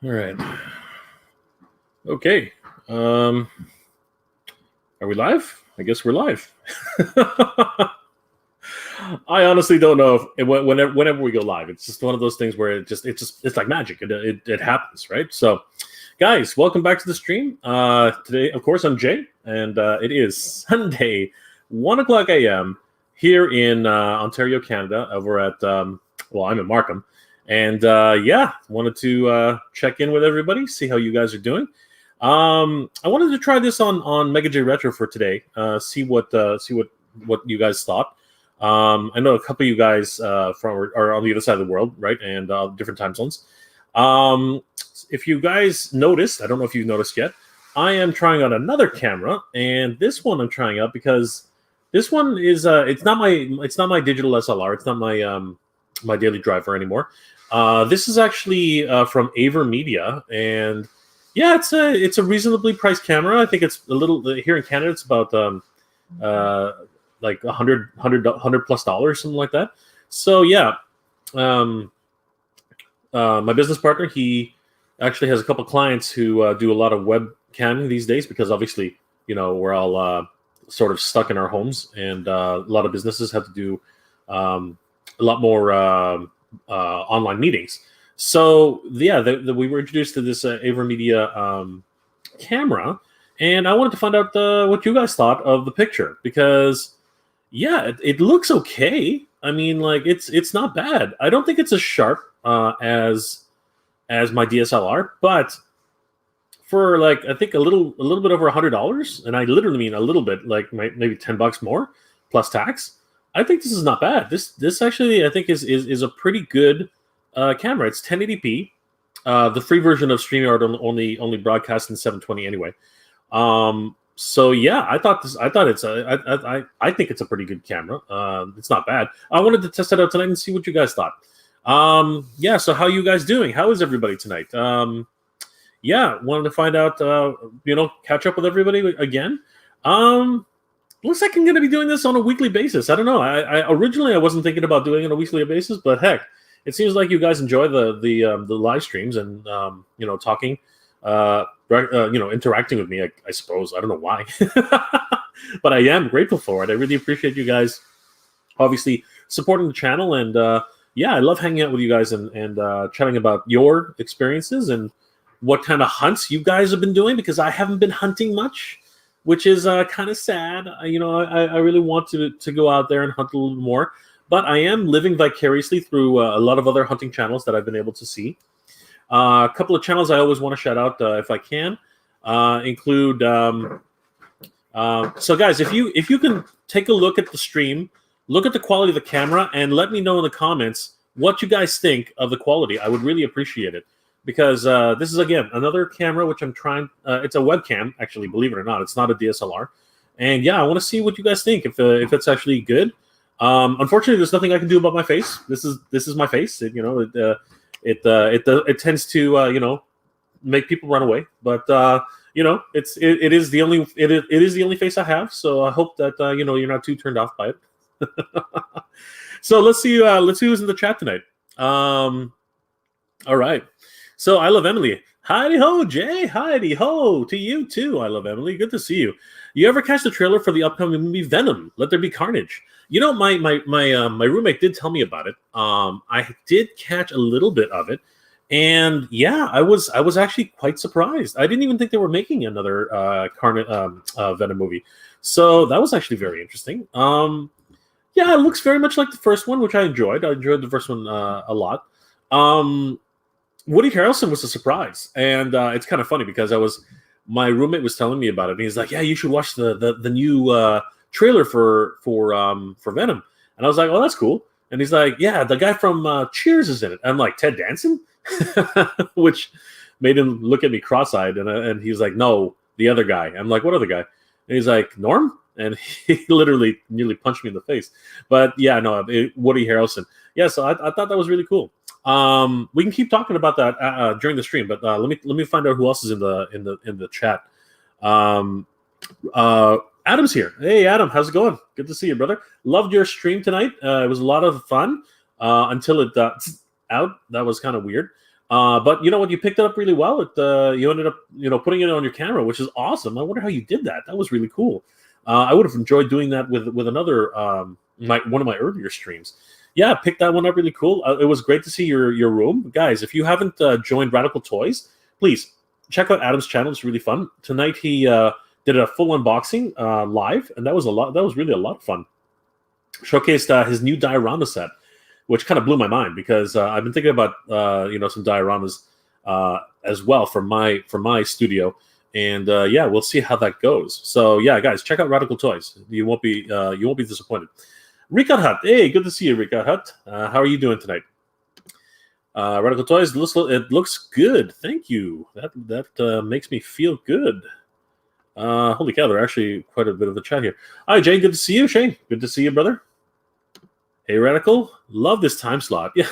All right. Okay. Are we live? I guess we're live. I honestly don't know if whenever we go live, it's just one of those things where it's like magic. It happens, right? So, guys, welcome back to the stream. Today, of course, I'm Jay, and it is Sunday, 1:00 a.m. here in Ontario, Canada. Over at I'm in Markham. And wanted to check in with everybody, see how you guys are doing. I wanted to try this on Mega J Retro for today. See what you guys thought. I know a couple of you guys are on the other side of the world, right, and different time zones. If you guys noticed, I don't know if you've noticed yet, I am trying out another camera, and this one I'm trying out because this one is it's not my digital SLR, it's not my daily driver anymore. This is actually from Aver Media, and yeah, it's a reasonably priced camera. I think it's a little here in Canada. It's about like $100 plus dollars, something like that. So yeah, my business partner, he actually has a couple clients who do a lot of webcamming these days because obviously we're all sort of stuck in our homes, and a lot of businesses have to do a lot more online meetings. So yeah, we were introduced to this Aver Media camera, and I wanted to find out what you guys thought of the picture, because yeah, it looks okay. I mean, like it's not bad. I don't think it's as sharp as my DSLR, but for like I think a little bit over $100, and I literally mean a little bit, like maybe $10 more plus tax. I think this is not bad. This actually I think is a pretty good camera. It's 1080p. The free version of StreamYard only broadcasts in 720 anyway. So yeah, I think it's a pretty good camera. It's not bad. I wanted to test it out tonight and see what you guys thought. Yeah. So how you guys doing? How is everybody tonight? Yeah, wanted to find out. Catch up with everybody again. Looks like I'm going to be doing this on a weekly basis. I don't know. I originally I wasn't thinking about doing it on a weekly basis, but heck, it seems like you guys enjoy the live streams and talking, interacting with me. I suppose I don't know why, but I am grateful for it. I really appreciate you guys, obviously supporting the channel, and I love hanging out with you guys and chatting about your experiences and what kind of hunts you guys have been doing, because I haven't been hunting much, which is kind of sad. I really want to go out there and hunt a little more, but I am living vicariously through a lot of other hunting channels that I've been able to see. A couple of channels I always want to shout out if I can include. So guys, if you can take a look at the stream, look at the quality of the camera, and let me know in the comments what you guys think of the quality. I would really appreciate it. Because this is, again, another camera which I'm trying. It's a webcam, actually, believe it or not. It's not a DSLR. And yeah, I want to see what you guys think, if it's actually good. Unfortunately, there's nothing I can do about my face. This is my face. It tends to make people run away. But it is the only face I have. So I hope that you're not too turned off by it. So let's see who's in the chat tonight. All right. So I love Emily. Heidi ho, Jay. Heidi ho to you too. I love Emily. Good to see you. You ever catch the trailer for the upcoming movie Venom? Let There Be Carnage. My roommate did tell me about it. I did catch a little bit of it, and yeah, I was actually quite surprised. I didn't even think they were making another Venom movie. So that was actually very interesting. Yeah, it looks very much like the first one, which I enjoyed. I enjoyed the first one a lot. Woody Harrelson was a surprise, and it's kind of funny because my roommate was telling me about it, and he's like, "Yeah, you should watch the new trailer for Venom." And I was like, "Oh, that's cool." And he's like, "Yeah, the guy from Cheers is in it." I'm like, "Ted Danson," which made him look at me cross-eyed, and he's like, "No, the other guy." I'm like, "What other guy?" And he's like, "Norm," and he literally nearly punched me in the face. But yeah, no, Woody Harrelson. Yeah, so I thought that was really cool. We can keep talking about that during the stream, but let me find out who else is in the chat. Adam's here. Hey, Adam, how's it going? Good to see you, brother. Loved your stream tonight. It was a lot of fun until it out. That was kind of weird. But you know what? You picked it up really well. You ended up, putting it on your camera, which is awesome. I wonder how you did that. That was really cool. I would have enjoyed doing that with another one of my earlier streams. Yeah, picked that one up really cool. It was great to see your room, guys. If you haven't joined Radical Toys, please check out Adam's channel. It's really fun. Tonight he did a full unboxing live, and that was really a lot of fun. Showcased his new diorama set, which kind of blew my mind because I've been thinking about some dioramas as well for my studio, and yeah, we'll see how that goes. So yeah, guys, check out Radical Toys. You won't be disappointed. Rikat Hut, hey, good to see you, Rikat Hut. How are you doing tonight? Radical Toys, it looks good. Thank you. That makes me feel good. Holy cow, there are actually quite a bit of a chat here. Hi, Jay, good to see you. Shane, good to see you, brother. Hey, Radical, love this time slot. Yeah,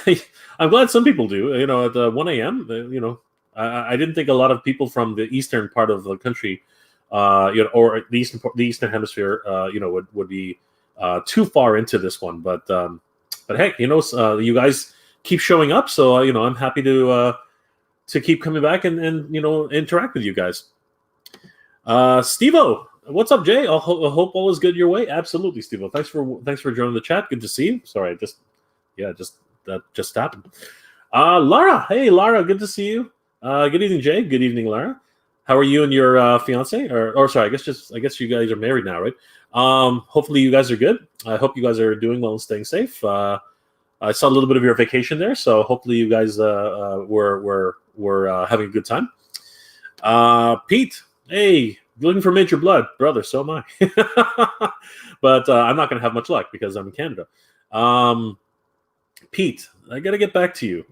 I'm glad some people do. At 1 a.m., I didn't think a lot of people from the eastern part of the country, or the eastern hemisphere, would be too far into this one. But heck, you guys keep showing up, so I'm happy to keep coming back and interact with you guys. Steve-O, what's up, Jay? I hope all is good your way. Absolutely, Steve-O. Thanks for joining the chat. Good to see you. Sorry, that just happened. Lara, hey Lara, good to see you. Good evening, Jay. Good evening, Lara. How are you and your fiance? Or sorry, I guess you guys are married now, right? Hopefully you guys are good. I hope you guys are doing well and staying safe. I saw a little bit of your vacation there, so hopefully you guys were having a good time. Pete, hey, looking for Major Blood, brother. So am I. But I'm not going to have much luck because I'm in Canada. Pete, I got to get back to you.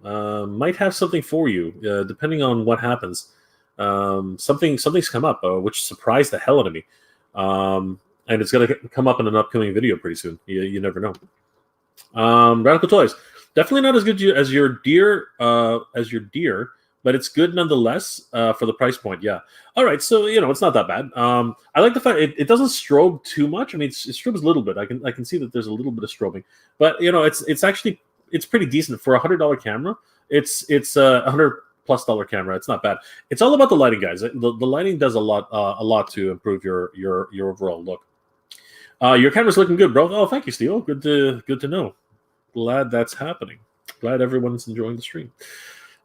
Might have something for you, depending on what happens. Something's come up, which surprised the hell out of me. And it's going to come up in an upcoming video pretty soon. You never know. Radical Toys, definitely not as good as your deer, but it's good nonetheless for the price point. Yeah. All right. So it's not that bad. I like the fact it doesn't strobe too much. I mean, it strobes a little bit. I can see that there's a little bit of strobing, but it's pretty decent for $100 camera. It's $100+ camera. It's not bad. It's all about the lighting, guys. The lighting does a lot to improve your overall look. Your camera's looking good, bro. Oh, thank you, Steve. Good to know. Glad that's happening. Glad everyone's enjoying the stream.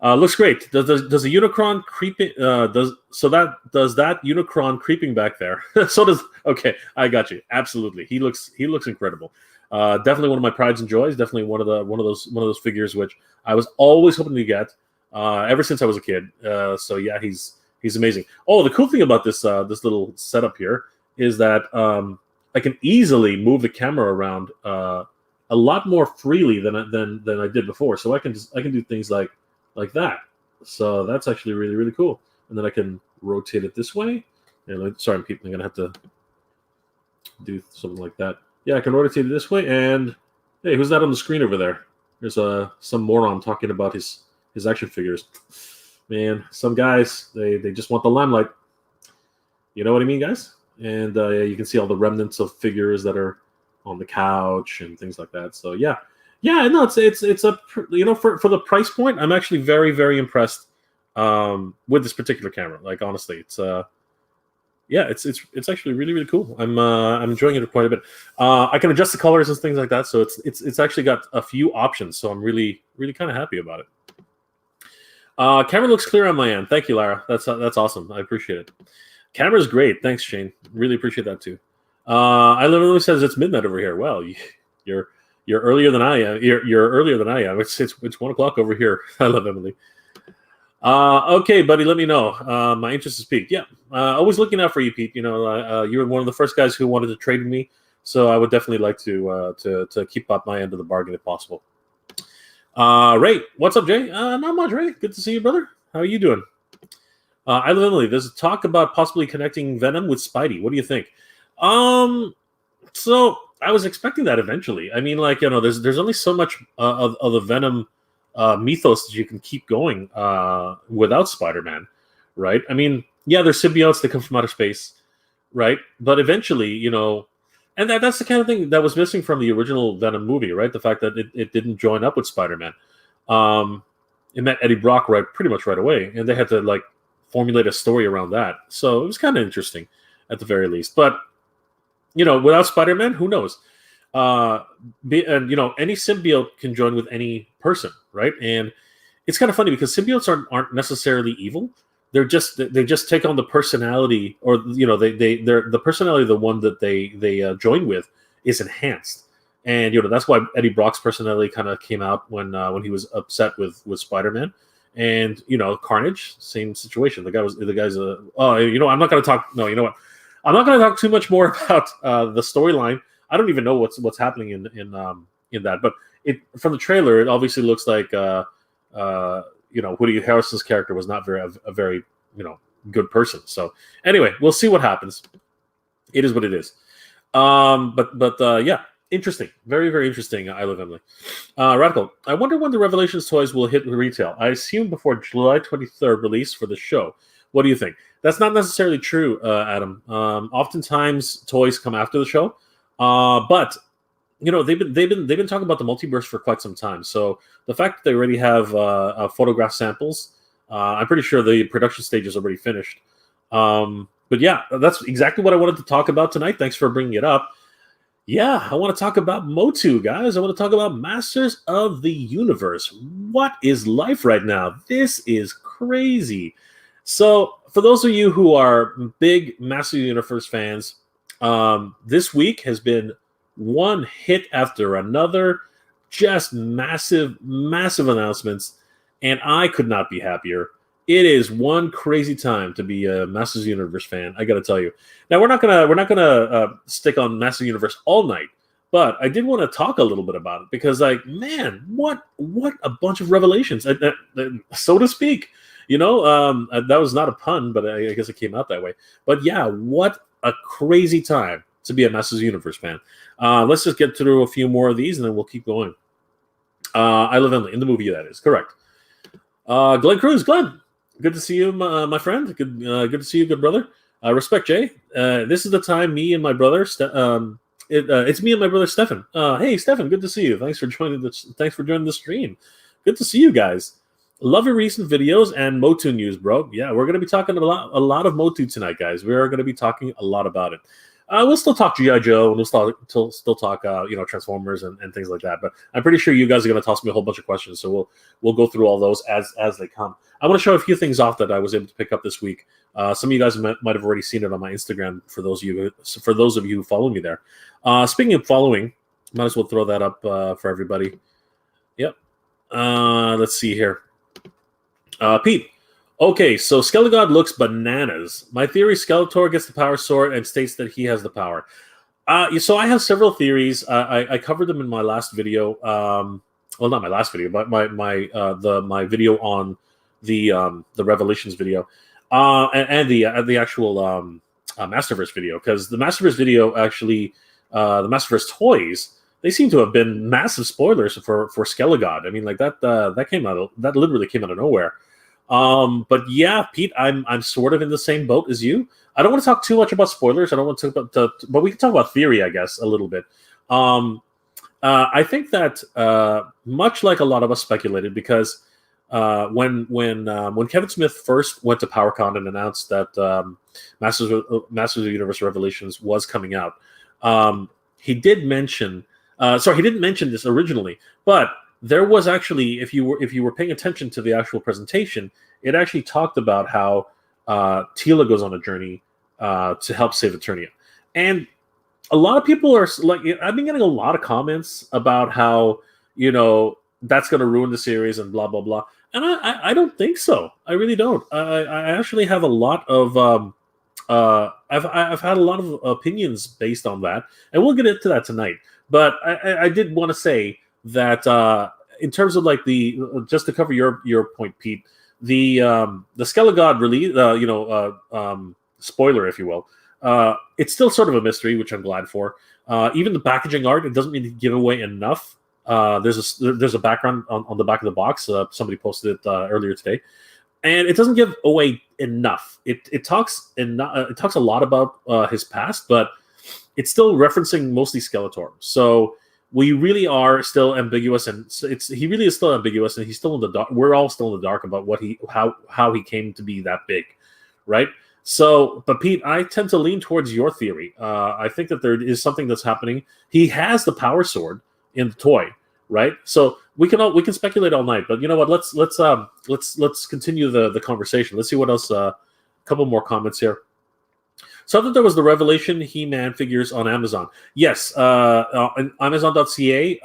Looks great. Does a Unicron creeping? Does that Unicron creeping back there? So does. Okay, I got you. Absolutely. He looks incredible. Definitely one of my prides and joys. Definitely one of those figures which I was always hoping to get ever since I was a kid. So yeah, he's amazing. Oh, the cool thing about this little setup here is that I can easily move the camera around a lot more freely than I did before. So I can do things like that. So that's actually really, really cool. And then I can rotate it this way. And sorry, I'm going to have to do something like that. Yeah, I can rotate it this way. And hey, who's that on the screen over there? There's some moron talking about his action figures. Man, some guys, they just want the limelight. You know what I mean, guys? And you can see all the remnants of figures that are on the couch and things like that. So yeah, no, it's a for the price point, I'm actually very, very impressed with this particular camera. Like honestly, it's actually really, really cool. I'm enjoying it quite a bit. I can adjust the colors and things like that. So it's actually got a few options. So I'm really, really kind of happy about it. Camera looks clear on my end. Thank you, Lara. That's awesome. I appreciate it. Camera's great. Thanks, Shane. Really appreciate that too. I literally says it's midnight over here. Well, you're earlier than I am. You're earlier than I am. It's 1 o'clock over here. I love Emily. Okay, buddy. Let me know. My interest is peaked. Yeah. Always looking out for you, Pete. You were one of the first guys who wanted to trade with me, so I would definitely like to keep up my end of the bargain if possible. Ray, what's up, Jay? Not much, Ray. Good to see you, brother. How are you doing? I love Emily. There's a talk about possibly connecting Venom with Spidey. What do you think? So I was expecting that eventually. I mean, there's only so much of the Venom mythos that you can keep going without Spider-Man, right? I mean, yeah, there's symbiotes that come from outer space, right? But eventually, and that's the kind of thing that was missing from the original Venom movie, right? The fact that it didn't join up with Spider-Man. it met Eddie Brock pretty much right away, and they had to like formulate a story around that. So it was kind of interesting, at the very least. But without Spider-Man, who knows? And any symbiote can join with any person, right? And it's kind of funny because symbiotes aren't necessarily evil. They just take on the personality, or they're the personality of the one that they join with is enhanced. And that's why Eddie Brock's personality kind of came out when he was upset with Spider-Man. And Carnage, same situation. The guy's I'm not going to talk. No, you know what? I'm not going to talk too much more about the storyline. I don't even know what's happening in that. But from the trailer, it obviously looks like Woody Harrelson's character was not a very good person. So anyway, we'll see what happens. It is what it is. Yeah. Interesting. Very, very interesting. I Love Emily. Radical. I wonder when the Revelations toys will hit retail. I assume before July 23rd release for the show. What do you think? That's not necessarily true, Adam. Oftentimes toys come after the show, but they've been talking about the multiverse for quite some time. So the fact that they already have photograph samples, I'm pretty sure the production stage is already finished. But yeah, that's exactly what I wanted to talk about tonight. Thanks for bringing it up. Yeah, I want to talk about MOTU, guys. I want to talk about Masters of the Universe. What is life right now? This is crazy. So, for those of you who are big Masters of the Universe fans, this week has been one hit after another, just massive, massive announcements, and I could not be happier. It is one crazy time to be a Masters of the Universe fan. I got to tell you. Now we're not gonna stick on Masters of the Universe all night, but I did want to talk a little bit about it because, like, man, what a bunch of revelations, so to speak. That was not a pun, but I guess it came out that way. But yeah, what a crazy time to be a Masters of the Universe fan. Let's just get through a few more of these, and then we'll keep going. I Love Emily in the movie, that is correct. Glenn Cruz, Glenn. Good to see you, my friend. Good to see you, good brother. Respect, Jay. This is the time me and my brother. It's me and my brother Stefan. Hey, Stefan. Good to see you. Thanks for joining the stream. Good to see you guys. Love your recent videos and MOTU news, bro. Yeah, we're going to be talking a lot of MOTU tonight, guys. We are going to be talking a lot about it. We'll still talk G.I. Joe, and we'll still talk Transformers and things like that. But I'm pretty sure you guys are going to toss me a whole bunch of questions, so we'll go through all those as they come. I want to show a few things off that I was able to pick up this week. Some of you guys might have already seen it on my Instagram. For those of you who follow me there. Speaking of following, might as well throw that up for everybody. Yep. Let's see here. Pete. Okay, so Skelegod looks bananas. My theory: Skeletor gets the power sword and states that he has the power. So I have several theories. I covered them in my last video. Well, not my last video, but my video on the Revelations video, and the actual Masterverse video, because the Masterverse video actually, the Masterverse toys, they seem to have been massive spoilers for Skelegod. I mean, like that literally came out of nowhere. But yeah, Pete, I'm sort of in the same boat as you. I don't want to talk too much about spoilers. I don't want to talk about, but we can talk about theory, I guess, a little bit. I think that much like a lot of us speculated, because when Kevin Smith first went to PowerCon and announced that Masters of the Universe Revelations was coming out, he did mention. Sorry, he didn't mention this originally, but there was actually, if you were paying attention to the actual presentation, it actually talked about how Teela goes on a journey to help save Eternia. And a lot of people are like, I've been getting a lot of comments about how, that's going to ruin the series and blah, blah, blah. And I don't think so. I really don't. I actually have a lot of, I've had a lot of opinions based on that, and we'll get into that tonight. But I did want to say that in terms of like just to cover your point, Pete, the Skelegod release, spoiler, if you will, it's still sort of a mystery, which I'm glad for. Even the packaging art, it doesn't really give away enough. There's a background on the back of the box. Somebody posted it earlier today, and it doesn't give away enough. It talks a lot about his past, but it's still referencing mostly Skeletor. So we really are still ambiguous, and he really is still ambiguous, and he's still in the dark. We're all still in the dark about how he came to be that big, right? So, but Pete, I tend to lean towards your theory. I think that there is something that's happening. He has the power sword in the toy, right? So we can speculate all night, but you know what? Let's continue the conversation. Let's see what else. A couple more comments here. So I thought there was the Revelation He-Man figures on Amazon. Yes, on Amazon.ca.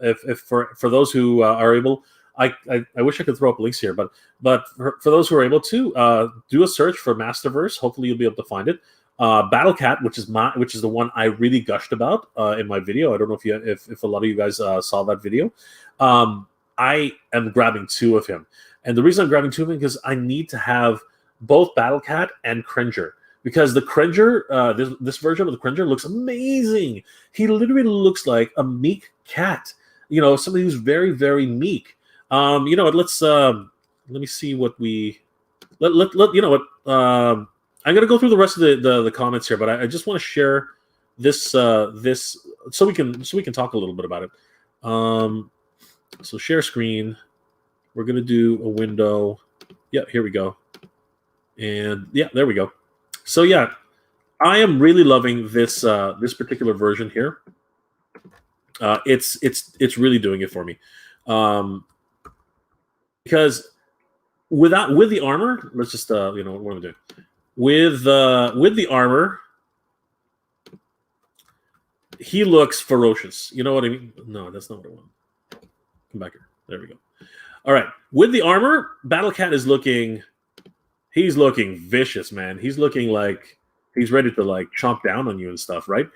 If for those who are able, I wish I could throw up links here, but for those who are able to do a search for Masterverse. Hopefully you'll be able to find it. Battle Cat, which is the one I really gushed about in my video. I don't know if a lot of you guys saw that video. I am grabbing 2 of him, and the reason I'm grabbing 2 of him because I need to have both Battle Cat and Cringer. Because the Cringer, this version of the Cringer looks amazing. He literally looks like a meek cat. You know, somebody who's very, very meek. You know what? Let me see what we you know what? I'm gonna go through the rest of the comments here, but I just want to share this this so we can talk a little bit about it. So share screen. We're gonna do a window. Yeah, here we go. And yeah, there we go. So yeah, I am really loving this this particular version here. It's really doing it for me, because with the armor, let's just you know what I'm doing with the armor, he looks ferocious. You know what I mean? No, that's not what I want. Come back here. There we go. All right, with the armor, Battle Cat is looking. He's looking vicious, man. He's looking like he's ready to like chomp down on you and stuff, right?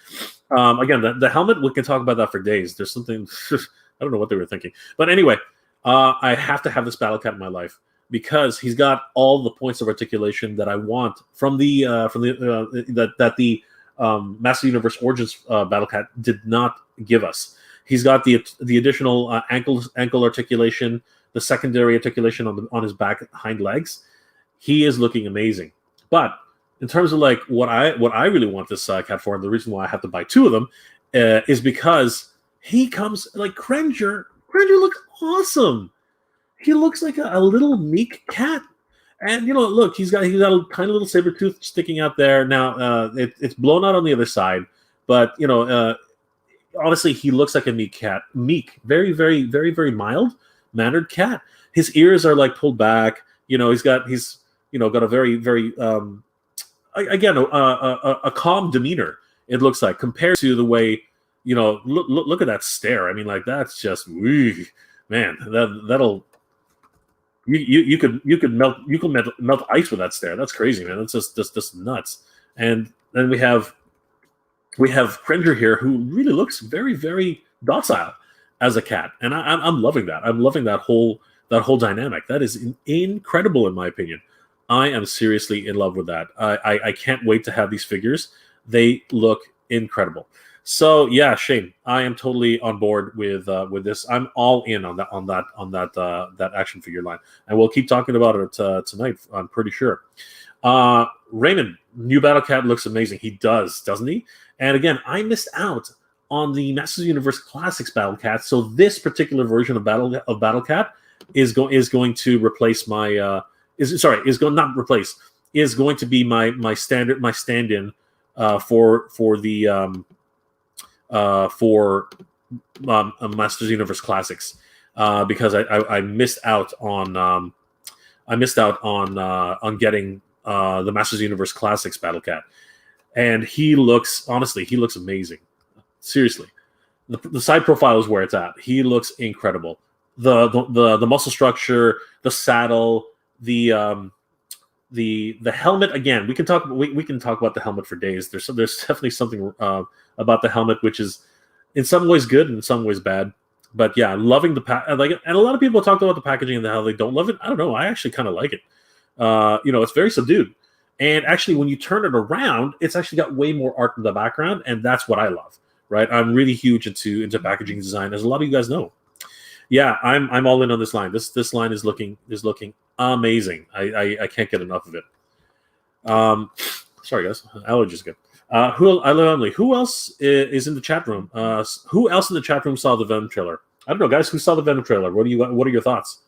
Again, the helmet, we can talk about that for days. There's something I don't know what they were thinking, but anyway, I have to have this Battle Cat in my life because he's got all the points of articulation that I want from the Master Universe Origins Battle Cat did not give us. He's got the additional ankle articulation, the secondary articulation on his back hind legs. He is looking amazing. But in terms of like what I really want this cat for, and the reason why I have to buy 2 of them is because he comes like Cringer. Cringer looks awesome. He looks like a little meek cat. And you know, look, he's got a kind of little saber tooth sticking out there. Now it's blown out on the other side, but you know, honestly, he looks like a meek cat. Meek, very, very, very, very mild mannered cat. His ears are like pulled back. You know, he's got a very, very, again, a calm demeanor, it looks like, compared to the way, you know, look at that stare. I mean, like, that's just, man, that'll, you could melt ice with that stare. That's crazy, man. That's just nuts. And then we have Cringer here, who really looks very, very docile as a cat. And I'm loving that. I'm loving that whole dynamic. That is incredible, in my opinion. I am seriously in love with that. I can't wait to have these figures. They look incredible. So yeah, Shane, I am totally on board with this. I'm all in on that action figure line, and we'll keep talking about it tonight. I'm pretty sure. Raymond, new Battle Cat looks amazing. He does, doesn't he? And again, I missed out on the Masters Universe Classics Battle Cat, so this particular version of Battle Cat is going to replace my is going to be my stand-in for the Masters Universe Classics because I missed out on getting the Masters Universe Classics Battle Cat, and he looks amazing. Seriously, the side profile is where it's at. He looks incredible. The muscle structure, the saddle, the helmet. Again, we can talk about the helmet for days. There's definitely something about the helmet which is in some ways good and in some ways bad. But yeah, loving and a lot of people talked about the packaging and how they don't love it. I don't know. I actually kind of like it. It's very subdued. And actually, when you turn it around, it's actually got way more art in the background, and that's what I love. Right? I'm really huge into packaging design, as a lot of you guys know. Yeah, I'm all in on this line. This line is looking amazing. I can't get enough of it. Sorry guys, allergies again. I love Emily. Who else is in the chat room? Who else in the chat room saw the Venom trailer? I don't know, guys. Who saw the Venom trailer? What are your thoughts?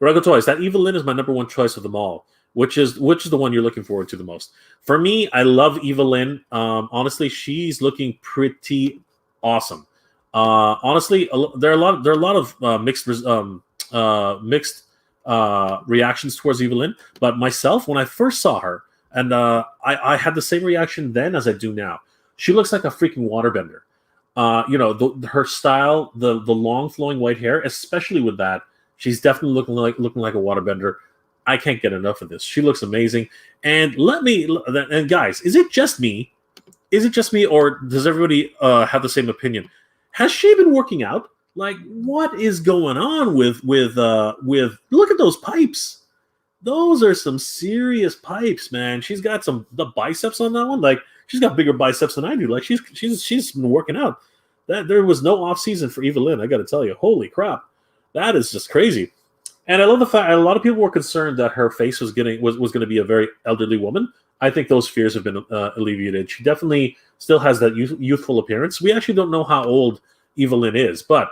Rago Toys. That Evelyn is my number one choice of them all. Which is the one you're looking forward to the most? For me, I love Evelyn. Honestly, she's looking pretty awesome. Honestly, there are a lot of mixed reactions towards Evelyn. But myself, when I first saw her, and I had the same reaction then as I do now. She looks like a freaking waterbender. Her style, the long flowing white hair, especially with that, she's definitely looking like a waterbender. I can't get enough of this. She looks amazing. And guys, is it just me? Is it just me, or does everybody have the same opinion? Has she been working out? Like, what is going on with look at those pipes. Those are some serious pipes, man. She's got the biceps on that one. Like, she's got bigger biceps than I do. Like, she's been working out. That there was no off season for Evelyn. I got to tell you, holy crap, that is just crazy. And I love the fact a lot of people were concerned that her face was going to be a very elderly woman. I think those fears have been alleviated. She definitely still has that youthful appearance. We actually don't know how old Evelyn is, but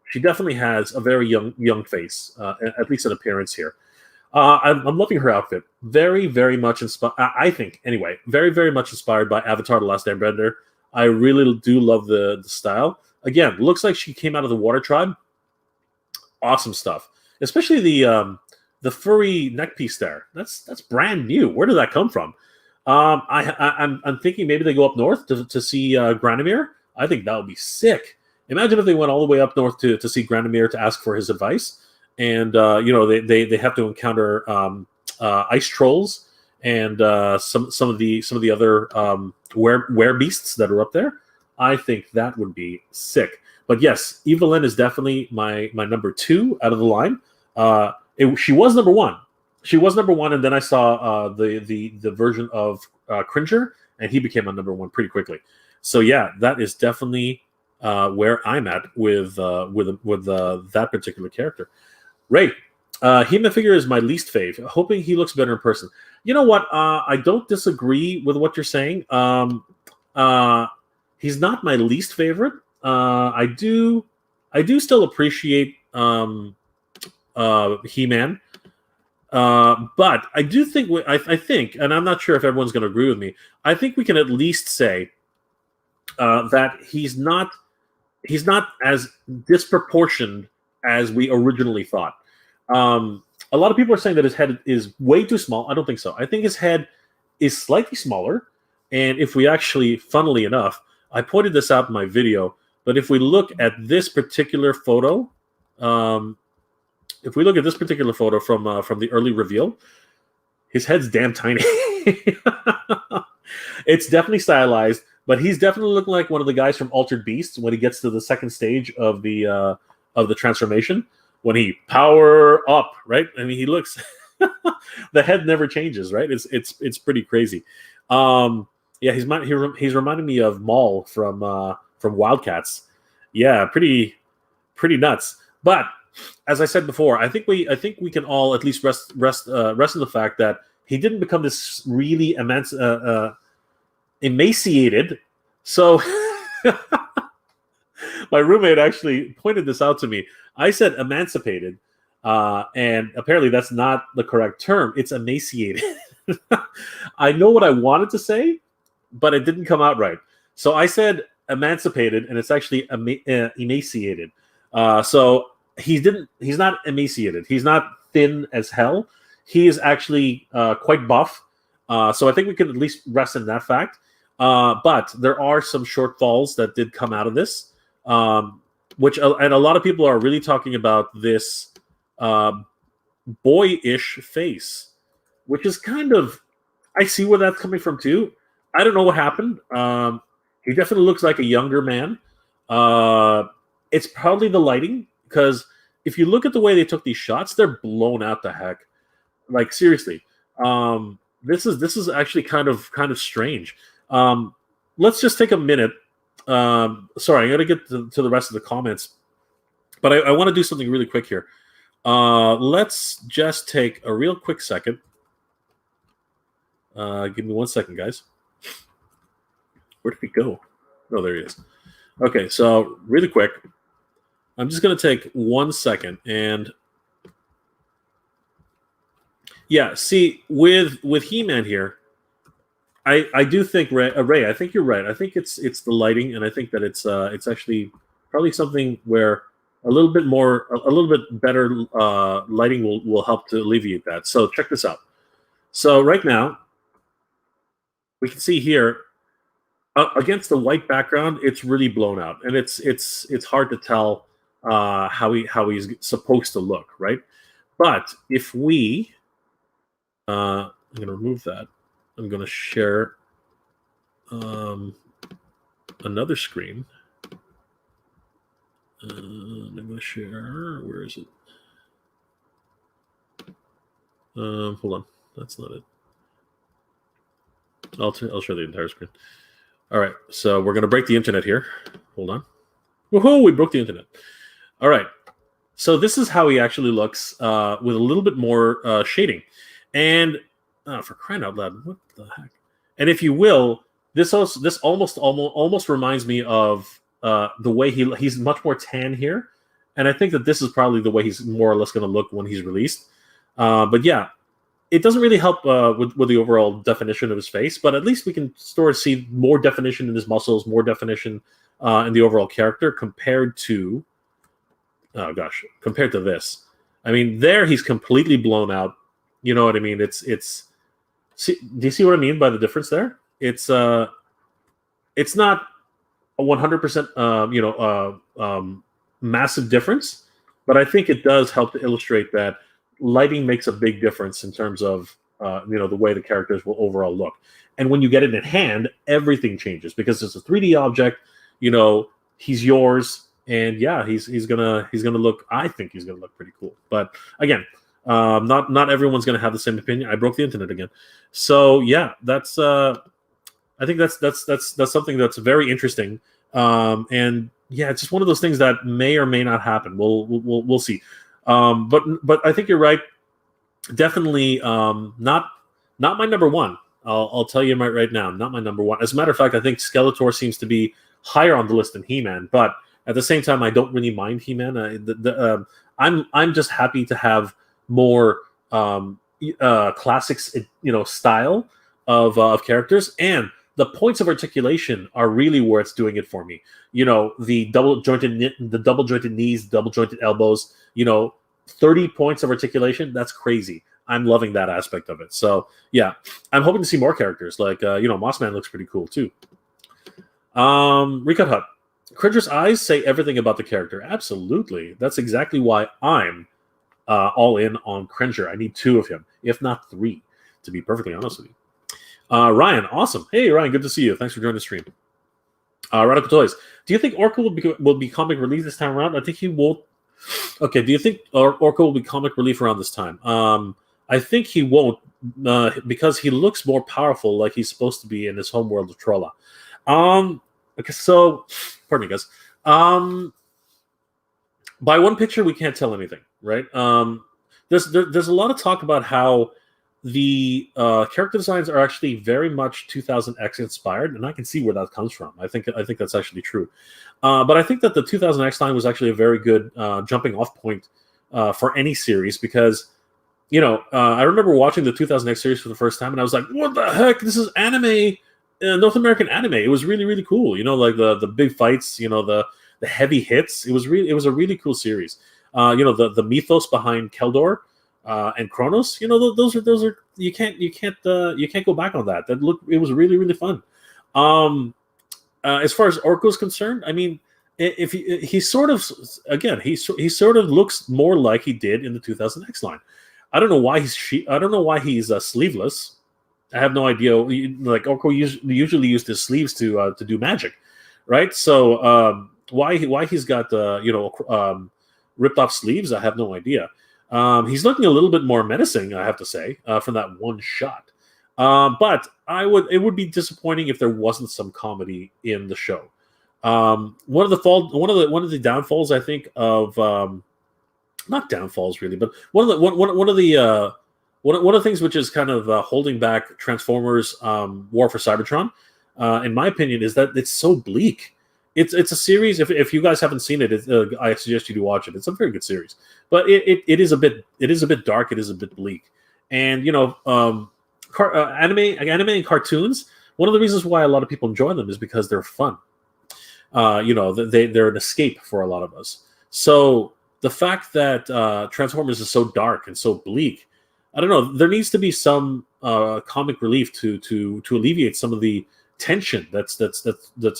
she definitely has a very young face, at least an appearance here. I'm loving her outfit. Very, very much inspired. I think, anyway, very, very much inspired by Avatar: The Last Airbender. I really do love the style. Again, looks like she came out of the Water Tribe. Awesome stuff. Especially the furry neck piece there. That's brand new. Where did that come from? I'm thinking maybe they go up north to see Granomir. I think that would be sick. Imagine if they went all the way up north to see Granomir to ask for his advice, and they have to encounter ice trolls and some of the other were beasts that are up there. I think that would be sick. But yes, Evelyn is definitely my number 2 out of the line. She was number 1. She was number 1, and then I saw the version of Cringer, and he became my number 1 pretty quickly. So yeah, that is definitely where I'm at with that particular character. Ray, He-Man figure is my least fave. Hoping he looks better in person. You know what? I don't disagree with what you're saying. He's not my least favorite. I do still appreciate He-Man. But I do think I think, and I'm not sure if everyone's going to agree with me. I think we can at least say that he's not as disproportioned as we originally thought. A lot of people are saying that his head is way too small. I don't think so. I think his head is slightly smaller. And if we actually, funnily enough, I pointed this out in my video, but if we look at this particular photo, from the early reveal, his head's damn tiny. It's definitely stylized, but he's definitely looking like one of the guys from Altered Beast when he gets to the second stage of the transformation. When he power up, right? I mean, he looks. The head never changes, right? It's pretty crazy. Yeah, he's reminding me of Maul from Wildcats. Yeah, pretty nuts. But as I said before, I think we can all at least rest in the fact that he didn't become this really emaciated. So my roommate actually pointed this out to me. I said emancipated, and apparently that's not the correct term. It's emaciated. I know what I wanted to say, but it didn't come out right. So I said emancipated, and it's actually emaciated. So he's not emaciated. He's not thin as hell. He is actually quite buff. So I think we can at least rest in that fact. But there are some shortfalls that did come out of this. And a lot of people are really talking about this boyish face, which is kind of, I see where that's coming from too. I don't know what happened. He definitely looks like a younger man. It's probably the lighting, because if you look at the way they took these shots, they're blown out the heck. Like, seriously, this is actually kind of strange. Let's just take a minute. Sorry, I got to get to the rest of the comments, but I want to do something really quick here. Let's just take a real quick second Give me 1 second, guys. Where did he go? Oh, there he is. Okay, so really quick, I'm just going to take 1 second and yeah, see with He-Man here, I do think Ray, I think you're right. I think it's the lighting, and I think that it's actually probably something where a little bit better lighting will help to alleviate that. So check this out. So right now we can see here against the white background, it's really blown out, and it's hard to tell how he's supposed to look, right? But if we, I'm going to remove that. I'm going to share another screen. I'm going to share. Where is it? Hold on. That's not it. I'll show the entire screen. All right. So we're going to break the internet here. Hold on. Woohoo! We broke the internet. All right. So this is how he actually looks with a little bit more shading. And for crying out loud, what the heck? And if you will, this almost reminds me of the way he's much more tan here, and I think that this is probably the way he's more or less going to look when he's released. But yeah, it doesn't really help with the overall definition of his face, but at least we can sort of see more definition in his muscles, more definition in the overall character compared to this. I mean, there he's completely blown out. You know what I mean? See, do you see what I mean by the difference there? It's not a 100% massive difference, but I think it does help to illustrate that lighting makes a big difference in terms of the way the characters will overall look. And when you get it in hand, everything changes because it's a 3D object. He's yours, and yeah, he's gonna look. I think he's gonna look pretty cool. But again, not everyone's gonna have the same opinion. I broke the internet again, so yeah, that's. I think that's something that's very interesting, and yeah, it's just one of those things that may or may not happen. We'll see. But I think you're right. Definitely not my number one. I'll tell you right now, not my number one. As a matter of fact, I think Skeletor seems to be higher on the list than He-Man. But at the same time, I don't really mind He-Man. I'm just happy to have more classics, style of characters, and the points of articulation are really where it's doing it for me. The double jointed knees, double jointed elbows. 30 points of articulation. That's crazy. I'm loving that aspect of it. So yeah, I'm hoping to see more characters. Like Mossman looks pretty cool too. Recut Hut. Cringer's eyes say everything about the character. Absolutely. That's exactly why I'm all in on Cringer. I need 2 of him, if not 3, to be perfectly honest with you. Ryan, awesome. Hey, Ryan, good to see you. Thanks for joining the stream. Radical Toys. Do you think Orko will be comic relief this time around? I think he won't. Okay, do you think Orko will be comic relief around this time? I think he won't because he looks more powerful like he's supposed to be in his homeworld of Trolla. Okay, so, pardon me, guys. By one picture, we can't tell anything, right? There's a lot of talk about how the character designs are actually very much 2000X inspired, and I can see where that comes from. I think that's actually true. But I think that the 2000X line was actually a very good jumping off point for any series because, I remember watching the 2000X series for the first time, and I was like, what the heck? This is anime, North American anime. It was really, really cool. Like the big fights, the heavy hits. It was a really cool series. The mythos behind Keldor. And Kronos, those are you can't go back on that. It was really, really fun. As far as Orko's concerned, I mean, if he sort of looks more like he did in the 2000X line. I don't know why he's sleeveless. I have no idea. Like Orko usually used his sleeves to do magic, right? So why he's got ripped off sleeves, I have no idea. He's looking a little bit more menacing, I have to say, from that one shot. But it would be disappointing if there wasn't some comedy in the show. One of the downfalls, I think, of not downfalls really, but one of the one of the things which is kind of holding back Transformers War for Cybertron, in my opinion, is that it's so bleak. It's a series. If you guys haven't seen it, I suggest you do watch it. It's a very good series, but it is a bit dark. It is a bit bleak, and anime and cartoons. One of the reasons why a lot of people enjoy them is because they're fun. They're an escape for a lot of us. So the fact that Transformers is so dark and so bleak, I don't know. There needs to be some comic relief to alleviate some of the tension that's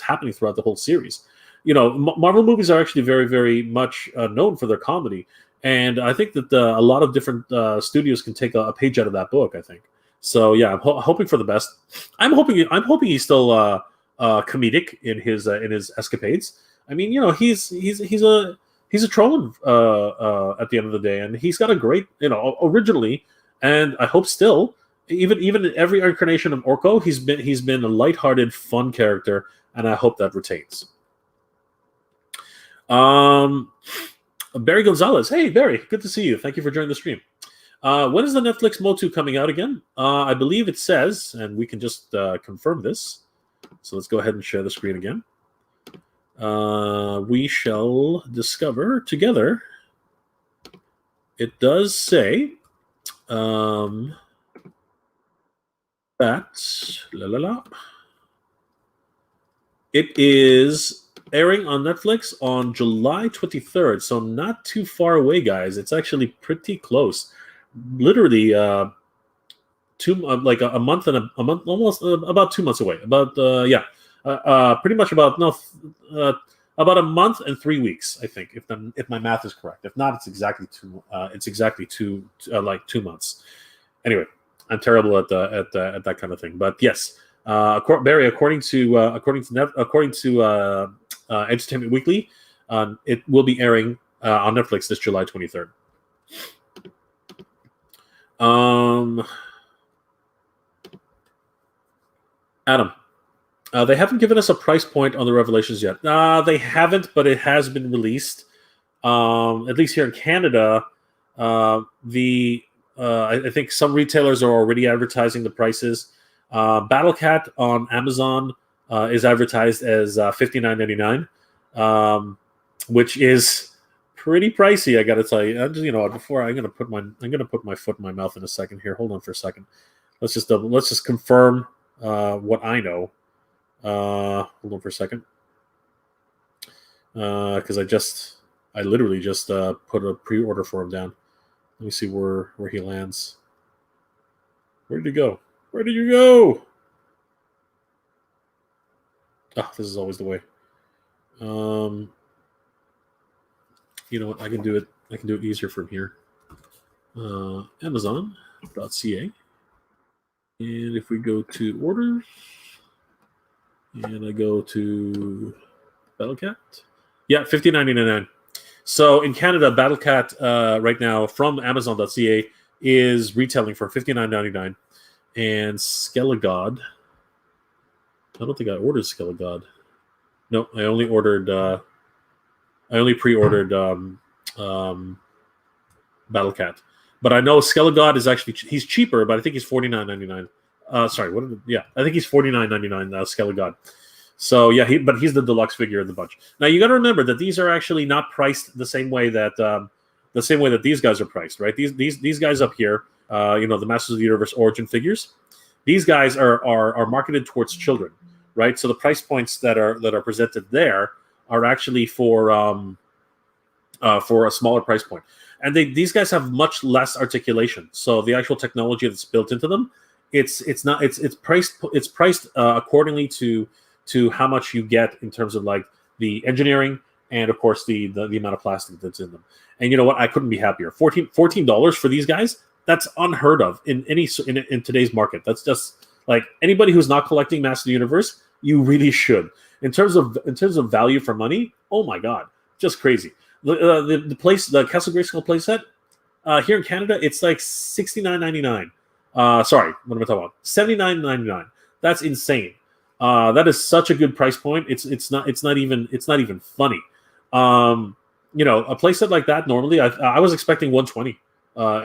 happening throughout the whole series. Marvel movies are actually very, very much known for their comedy, and I think that a lot of different studios can take a page out of that book. I think so. Yeah, I'm hoping for the best. I'm hoping he's still comedic in his escapades. I mean, he's a troll at the end of the day, and he's got a great, originally, and I hope still, even in every incarnation of Orko, he's been a lighthearted, fun character, and I hope that retains. Barry Gonzalez, hey Barry, good to see you. Thank you for joining the stream. When is the Netflix MOTU coming out again? I believe it says, and we can just confirm this. So let's go ahead and share the screen again. We shall discover together. It does say that it is airing on Netflix on July 23rd, so not too far away, guys. It's actually pretty close. Literally, a month and a month, almost about 2 months away. Pretty much about a month and 3 weeks, I think, if my math is correct. If not, it's exactly 2 months. Anyway, I'm terrible at that kind of thing. But yes, Barry, according to Entertainment Weekly, it will be airing on Netflix this July 23rd. Adam, they haven't given us a price point on the Revelations yet. They haven't, but it has been released. At least here in Canada, I think some retailers are already advertising the prices. Battlecat on Amazon is advertised as $59.99, which is pretty pricey. I got to tell you. I'm gonna put my foot in my mouth in a second here. Hold on for a second. Let's just confirm what I know. Hold on for a second, because I literally just put a pre-order for him down. Let me see where he lands. Where did he go? Where did you go? Oh, this is always the way. You know what? I can do it easier from here. Amazon.ca. And if we go to orders, and I go to Battlecat, yeah, $59.99. So in Canada, Battlecat right now from Amazon.ca is retailing for $59.99, and Skelegod. I don't think I ordered Skelegod. No, I only ordered. I only pre-ordered Battlecat, but I know Skelegod is actually he's cheaper, but I think he's $49.99. Sorry, I think he's $49.99 Skelegod. So yeah, he's the deluxe figure of the bunch. Now you got to remember that these are actually not priced the same way that these guys are priced, right? These guys up here, the Masters of the Universe Origin figures, these guys are marketed towards children, right? So the price points that are presented there are actually for a smaller price point, and these guys have much less articulation. So the actual technology that's built into them, it's priced accordingly to how much you get in terms of like the engineering and of course the amount of plastic that's in them. And you know what? I couldn't be happier. $14 for these guys. That's unheard of in today's market. That's just like anybody who's not collecting Master of the Universe, you really should. In terms of value for money, oh my god, just crazy. The Castle Grayskull playset here in Canada, it's like $69.99. Sorry, what am I talking about? $79.99. That's insane. That is such a good price point. It's not even funny. A playset like that normally I was expecting $120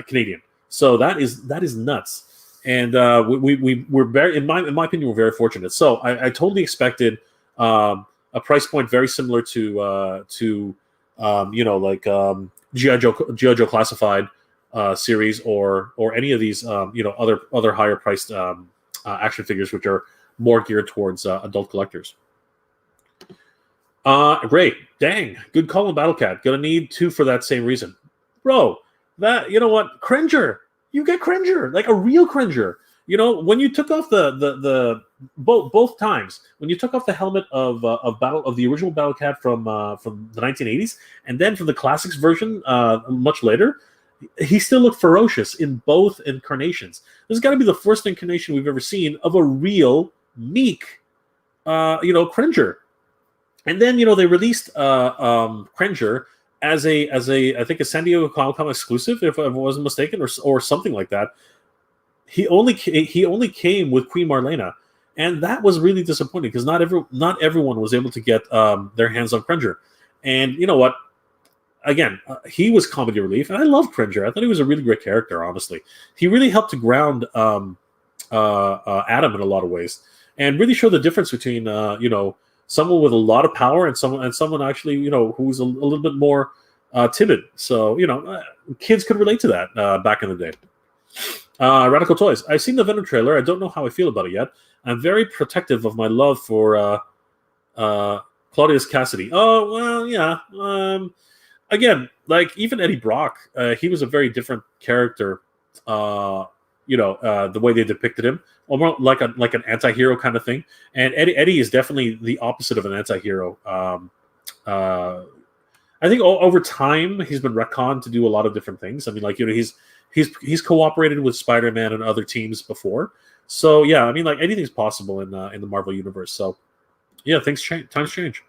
Canadian. So that is nuts. And we're very, in my opinion, we're very fortunate. So I totally expected a price point very similar to GI Joe Classified series or any of these other higher priced action figures, which are more geared towards adult collectors. Great, dang, good call on Battlecat. Gonna need 2 for that same reason, bro. That, you know what, Cringer, you get Cringer, like a real Cringer. When you took off the both times, when you took off the helmet of the original Battlecat from the 1980s, and then from the classics version much later, he still looked ferocious in both incarnations. This has got to be the first incarnation we've ever seen of a real meek, Cringer. And then they released Cringer as a I think a San Diego Comic-Con exclusive, if I wasn't mistaken, or something like that. He only came with Queen Marlena, and that was really disappointing because not everyone was able to get their hands on Cringer. And you know what? Again, he was comedy relief, and I love Cringer. I thought he was a really great character. Honestly, he really helped to ground Adam in a lot of ways, and really show the difference between someone with a lot of power and someone actually who's a little bit more timid. So kids could relate to that back in the day. Radical Toys. I've seen the Venom trailer. I don't know how I feel about it yet. I'm very protective of my love for Claudius Cassidy. Oh, well, yeah. Again, like even Eddie Brock, he was a very different character. The way they depicted him, almost like an anti-hero kind of thing. And Eddie is definitely the opposite of an anti-hero. I think over time he's been retconned to do a lot of different things. I mean, he's cooperated with Spider-Man and other teams before. So yeah, I mean, like anything's possible in the Marvel universe. So yeah, things change. Times change.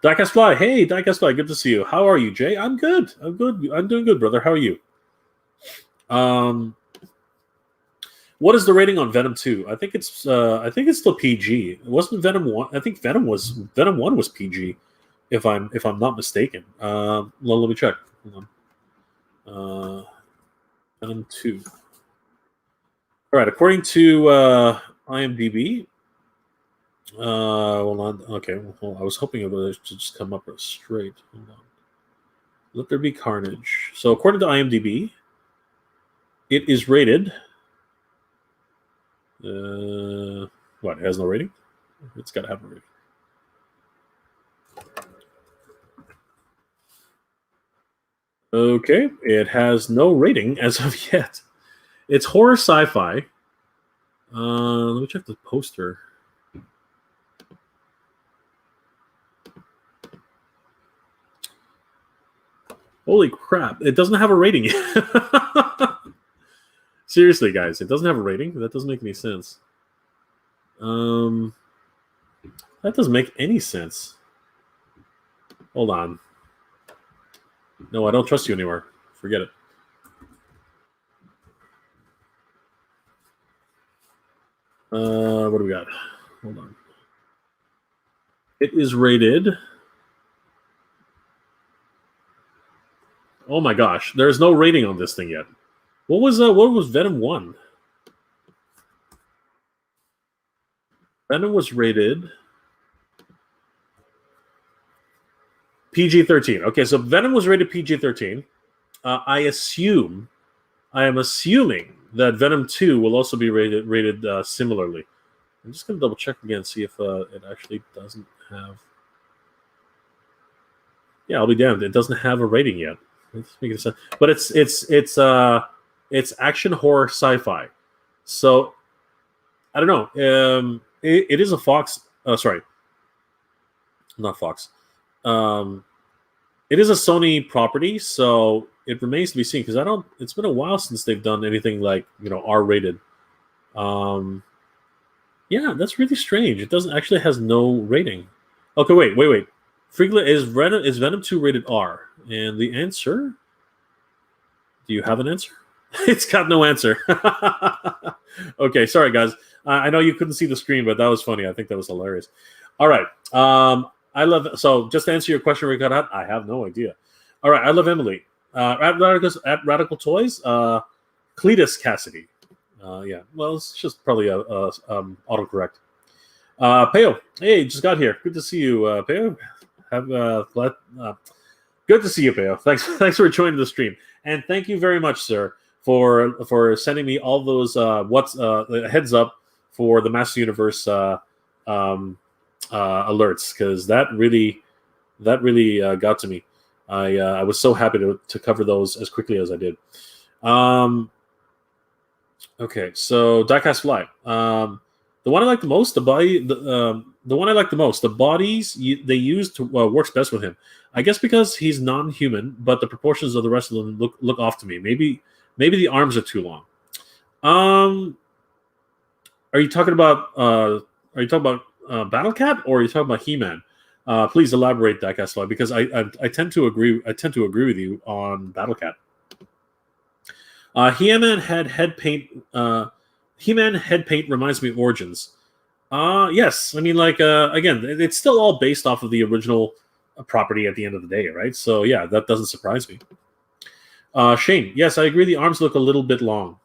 Diecast Fly. Hey, Diecast Fly. Good to see you. How are you, Jay? I'm good. I'm doing good, brother. How are you? What is the rating on Venom 2? I think it's still PG. It wasn't Venom 1. I think Venom 1 was PG, if I'm not mistaken. Let me check. Hold on. Venom 2. All right, according to IMDb. Hold on. Okay, well, I was hoping it would just come up straight. Hold on. Let there be carnage. So according to IMDb, it is rated. What? It has no rating? It's got to have a rating. Okay, it has no rating as of yet. It's horror sci-fi. Let me check the poster. Holy crap! It doesn't have a rating yet. Seriously, guys, it doesn't have a rating? That doesn't make any sense. That doesn't make any sense. Hold on. No, I don't trust you anymore. Forget it. What do we got? Hold on. It is rated. Oh my gosh, there's no rating on this thing yet. What was Venom 1? Venom was rated PG-13. Okay, so Venom was rated PG-13. I am assuming that Venom 2 will also be rated similarly. I'm just going to double check again, see if it actually doesn't have. Yeah, I'll be damned. It doesn't have a rating yet. It's making sense, but it's action horror sci-fi. So I don't know. It is a Fox. Sorry, not Fox. It is a Sony property, so it remains to be seen because it's been a while since they've done anything like R-rated. Yeah, that's really strange. It doesn't actually has no rating. Okay, wait. Freaklet, is Venom 2 rated R? And the answer? Do you have an answer? It's got no answer. Okay, sorry guys. I know you couldn't see the screen, but that was funny. I think that was hilarious. All right. So just to answer your question, Ricardo, I have no idea. All right, I Love Emily. At Radical Toys, Cletus Cassidy. Yeah, well, it's just probably a autocorrect. Peo, hey, just got here. Good to see you, Peo. Good to see you, Peo. Thanks for joining the stream, and thank you very much, sir, for sending me all those heads up for the Master Universe alerts, because that really got to me. I was so happy to cover those as quickly as I did. Okay, so Diecast Fly. The one I like the most, the one I like the most, the bodies they used to works best with him. I guess because he's non-human, but the proportions of the rest of them look off to me. Maybe the arms are too long. Are you talking about Battle Cat, or are you talking about He-Man? Please elaborate, Diecast Fly, because I tend to agree. I tend to agree with you on Battle Cat. He-Man head paint. He-Man head paint reminds me of Origins. Yes, I mean, like, again, it's still all based off of the original property at the end of the day, right? So yeah, that doesn't surprise me. Shane, yes, I agree. The arms look a little bit long.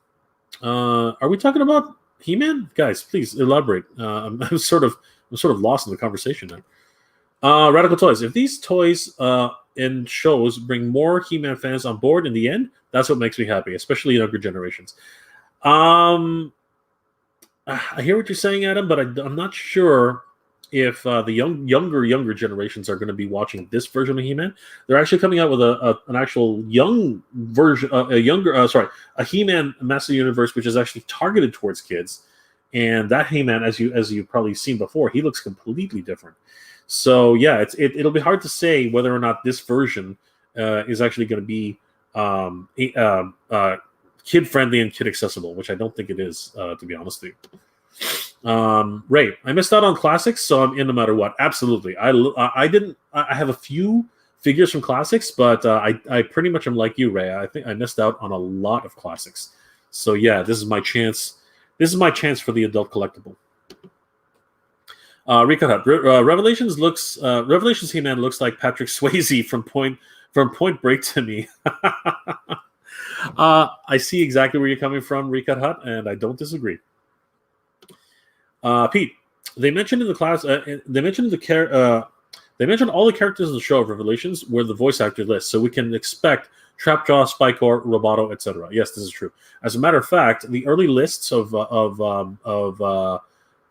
Are we talking about He-Man? Guys, please elaborate. I'm sort of lost in the conversation now. Radical Toys. If these toys and shows bring more He-Man fans on board in the end, that's what makes me happy, especially younger generations. I hear what you're saying, Adam, but I'm not sure if the younger generations are going to be watching this version of He-Man. They're actually coming out with an actual young version, a He-Man Master Universe, which is actually targeted towards kids. And that He-Man, as you've probably seen before, he looks completely different. So yeah, it'll be hard to say whether or not this version is actually going to be kid friendly and kid accessible, which I don't think it is, to be honest with you. Ray, I missed out on classics, so I'm in no matter what. Absolutely, I have a few figures from classics, but I pretty much am like you, Ray. I think I missed out on a lot of classics. So yeah, this is my chance. This is my chance for the adult collectible. Recut Hut. Revelations He-Man looks like Patrick Swayze from Point Break to me. I see exactly where you're coming from, Recut Hut, and I don't disagree. Pete, they mentioned in the class. They mentioned all the characters in the show of Revelations were the voice actor list, so we can expect Trapjaw, Spycore, Roboto, etc. Yes, this is true. As a matter of fact, the early lists of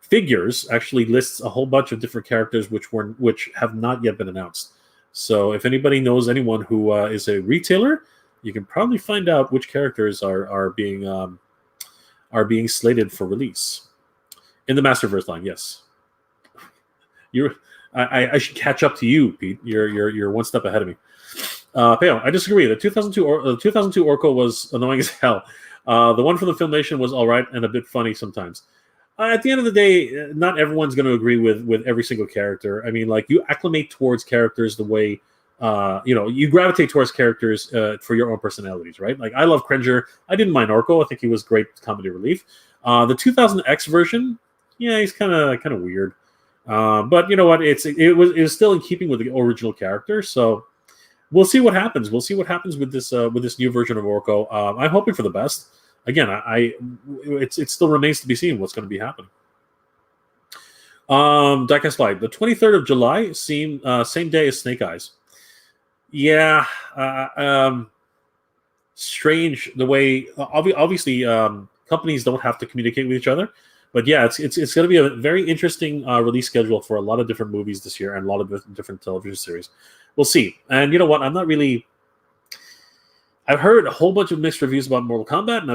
figures actually lists a whole bunch of different characters which have not yet been announced. So if anybody knows anyone who is a retailer, you can probably find out which characters are being slated for release in the Masterverse line. Yes, I should catch up to you, Pete. You're one step ahead of me. Peo, I disagree. The 2002 Orko was annoying as hell. The one from the Filmation was all right and a bit funny sometimes. At the end of the day, not everyone's going to agree with every single character. I mean, like, you acclimate towards characters the way you gravitate towards characters for your own personalities, right? Like, I love Cringer. I didn't mind Orko. I think he was great comedy relief. The 2000X version, yeah, he's kind of weird. But you know what? It was still in keeping with the original character. So we'll see what happens. We'll see what happens with this new version of Orko. I'm hoping for the best. Again, it still remains to be seen what's going to be happening. Diecast Slide. The 23rd of July, same day as Snake Eyes. Yeah, strange the way. Obviously, companies don't have to communicate with each other, but yeah, it's going to be a very interesting release schedule for a lot of different movies this year and a lot of different television series. We'll see. And you know what? I've heard a whole bunch of mixed reviews about Mortal Kombat, and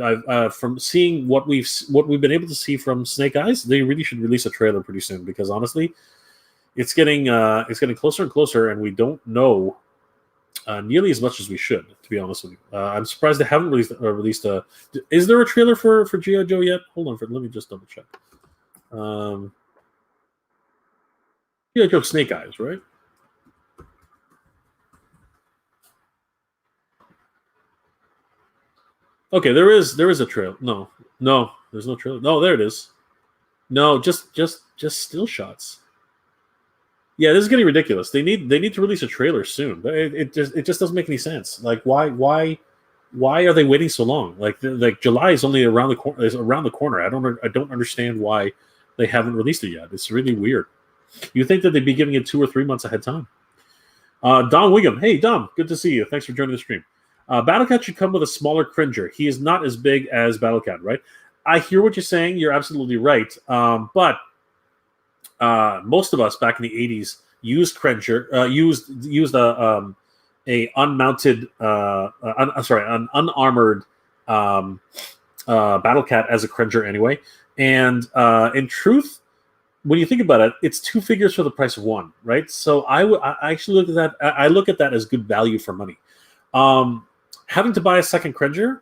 I've from seeing what we've been able to see from Snake Eyes, they really should release a trailer pretty soon, because honestly, it's getting closer and closer, and we don't know nearly as much as we should, to be honest with you. I'm surprised they haven't released a. Is there a trailer for G.I. Joe yet? Hold on, let me just double check. G.I. Joe Snake Eyes, right? Okay, there is a trailer. No, there's no trailer. No, there it is. No, just still shots. Yeah, this is getting ridiculous. They need to release a trailer soon. It just doesn't make any sense. Like why are they waiting so long? Like July is only around the corner. Is around the corner. I don't understand why they haven't released it yet. It's really weird. You think that they'd be giving it 2 or 3 months ahead of time? Dom Wiggum. Hey, Dom. Good to see you. Thanks for joining the stream. Battlecat should come with a smaller Cringer. He is not as big as Battlecat, right? I hear what you're saying. You're absolutely right. But most of us back in the 80s used Cringer, used a unmounted, an unarmored Battlecat as a Cringer anyway. And in truth, when you think about it, it's 2 figures for the price of 1, right? So I actually look at that. I look at that as good value for money. Having to buy a second Cringer,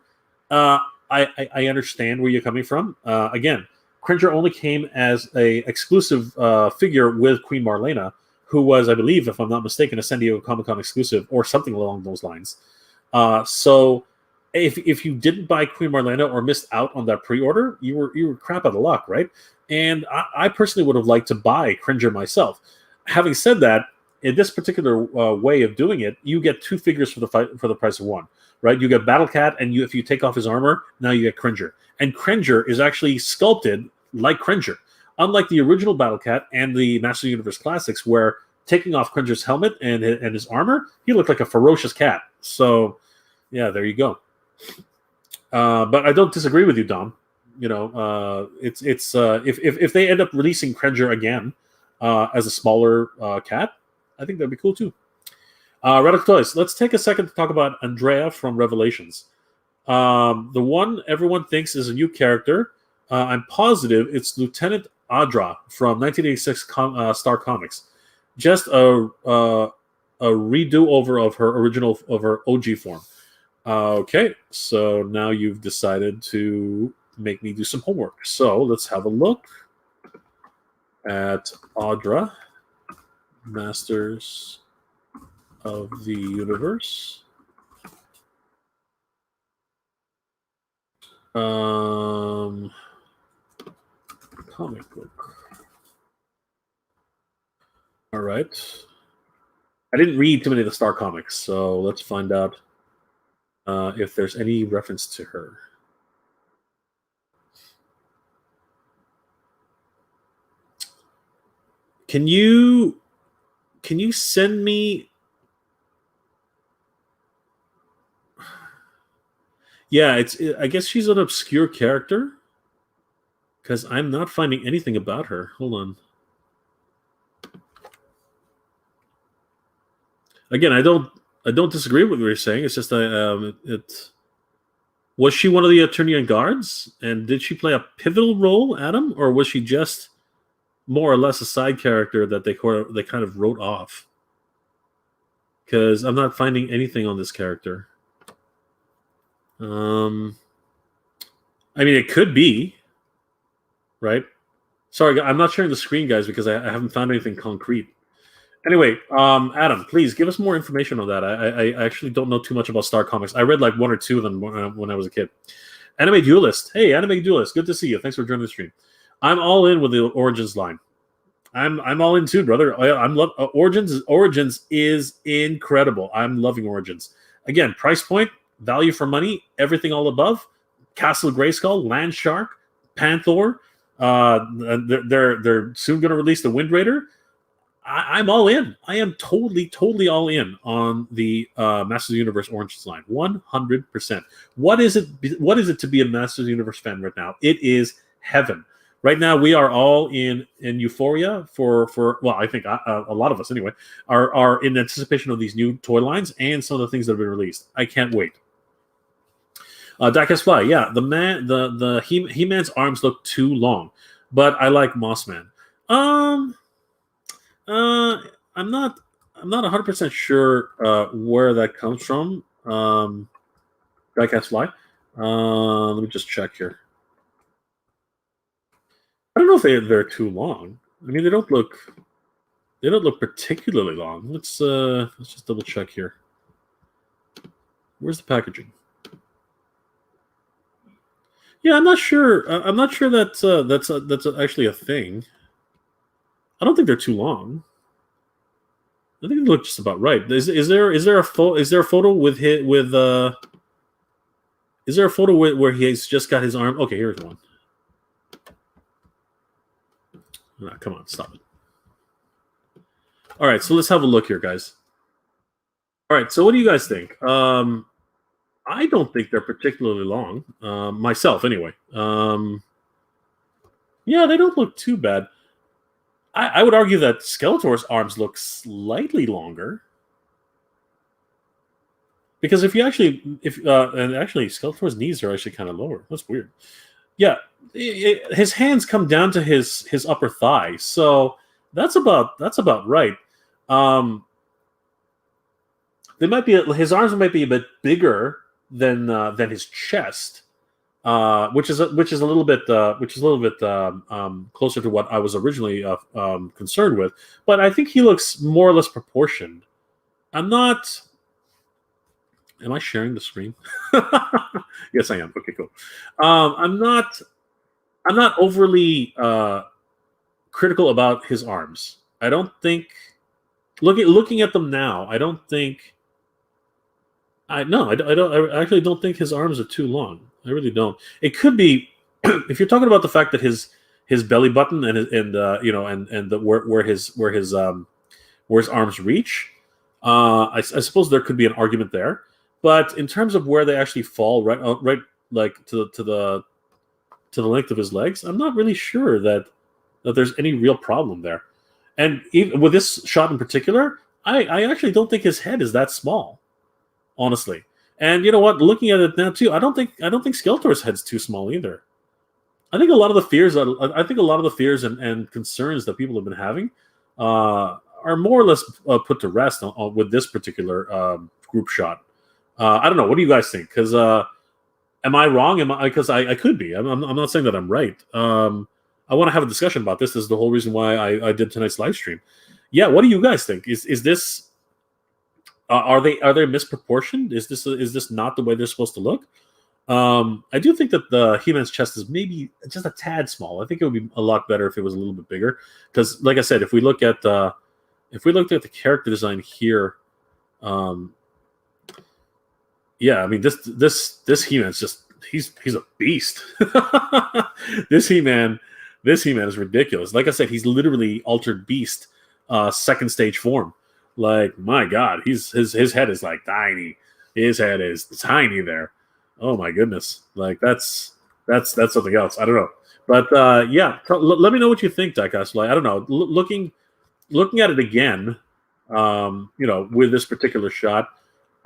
I understand where you're coming from. Again, Cringer only came as a exclusive figure with Queen Marlena, who was, I believe, if I'm not mistaken, a San Diego Comic-Con exclusive or something along those lines. So if you didn't buy Queen Marlena or missed out on that pre-order, you were crap out of luck, right? And I personally would have liked to buy Cringer myself. Having said that, in this particular way of doing it, you get 2 figures for the price of 1, right? You get Battlecat, and if you take off his armor, now you get Cringer. And Cringer is actually sculpted like Cringer, unlike the original Battlecat and the Masters of the Universe Classics, where taking off Cringer's helmet and his armor, he looked like a ferocious cat. So, yeah, there you go. But I don't disagree with you, Dom. You know, if they end up releasing Cringer again as a smaller cat, I think that'd be cool too. Radical Toys. Let's take a second to talk about Andrea from Revelations. The one everyone thinks is a new character. I'm positive it's Lieutenant Adra from 1986 Star Comics. Just a redo over of her OG form. Okay, so now you've decided to make me do some homework. So let's have a look at Adra, Masters of the Universe. Comic book. All right. I didn't read too many of the Star comics, so let's find out if there's any reference to her. Can you send me? Yeah, I guess she's an obscure character because I'm not finding anything about her. Hold on. Again, I don't disagree with what you're saying. It's just was she one of the Eternian guards, and did she play a pivotal role, Adam, or was she just more or less a side character that they kind of wrote off? Because I'm not finding anything on this character. I mean, it could be, right? Sorry, I'm not sharing the screen, guys, because I haven't found anything concrete. Anyway, Adam, please give us more information on that. I actually don't know too much about Star Comics. I read like 1 or 2 of them when I was a kid. Anime Duelist. Hey, Anime Duelist. Good to see you. Thanks for joining the stream. I'm all in with the Origins line. I'm all in too, brother. Origins is incredible. I'm loving Origins. Again, price point, value for money, everything all above. Castle Grayskull, Land Shark, Panther. They're soon going to release the Wind Raider. I'm all in. I am totally all in on the Masters of the Universe Origins line. 100%. What is it to be a Masters of the Universe fan right now? It is heaven. Right now, we are all in euphoria for well, I think a lot of us anyway are in anticipation of these new toy lines and some of the things that have been released. I can't wait. Diecast Fly, yeah, the He-Man's arms look too long, but I like Mossman. I'm not 100% sure where that comes from. Diecast Fly. Let me just check here. I don't know if they're too long. I mean, they don't look particularly long. Let's just double check here. Where's the packaging? Yeah, I'm not sure. I'm not sure that's actually a thing. I don't think they're too long. I think it looked just about right. Is there a photo with is there a photo where he's just got his arm? Okay, here's one. Come on, stop it. All right, so let's have a look here, guys. All right, so what do you guys think? I don't think they're particularly long, myself anyway. Yeah, they don't look too bad. I would argue that Skeletor's arms look slightly longer. Because and actually Skeletor's knees are actually kind of lower. That's weird. Yeah, his hands come down to his upper thigh, so that's about right. His arms might be a bit bigger than his chest, which is a little bit closer to what I was originally concerned with. But I think he looks more or less proportioned. I'm not. Am I sharing the screen? Yes, I am. Okay, cool. I'm not overly critical about his arms. I don't think looking at them now, I don't think. I actually don't think his arms are too long. I really don't. It could be if you're talking about the fact that his belly button and where his arms reach. I suppose there could be an argument there. But in terms of where they actually fall, right, like to the length of his legs, I'm not really sure that there's any real problem there. And even with this shot in particular, I actually don't think his head is that small, honestly. And you know what? Looking at it now too, I don't think Skeletor's head's too small either. I think a lot of the fears and concerns that people have been having are more or less put to rest with this particular group shot. I don't know. What do you guys think? Because am I wrong? Because I could be. I'm not saying that I'm right. I want to have a discussion about this. This is the whole reason why I did tonight's live stream. Yeah. What do you guys think? Is this are they misproportioned? Is this not the way they're supposed to look? I do think that the He-Man's chest is maybe just a tad small. I think it would be a lot better if it was a little bit bigger. Because, like I said, if we looked at the character design here. Yeah, I mean this He-Man's just he's a beast. This He-Man is ridiculous. Like I said, he's literally Altered Beast, second stage form. Like, my God, his head is like tiny. His head is tiny there. Oh my goodness, like that's something else. I don't know, but yeah, let me know what you think, Diecast. Like, I don't know, looking at it again, with this particular shot.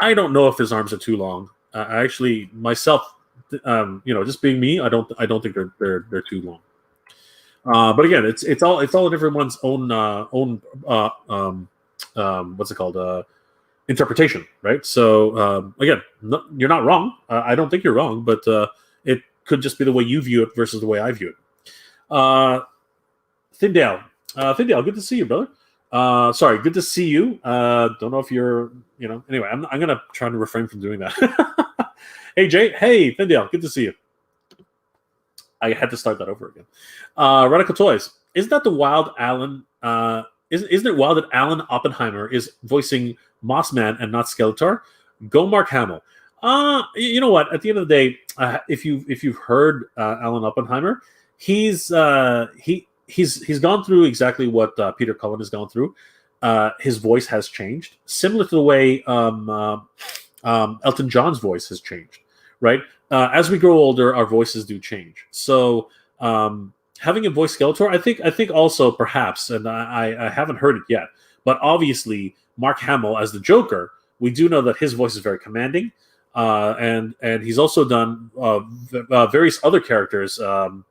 I don't know if his arms are too long. I actually myself, just being me, I don't think they're too long. But again, it's all in everyone's own what's it called? Interpretation, right? So again, you're not wrong. I don't think you're wrong, but it could just be the way you view it versus the way I view it. Thindale, good to see you, brother. Sorry, good to see you. Don't know if you're, anyway, I'm gonna try to refrain from doing that. Hey Jay, hey Thindale, good to see you. I had to start that over again. Radical Toys, isn't that the wild Alan? Isn't it wild that Alan Oppenheimer is voicing Mossman and not Skeletor? Go Mark Hamill. You know what? At the end of the day, if you've heard Alan Oppenheimer, he's gone through exactly what Peter Cullen has gone through. His voice has changed, similar to the way Elton John's voice has changed. Right? As we grow older, our voices do change. So having a voice Skeletor, I think also perhaps, and I haven't heard it yet, but obviously Mark Hamill as the Joker, we do know that his voice is very commanding, and he's also done various other characters in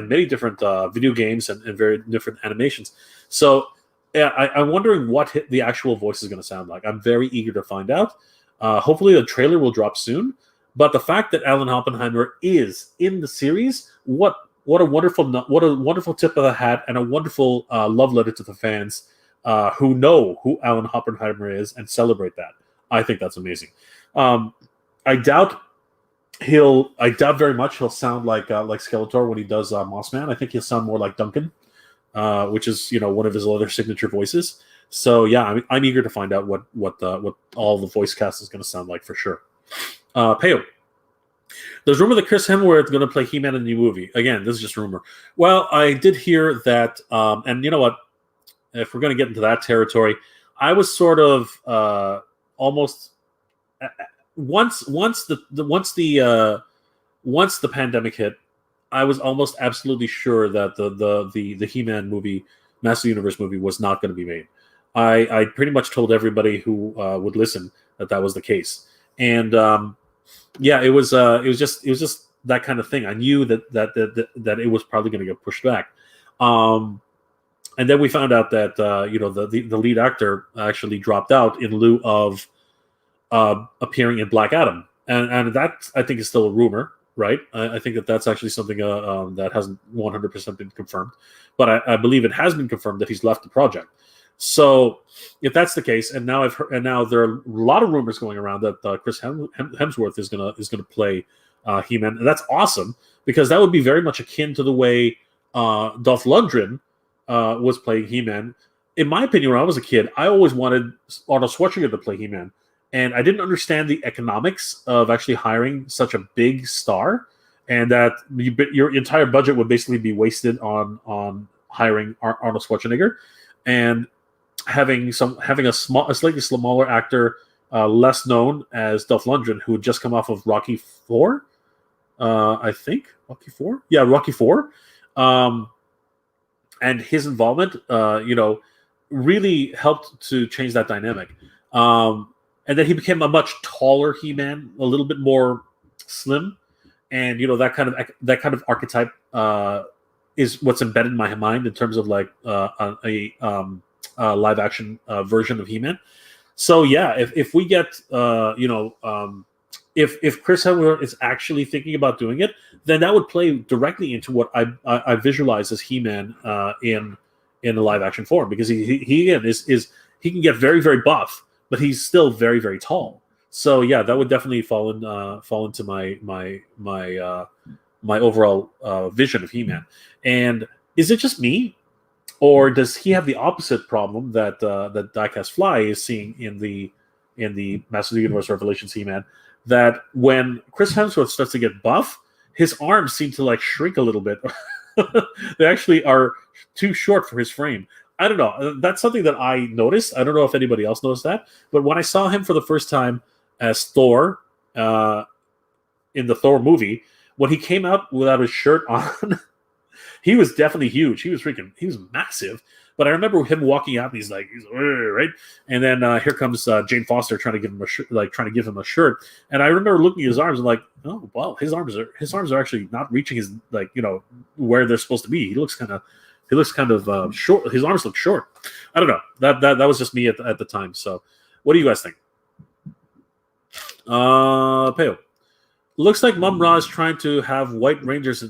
many different video games and very different animations. So yeah, I'm wondering what the actual voice is going to sound like. I'm very eager to find out. Hopefully the trailer will drop soon. But the fact that Alan Oppenheimer is in the series, what a wonderful tip of the hat and a wonderful love letter to the fans who know who Alan Oppenheimer is and celebrate that. I think that's amazing. I doubt very much he'll sound like Skeletor when he does Mossman. I think he'll sound more like Duncan, which is one of his other signature voices. So yeah, I'm eager to find out what all the voice cast is going to sound like for sure. Peo, there's rumor that Chris Hemsworth is going to play He-Man in the new movie. Again, this is just rumor. Well, I did hear that, and you know what? If we're going to get into that territory, I was sort of almost once the pandemic hit, I was almost absolutely sure that the He-Man movie, Master Universe movie, was not going to be made. I pretty much told everybody who would listen that was the case, and yeah, it was just that kind of thing. I knew that it was probably going to get pushed back, and then we found out that the lead actor actually dropped out in lieu of appearing in Black Adam, and that I think is still a rumor. Right, I think that's actually something that hasn't 100% been confirmed, but I believe it has been confirmed that he's left the project. So, if that's the case, and now there are a lot of rumors going around that Chris Hemsworth is gonna play He-Man, and that's awesome because that would be very much akin to the way Dolph Lundgren was playing He-Man. In my opinion, when I was a kid, I always wanted Arnold Schwarzenegger to play He-Man. And I didn't understand the economics of actually hiring such a big star, and that your entire budget would basically be wasted on hiring Arnold Schwarzenegger, and having a slightly smaller actor, less known as Dolph Lundgren, who had just come off of Rocky IV, I think Rocky IV, yeah, Rocky IV, and his involvement, really helped to change that dynamic. And then he became a much taller He-Man, a little bit more slim, and that kind of archetype is what's embedded in my mind in terms of like a live action version of He-Man. So yeah, if we get if Chris Hemsworth is actually thinking about doing it, then that would play directly into what I visualize as He-Man in a live action form, because he again is he can get very, very buff, but he's still very, very tall. So yeah, that would definitely fall into my overall vision of He-Man. And is it just me, or does he have the opposite problem that Diecast Fly is seeing in the Masters of the Universe Revelations He-Man? That when Chris Hemsworth starts to get buff, his arms seem to like shrink a little bit. They actually are too short for his frame. I don't know. That's something that I noticed. I don't know if anybody else noticed that. But when I saw him for the first time as Thor in the Thor movie, when he came out without his shirt on, he was definitely huge. He was massive. But I remember him walking out and he's right. And then here comes Jane Foster trying to give him a shirt. And I remember looking at his arms and like, oh wow, his arms are actually not reaching his where they're supposed to be. He looks kind of short. His arms look short. I don't know. That was just me at the time. So, what do you guys think? Peo. Looks like Mum Ra is trying to have White Rangers.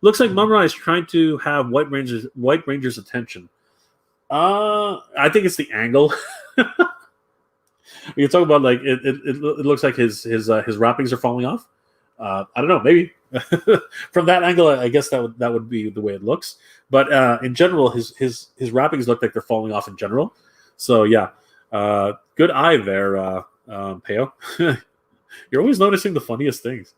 Looks like Mum Ra is trying to have White Rangers' attention. I think it's the angle. You talk about like it looks like his wrappings are falling off. I don't know. Maybe from that angle, I guess that would be the way it looks. But in general, his wrappings look like they're falling off in general. So yeah, good eye there, Peo. You're always noticing the funniest things.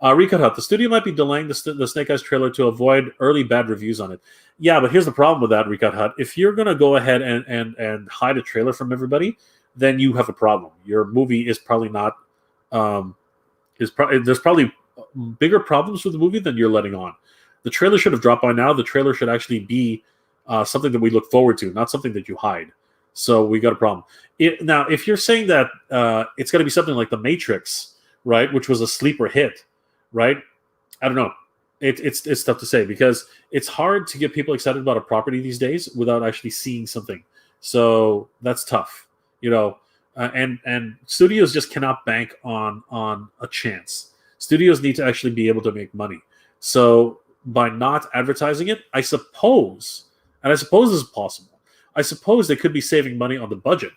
Recut Hut, the studio might be delaying the Snake Eyes trailer to avoid early bad reviews on it. Yeah, but here's the problem with that, Recut Hut. If you're going to go ahead and hide a trailer from everybody, then you have a problem. Your movie is probably not... there's probably bigger problems with the movie than you're letting on. The trailer should have dropped by now. The trailer should actually be something that we look forward to, not something that you hide. So we got a problem. Now, if you're saying that it's going to be something like The Matrix, right, which was a sleeper hit, right? I don't know. It's tough to say because it's hard to get people excited about a property these days without actually seeing something. So that's tough, and studios just cannot bank on a chance. Studios need to actually be able to make money. So by not advertising it, I suppose this is possible. I suppose they could be saving money on the budget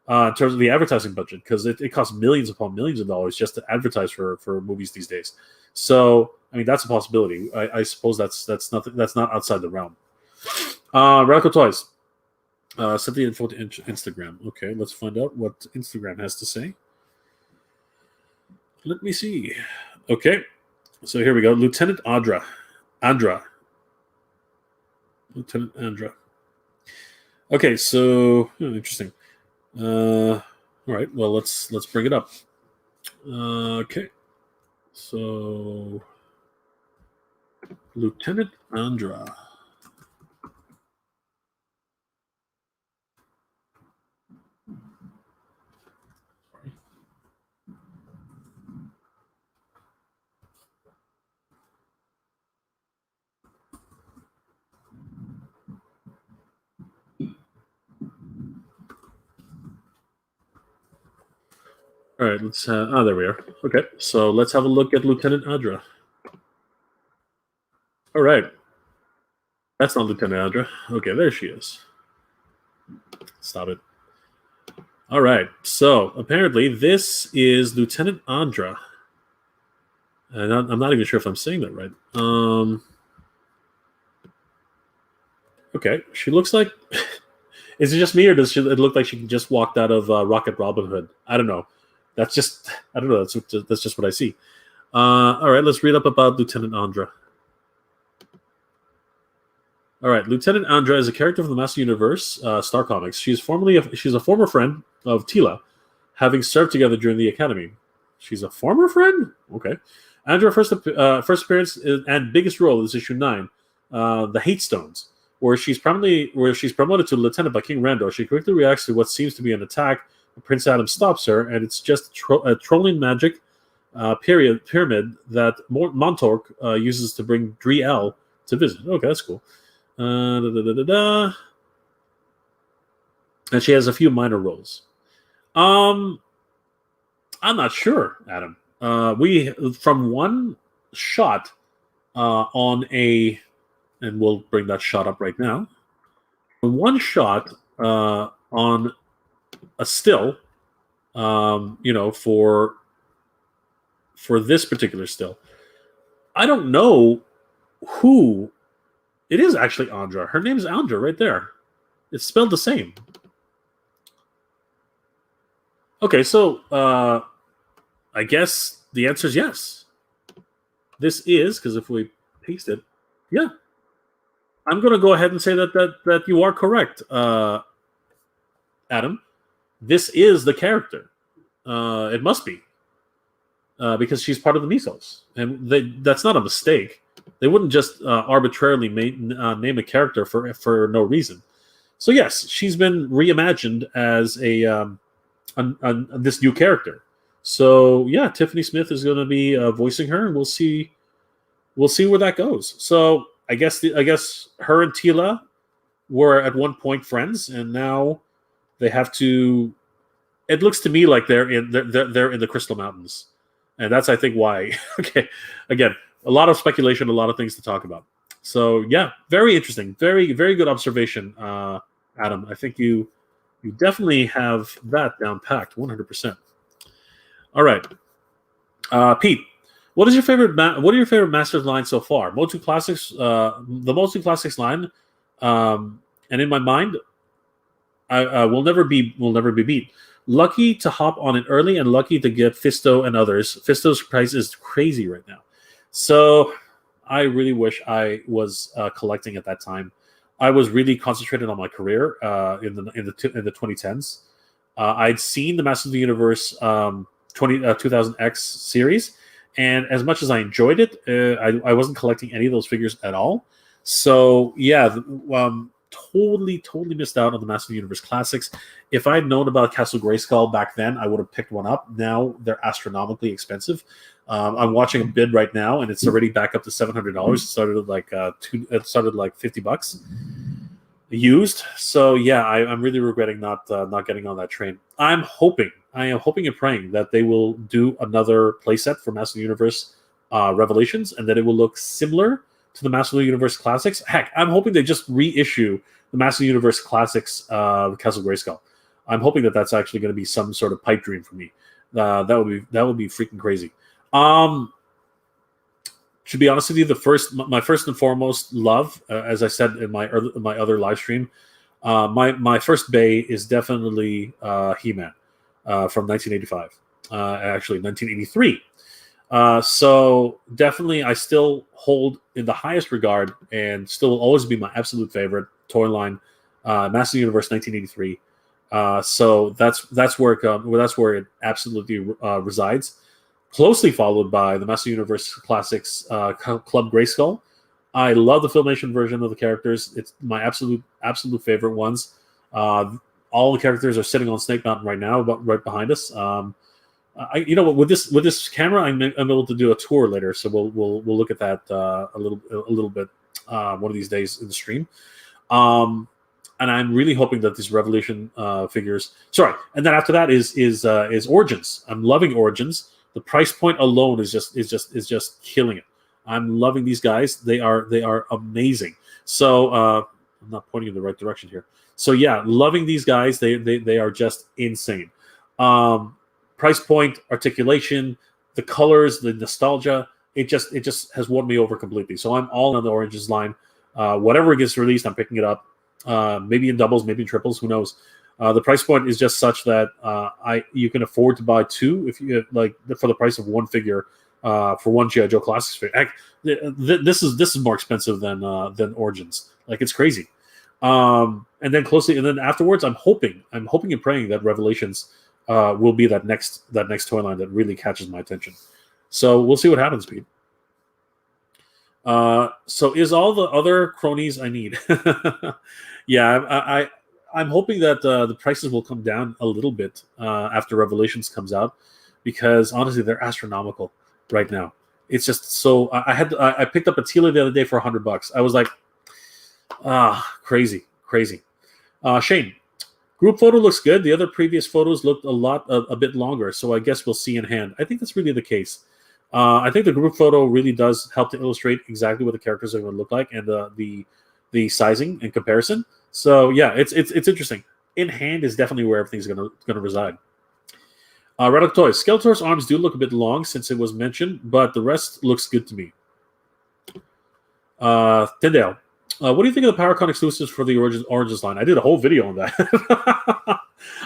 in terms of the advertising budget because it costs millions upon millions of dollars just to advertise for movies these days. So I mean that's a possibility. I suppose that's not outside the realm. Radical Toys. Send the info to Instagram. Okay, let's find out what Instagram has to say. Let me see. Okay, so here we go. Lieutenant Andra. Lieutenant Andra. Okay, so interesting. All right, well let's bring it up. Okay, so Lieutenant Andra. All right, let's. There we are. Okay, so let's have a look at Lieutenant Andra. All right, that's not Lieutenant Andra. Okay, there she is. Stop it. All right, so apparently this is Lieutenant Andra, and I'm not even sure if I'm saying that right. Okay, she looks like. Is it just me, or does it look like she just walked out of Rocket Robin Hood? I don't know. That's just I don't know. That's just what I see. All right, let's read up about Lieutenant Andra. All right, Lieutenant Andra is a character from the Master Universe, Star Comics. She's a former friend of Tila, having served together during the Academy. She's a former friend. Okay. Andra first appearance and biggest role is issue 9, the Hate Stones, where she's promoted to lieutenant by King Randor. She quickly reacts to what seems to be an attack. Prince Adam stops her, and it's just a trolling magic pyramid that Montauk uses to bring Driel to visit. Okay, that's cool. And she has a few minor roles. I'm not sure, Adam. We from one shot on a, and we'll bring that shot up right now. One shot on a still, for this particular still. I don't know who. It is actually Andra. Her name is Andra right there. It's spelled the same. Okay, so I guess the answer is yes. This is, because if we paste it, yeah. I'm going to go ahead and say that you are correct, Adam. This is the character. It must be. Because she's part of the Mythos. And that's not a mistake. They wouldn't just arbitrarily name a character for no reason. So yes, she's been reimagined as this new character. So yeah, Tiffany Smith is going to be voicing her, and we'll see where that goes. So I guess her and Tila were at one point friends, and now they have to. It looks to me like they're in the Crystal Mountains, and that's I think why. Okay, again, a lot of speculation, a lot of things to talk about. So yeah, very interesting, very very good observation, Adam. I think you definitely have that down packed, 100%. All right, Pete. What are your favorite Masters lines so far? MOTU Classics, the MOTU Classics line, and in my mind, I will never be beat. Lucky to hop on it early, and lucky to get Fisto and others. Fisto's price is crazy right now, so I really wish I was collecting at that time. I was really concentrated on my career in the 2010s. I'd seen the Masters of the Universe 2000X series. And as much as I enjoyed it, I wasn't collecting any of those figures at all. So yeah, totally missed out on the Masters of the Universe Classics. If I'd known about Castle Grayskull back then, I would have picked one up. Now they're astronomically expensive. I'm watching a bid right now, and it's already back up to $700. It started at like $50 used. So yeah, I'm really regretting not getting on that train. I am hoping and praying that they will do another playset for Master of the Universe Revelations, and that it will look similar to the Master of the Universe Classics. Heck, I'm hoping they just reissue the Master of the Universe Classics Castle Grayskull. I'm hoping that that's actually going to be some sort of pipe dream for me. That would be freaking crazy. To be honest with you, my first and foremost love, as I said in my other live stream, My first Bay is definitely He-Man from 1985, actually 1983. So definitely, I still hold in the highest regard, and still will always be my absolute favorite toy line, Master Universe 1983. So that's where it absolutely resides. Closely followed by the Master Universe Classics Club Grayskull. I love the Filmation version of the characters. It's my absolute favorite ones. All the characters are sitting on Snake Mountain right now, but right behind us. You know what, with this camera, I'm able to do a tour later, so we'll look at that a little bit one of these days in the stream. And I'm really hoping that these Revolution figures. Sorry, and then after that is Origins. I'm loving Origins. The price point alone is just killing it. I'm loving these guys. They are amazing. So I'm not pointing in the right direction here. So yeah, loving these guys. They are just insane. Price point, articulation, the colors, the nostalgia. It just has won me over completely. So I'm all on the Origins line. Whatever gets released, I'm picking it up. Maybe in doubles, maybe in triples. Who knows? The price point is just such that you can afford to buy two if you like for the price of one figure for one G.I. Joe Classics figure. This is more expensive than Origins. Like, it's crazy. And then afterwards, I'm hoping and praying that Revelations will be that next toy line that really catches my attention. So we'll see what happens, Pete. So is all the other cronies I need? Yeah, I'm hoping that the prices will come down a little bit after Revelations comes out, because honestly, they're astronomical right now. It's just so. I picked up a Tila the other day for $100. I was like, crazy. Shane, group photo looks good. The other previous photos looked a bit longer, so I guess we'll see in hand. I think that's really the case. I think the group photo really does help to illustrate exactly what the characters are going to look like, and the sizing and comparison. So yeah, it's interesting. In hand is definitely where everything's going to reside. Redux Toys. Skeletor's arms do look a bit long since it was mentioned, but the rest looks good to me. Tyndale. What do you think of the PowerCon exclusives for the Origins line? I did a whole video on that.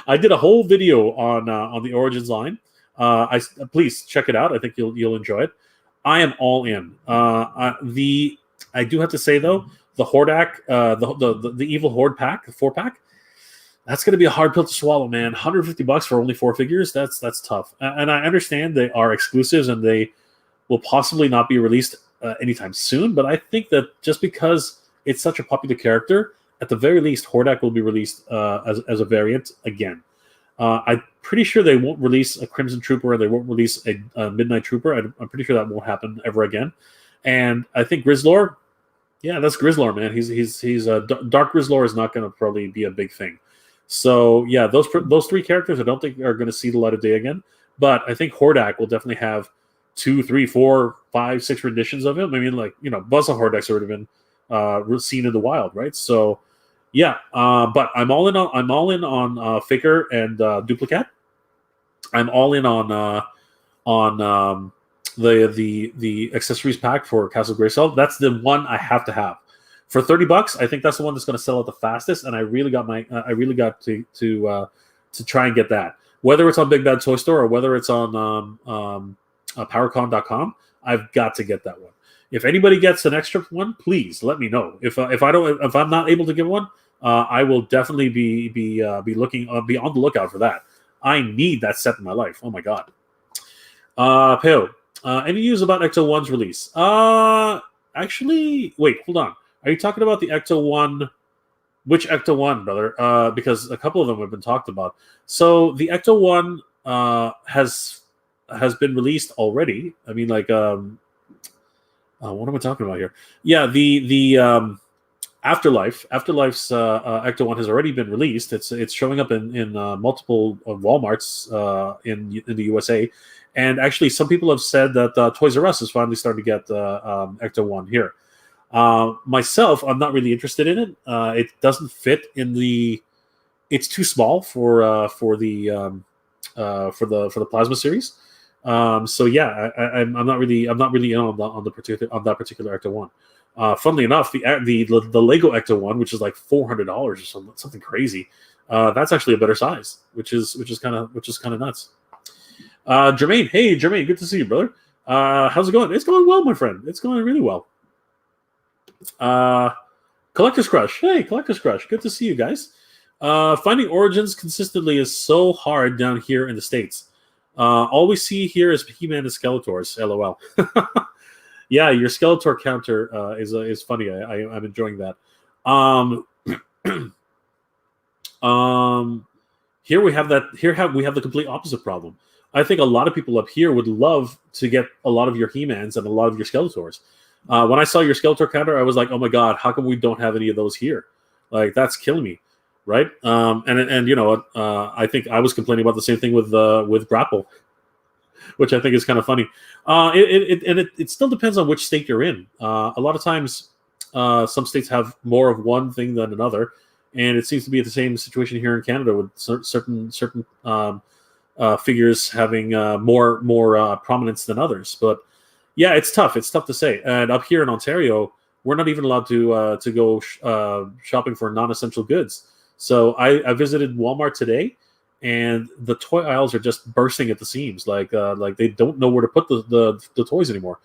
I did a whole video on the Origins line. Please check it out. I think you'll enjoy it. I am all in. I do have to say though, the Hordak, the Evil Horde pack, the 4-pack, that's going to be a hard pill to swallow, man. $150 for only 4 figures. That's tough. And I understand they are exclusives and they will possibly not be released anytime soon. But I think that just because it's such a popular character, at the very least, Hordak will be released as a variant again. I'm pretty sure they won't release a Crimson Trooper, and they won't release a Midnight Trooper. I'm pretty sure that won't happen ever again. And I think Grizzlor, yeah, that's Grizzlor, man. He's Dark Grizzlor is not going to probably be a big thing. So yeah, those 3 characters I don't think are going to see the light of day again. But I think Hordak will definitely have 2, 3, 4, 5, 6 renditions of him. I mean, like, Buzz of Hordak's already been seen in the wild, right? So. Yeah, but I'm all in on Faker and Duplicate. I'm all in on the accessories pack for Castle Grayskull. That's the one I have to have. For $30, I think that's the one that's going to sell out the fastest. And I really got to try and get that. Whether it's on Big Bad Toy Store or whether it's on PowerCon.com, I've got to get that one. If anybody gets an extra one, please let me know. If I'm not able to get one, I will definitely be on the lookout for that. I need that set in my life. Oh my god. Peo, any news about Ecto 1's release? Actually, wait, hold on. Are you talking about the Ecto 1? Which Ecto 1, brother? Because a couple of them have been talked about. So the Ecto 1 has been released already. I mean, like. What am I talking about here? Yeah, the Afterlife's Ecto 1 has already been released. It's showing up in multiple Walmarts in the USA, and actually some people have said that Toys R Us is finally starting to get Ecto 1 here. Myself, I'm not really interested in it. It doesn't fit in the. It's too small for the plasma series. So yeah, I'm not really in on that particular Ecto 1. Funnily enough, the Lego Ecto one, which is like $400 or something crazy, that's actually a better size, which is kind of nuts. Jermaine, hey Jermaine, good to see you, brother. How's it going? It's going well, my friend. It's going really well. Collector's Crush, hey Collector's Crush, good to see you guys. Finding origins consistently is so hard down here in the States. All we see here is He-Man and Skeletors. LOL. Yeah, your Skeletor counter is funny. I'm enjoying that. Here we have that. We have the complete opposite problem. I think a lot of people up here would love to get a lot of your He-Mans and a lot of your Skeletors. When I saw your Skeletor counter, I was like, oh my god, how come we don't have any of those here? Like, that's killing me, right? And you know, I think I was complaining about the same thing with Grapple, which I think is kind of funny. It still depends on which state you're in. A lot of times, some states have more of one thing than another, and it seems to be the same situation here in Canada with certain figures having more prominence than others. But yeah, it's tough. It's tough to say. And up here in Ontario, we're not even allowed to go shopping for non-essential goods. So I visited Walmart today, and the toy aisles are just bursting at the seams. Like they don't know where to put the toys anymore.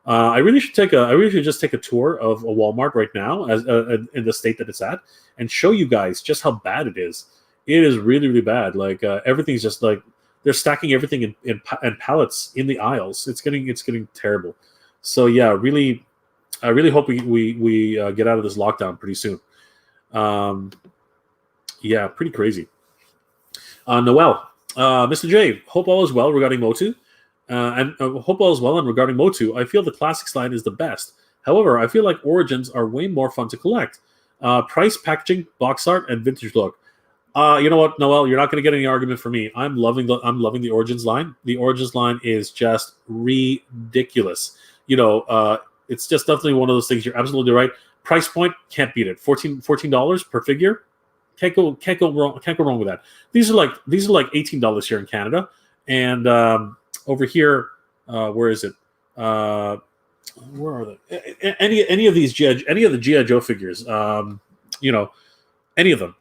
I really should just take a tour of a Walmart right now, as in the state that it's at, and show you guys just how bad it is. It is really, really bad. Like everything's just like they're stacking everything in pallets in the aisles. It's getting terrible. So yeah, really, I really hope we get out of this lockdown pretty soon. Yeah, pretty crazy. Noel, Mr. J, hope all is well regarding MOTU. And hope all is well. And regarding MOTU, I feel the Classics line is the best. However, I feel like Origins are way more fun to collect. Price, packaging, box art, and vintage look. You know what, Noel? You're not going to get any argument from me. I'm loving the Origins line. The Origins line is just ridiculous. You know, it's just definitely one of those things. You're absolutely right. Price point, can't beat it. $14 per figure. Can't go wrong with that. These are like $18 here in Canada, and over here, where is it? Where are they? Any of these the GI Joe figures? You know, any of them.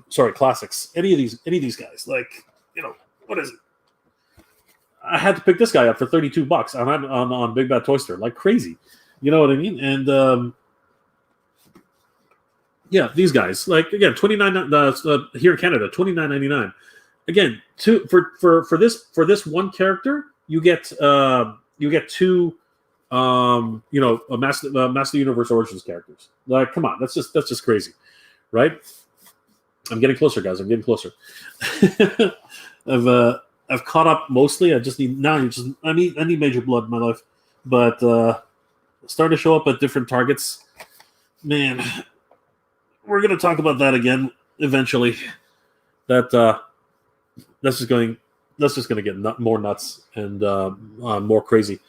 Sorry, classics. Any of these guys? Like, you know, what is it? I had to pick this guy up for $32 on Big Bad Toyster, like crazy. You know what I mean? And yeah, these guys, like again, $29 here in Canada, $29.99. Again, for this one character, you get two, you know, a Master Universe Origins characters. Like, come on, that's just crazy, right? I'm getting closer, guys. I'm getting closer. I've caught up mostly. I just need I need Major Blood in my life, but starting to show up at different targets. Man, we're gonna talk about that again eventually. That's just gonna get more nuts and more crazy.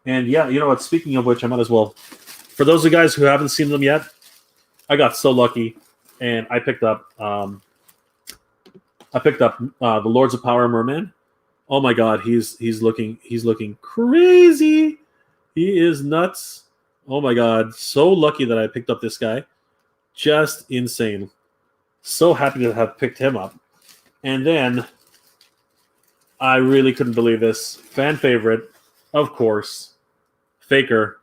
And yeah, you know what? Speaking of which, I might as well. For those of you guys who haven't seen them yet, I got so lucky, and I picked up the Lords of Power Merman. Oh my God, he's looking crazy. He is nuts. Oh my God, so lucky that I picked up this guy. Just insane. So happy to have picked him up. And then I really couldn't believe this. Fan favorite, of course, Faker.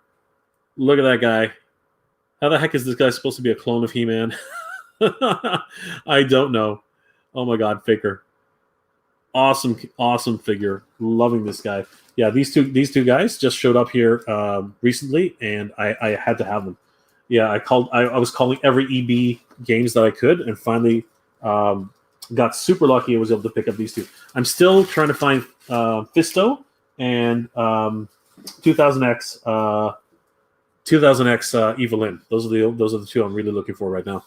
Look at that guy. How the heck is this guy supposed to be a clone of He-Man? I don't know. Oh my God, Faker. Awesome figure. Loving this guy. Yeah, these two guys just showed up here recently, and I had to have them. Yeah, I was calling every EB games that I could, and finally got super lucky and was able to pick up these two. I'm still trying to find Fisto and 2000X Evelyn. Those are the two I'm really looking for right now.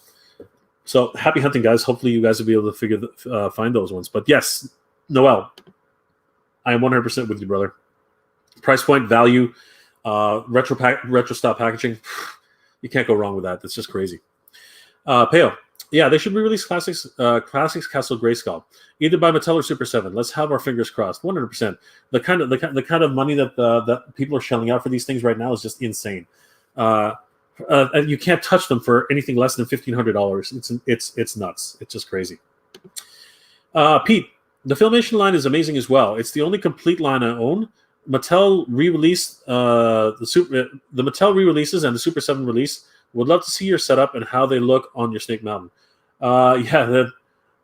So happy hunting, guys. Hopefully you guys will be able to find those ones. But yes, Noel, I am 100% with you, brother. Price point, value, retro style packaging. You can't go wrong with that. That's just crazy. Peo, yeah, they should re-release Classics Castle Grayskull, either by Mattel or Super 7. Let's have our fingers crossed. 100%. The kind of money that people are shelling out for these things right now is just insane. And you can't touch them for anything less than $1,500. It's nuts. It's just crazy. Pete, the Filmation line is amazing as well. It's the only complete line I own. Mattel re-released the Mattel re-releases and the Super 7 release. Would love to see your setup and how they look on your Snake Mountain. Yeah,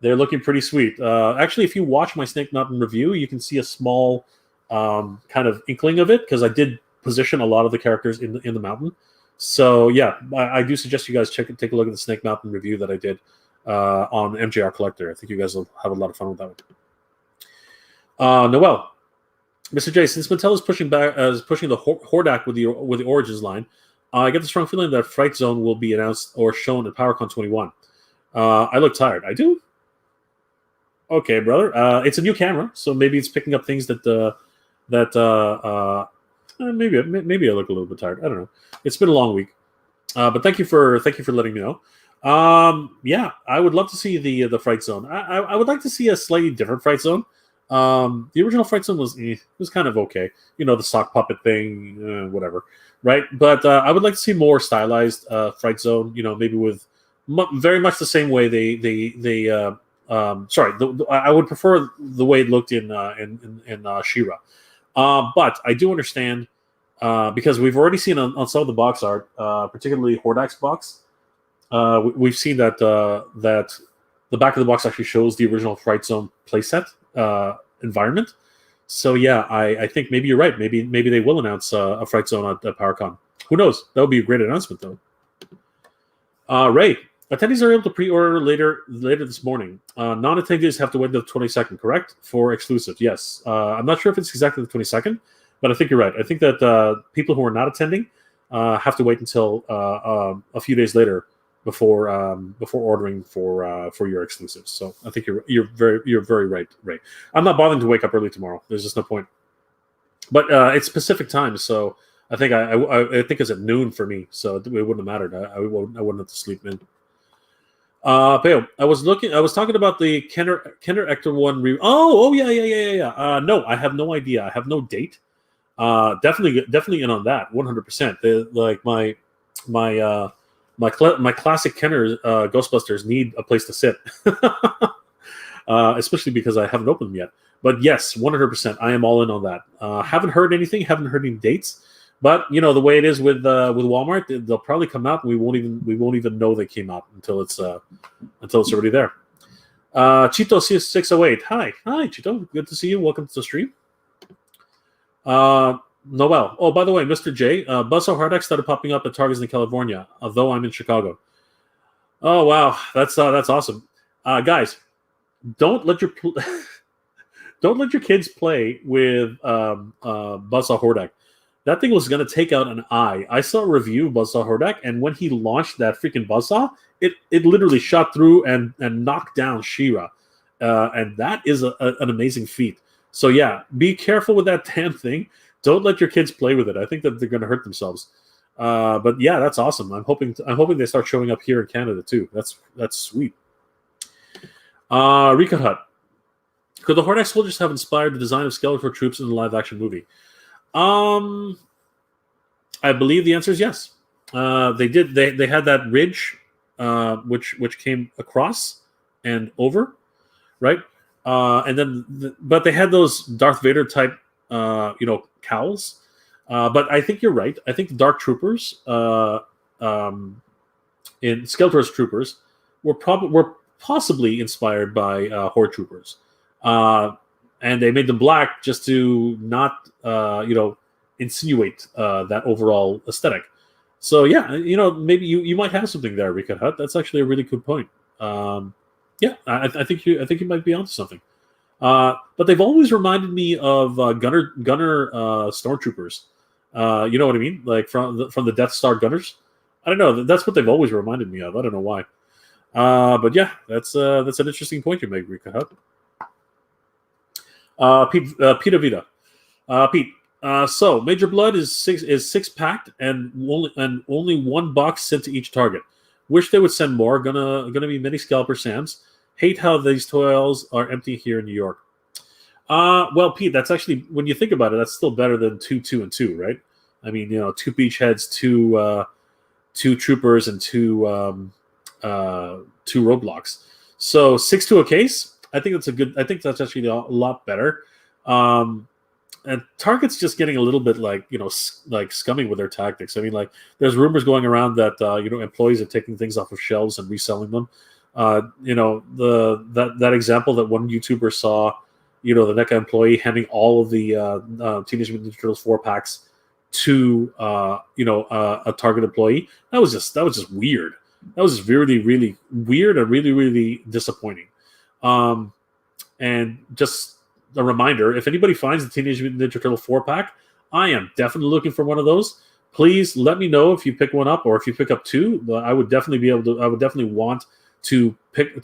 they're looking pretty sweet. Actually, if you watch my Snake Mountain review, you can see a small kind of inkling of it because I did position a lot of the characters in the mountain. So yeah, I do suggest you guys take a look at the Snake Mountain review that I did on MJR Collector. I think you guys will have a lot of fun with that one. Noel, Mr. J, since Mattel is pushing the Hordak with the Origins line, I get the strong feeling that Fright Zone will be announced or shown at PowerCon 21. I look tired. I do. Okay, brother. It's a new camera, so maybe it's picking up things that maybe I look a little bit tired. I don't know. It's been a long week, but thank you for letting me know. Yeah, I would love to see the Fright Zone. I would like to see a slightly different Fright Zone. The original Fright Zone was kind of okay. The sock puppet thing, whatever, right? But I would like to see more stylized Fright Zone. Maybe with very much the same way I would prefer the way it looked in She-Ra. But I do understand because we've already seen on some of the box art, particularly Hordak's box, we've seen that the back of the box actually shows the original Fright Zone playset environment. So yeah, I think maybe you're right. Maybe they will announce a Fright Zone at PowerCon. Who knows? That would be a great announcement, though. Ray, attendees are able to pre-order later this morning. Non-attendees have to wait until the 22nd, correct? For exclusives, yes. I'm not sure if it's exactly the 22nd, but I think you're right. I think that people who are not attending have to wait until a few days later before ordering for your exclusives. So I think you're very right, Ray. I'm not bothering to wake up early tomorrow. There's just no point. But it's Pacific time, so I think I think it's at noon for me, so it wouldn't have mattered. I wouldn't have to sleep in. Peo, I was talking about the Kenner Ector one. Yeah. No, I have no idea. I have no date. Definitely in on that 100%. Like my classic Kenner Ghostbusters need a place to sit, especially because I haven't opened them yet. But yes, 100%, I am all in on that. Haven't heard anything. Haven't heard any dates. But the way it is with Walmart, they'll probably come out, and we won't even know they came out until it's already there. Chito 608, hi Chito, good to see you. Welcome to the stream. Noel. Oh, by the way, Mr. J, Buzzsaw Hardex started popping up at Targets in California, although I'm in Chicago. Oh wow, that's awesome. Guys, don't let your kids play with Buzzsaw Hordak. That thing was going to take out an eye. I saw a review of Buzzsaw Hordak, and when he launched that freaking Buzzsaw, it literally shot through and knocked down She-Ra. And that is an amazing feat. So yeah, be careful with that damn thing. Don't let your kids play with it. I think that they're going to hurt themselves. But yeah, that's awesome. I'm hoping they start showing up here in Canada too. That's sweet. Recut Hut. Could the Hordak soldiers have inspired the design of Skeletor troops in the live-action movie? I believe the answer is yes. They did. They had that ridge, which came across and over, right? And then, but they had those Darth Vader type, cowls. But I think you're right. I think the Dark Troopers, in Skeletor's Troopers, were possibly inspired by Horde Troopers. And they made them black just to not, insinuate that overall aesthetic. So yeah, maybe you might have something there, Rika Hut. That's actually a really good point. Yeah, I think you might be onto something. But they've always reminded me of Gunner Stormtroopers. You know what I mean? Like from the Death Star Gunners. I don't know. That's what they've always reminded me of. I don't know why. But yeah, that's an interesting point you make, Rika Hut. Peter Vita. Pete. So Major Blood is six packed and only one box sent to each target. Wish they would send more. Gonna be many scalper Sams. Hate how these toils are empty here in New York. Well, Pete, that's actually, when you think about it, that's still better than 2, 2, and 2, right? I mean, 2 beachheads, 2 troopers, and 2 roadblocks. So 6 to a case. I think that's actually a lot better. And Target's just getting a little bit like scummy with their tactics. I mean, like there's rumors going around that employees are taking things off of shelves and reselling them. That example that one YouTuber saw, the NECA employee handing all of the Teenage Mutant Ninja Turtles 4-packs to a Target employee. That was just weird. That was just really, really weird and really, really disappointing. And just a reminder, if anybody finds the Teenage Mutant Ninja Turtle 4-pack, I am definitely looking for one of those. Please let me know if you pick one up or if you pick up 2. I would definitely want to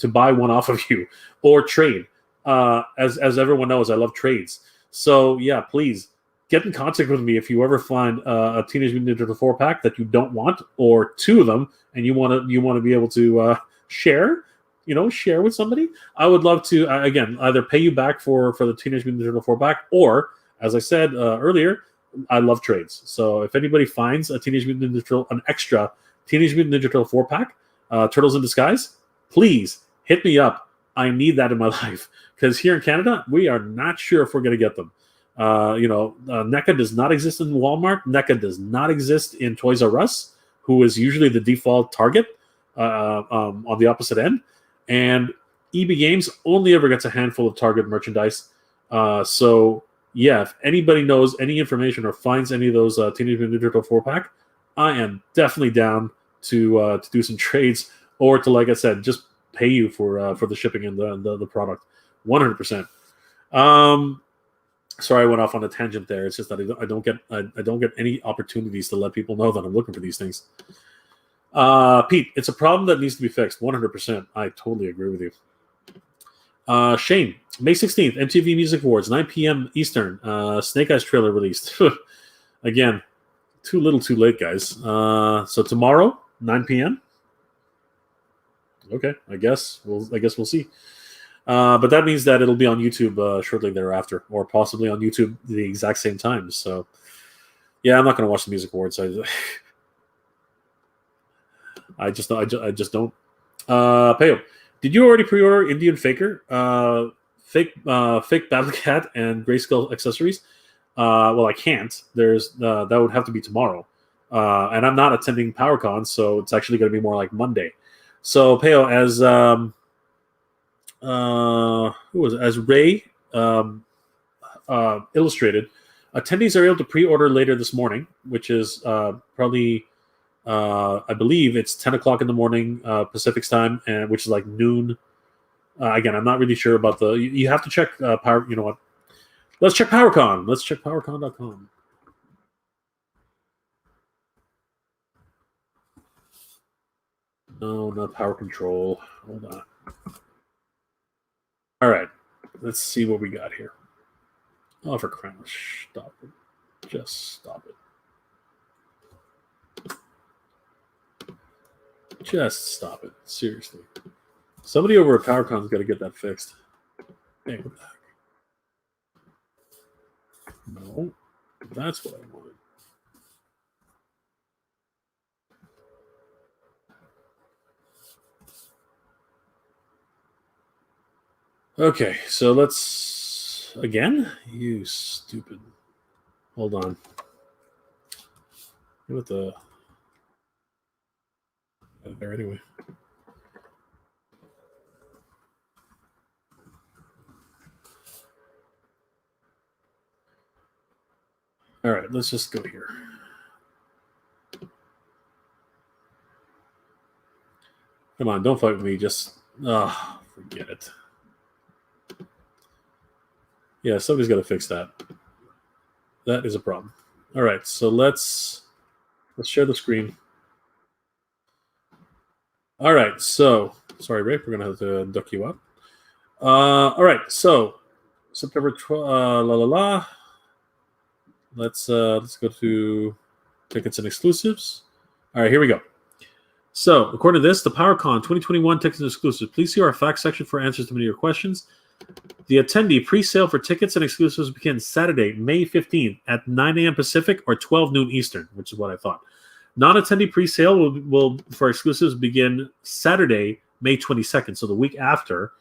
buy one off of you or trade. As everyone knows, I love trades. So yeah, please get in contact with me if you ever find a Teenage Mutant Ninja Turtle 4-pack that you don't want, or 2 of them, and you want to be able to share with somebody. I would love to again either pay you back for the Teenage Mutant Ninja Turtle 4-pack, or as I said earlier, I love trades. So if anybody finds a Teenage Mutant Ninja Turtle, an extra Teenage Mutant Ninja Turtle 4-pack, Turtles in Disguise, please hit me up. I need that in my life, because here in Canada, we are not sure if we're going to get them. NECA does not exist in Walmart. NECA does not exist in Toys R Us, who is usually the default target on the opposite end. And EB Games only ever gets a handful of Target merchandise. So yeah, if anybody knows any information or finds any of those Teenage Mutant Ninja Turtle 4-pack, I am definitely down to do some trades, or to, like I said, just pay you for the shipping and the product, 100%. Sorry, I went off on a tangent there. It's just that I don't get any opportunities to let people know that I'm looking for these things. Pete, it's a problem that needs to be fixed, 100%. I totally agree with you. Shane, May 16th, MTV Music Awards, 9 p.m. Eastern. Snake Eyes trailer released. Again, too little, too late, guys. So tomorrow, 9 p.m. Okay, I guess we'll see. But that means that it'll be on YouTube shortly thereafter, or possibly on YouTube the exact same time. So, yeah, I'm not going to watch the Music Awards. I just don't. Payo, did you already pre-order Indian Faker, fake Battle Cat, and Grayskull accessories? Well, I can't. That would have to be tomorrow, and I'm not attending PowerCon, so it's actually going to be more like Monday. So Payo, as who was it? As Ray illustrated, attendees are able to pre-order later this morning, which is probably. I believe it's 10 o'clock in the morning Pacific time, and which is like noon. Again, I'm not really sure about the. You have to check Power. You know what? Let's check PowerCon. Let's check PowerCon.com. No, not Power Control. Hold on. All right, let's see what we got here. Oh, for crying! Stop it! Just stop it! Just stop it. Seriously. Somebody over at PowerCon's got to get that fixed. Hey, what the heck? No. That's what I wanted. Okay, so let's... Again? You stupid... Hold on. What the... There anyway. All right, let's just go here. Come on, don't fight with me. Just forget it. Yeah, somebody's got to fix that. That is a problem. All right, so let's share the screen. All right, so sorry, Ray, we're gonna have to duck you up. All right, so September 12th. Let's go to tickets and exclusives. All right, here we go. So according to this, the PowerCon 2021 tickets and exclusives. Please see our facts section for answers to many of your questions. The attendee pre-sale for tickets and exclusives begins Saturday, May 15th at 9 a.m. Pacific or 12 noon Eastern, which is what I thought. Non-attendee pre-sale will for exclusives begin Saturday, May 22nd, so the week after,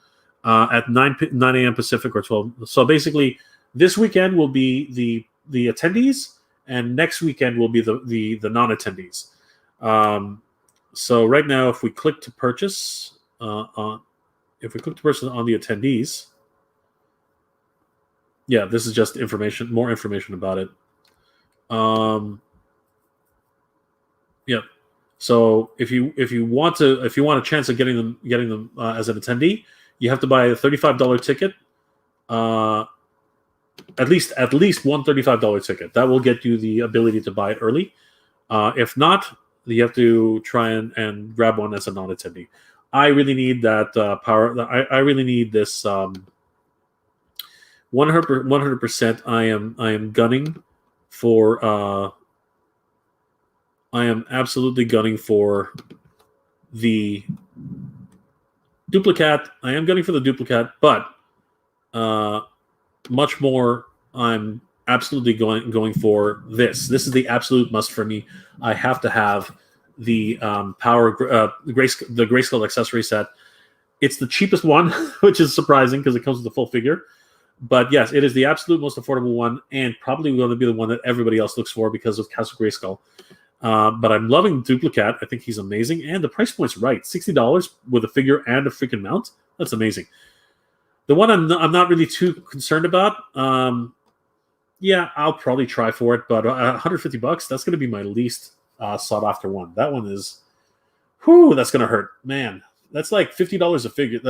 at 9 a.m. Pacific or 12. So basically, this weekend will be the attendees, and next weekend will be the non-attendees. So right now, if we click to purchase on the attendees, yeah, this is just information, more information about it. Yeah. So if you want a chance of getting them as an attendee, you have to buy a $35 ticket. At least one $35 ticket. That will get you the ability to buy it early. If not, you have to try and grab one as a non-attendee. I really need that power. I really need this 100%. I am gunning for. I am absolutely gunning for the duplicate. I am gunning for the duplicate, but much more. I'm absolutely going for this. This is the absolute must for me. I have to have the Grayskull accessory set. It's the cheapest one, which is surprising because it comes with the full figure. But yes, it is the absolute most affordable one, and probably going to be the one that everybody else looks for because of Castle Grayskull. But I'm loving Duplicate. I think he's amazing, and the price point's right. $60 with a figure and a freaking mount. That's amazing. The one I'm not really too concerned about. Yeah, I'll probably try for it, but $150. That's going to be my least sought after one. That one is, that's going to hurt, man. That's like $50 a figure.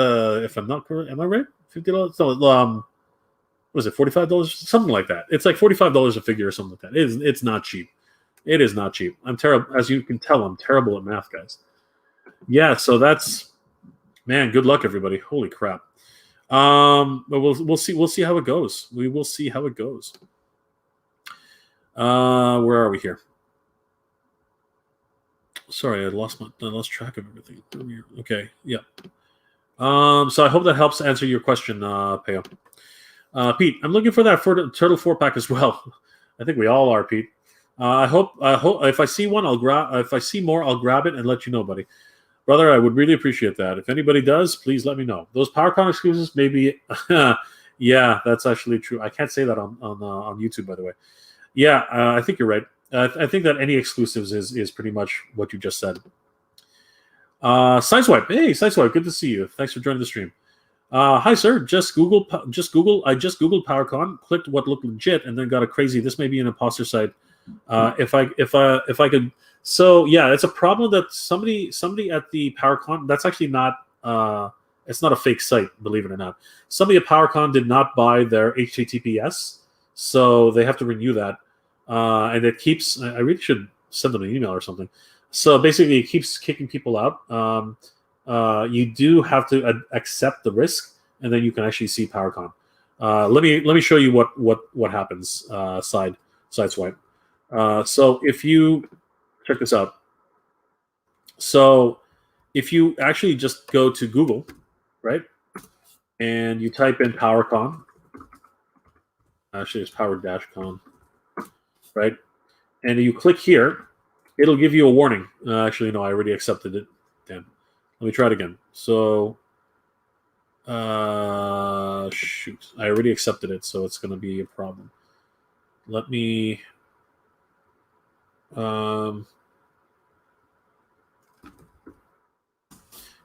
If I'm not correct, am I right? $50. No, was it $45? Something like that. It's like $45 a figure or something like that. It's not cheap. It is not cheap. I'm terrible, as you can tell. I'm terrible at math, guys. Yeah, so that's, man. Good luck, everybody. Holy crap. But we'll see. We'll see how it goes. We will see how it goes. Where are we here? Sorry, I lost track of everything. Okay, yeah. So I hope that helps answer your question, Peo. Pete, I'm looking for that Turtle 4-pack as well. I think we all are, Pete. I hope if I see one, I'll grab. If I see more, I'll grab it and let you know, buddy. Brother, I would really appreciate that. If anybody does, please let me know. Those PowerCon exclusives, maybe. Yeah, that's actually true. I can't say that on YouTube, by the way. Yeah, I think you're right. I think that any exclusives is pretty much what you just said. Sideswipe, hey, Sideswipe, good to see you. Thanks for joining the stream. Hi, sir. Just Google. I just Googled PowerCon, clicked what looked legit, and then got a crazy. This may be an imposter site. If I could. So yeah, it's a problem that somebody at the PowerCon. That's actually not. It's not a fake site, believe it or not. Somebody at PowerCon did not buy their HTTPS, so they have to renew that. And it keeps. I really should send them an email or something. So basically, it keeps kicking people out. You do have to accept the risk, and then you can actually see PowerCon. Let me show you what happens. Sideswipe. So if you check this out, so if you actually just go to Google, right, and you type in PowerCon, actually it's Power-Con, right, and you click here, it'll give you a warning. Actually, no, I already accepted it. Damn. Let me try it again. So, shoot, I already accepted it, so it's going to be a problem. Let me.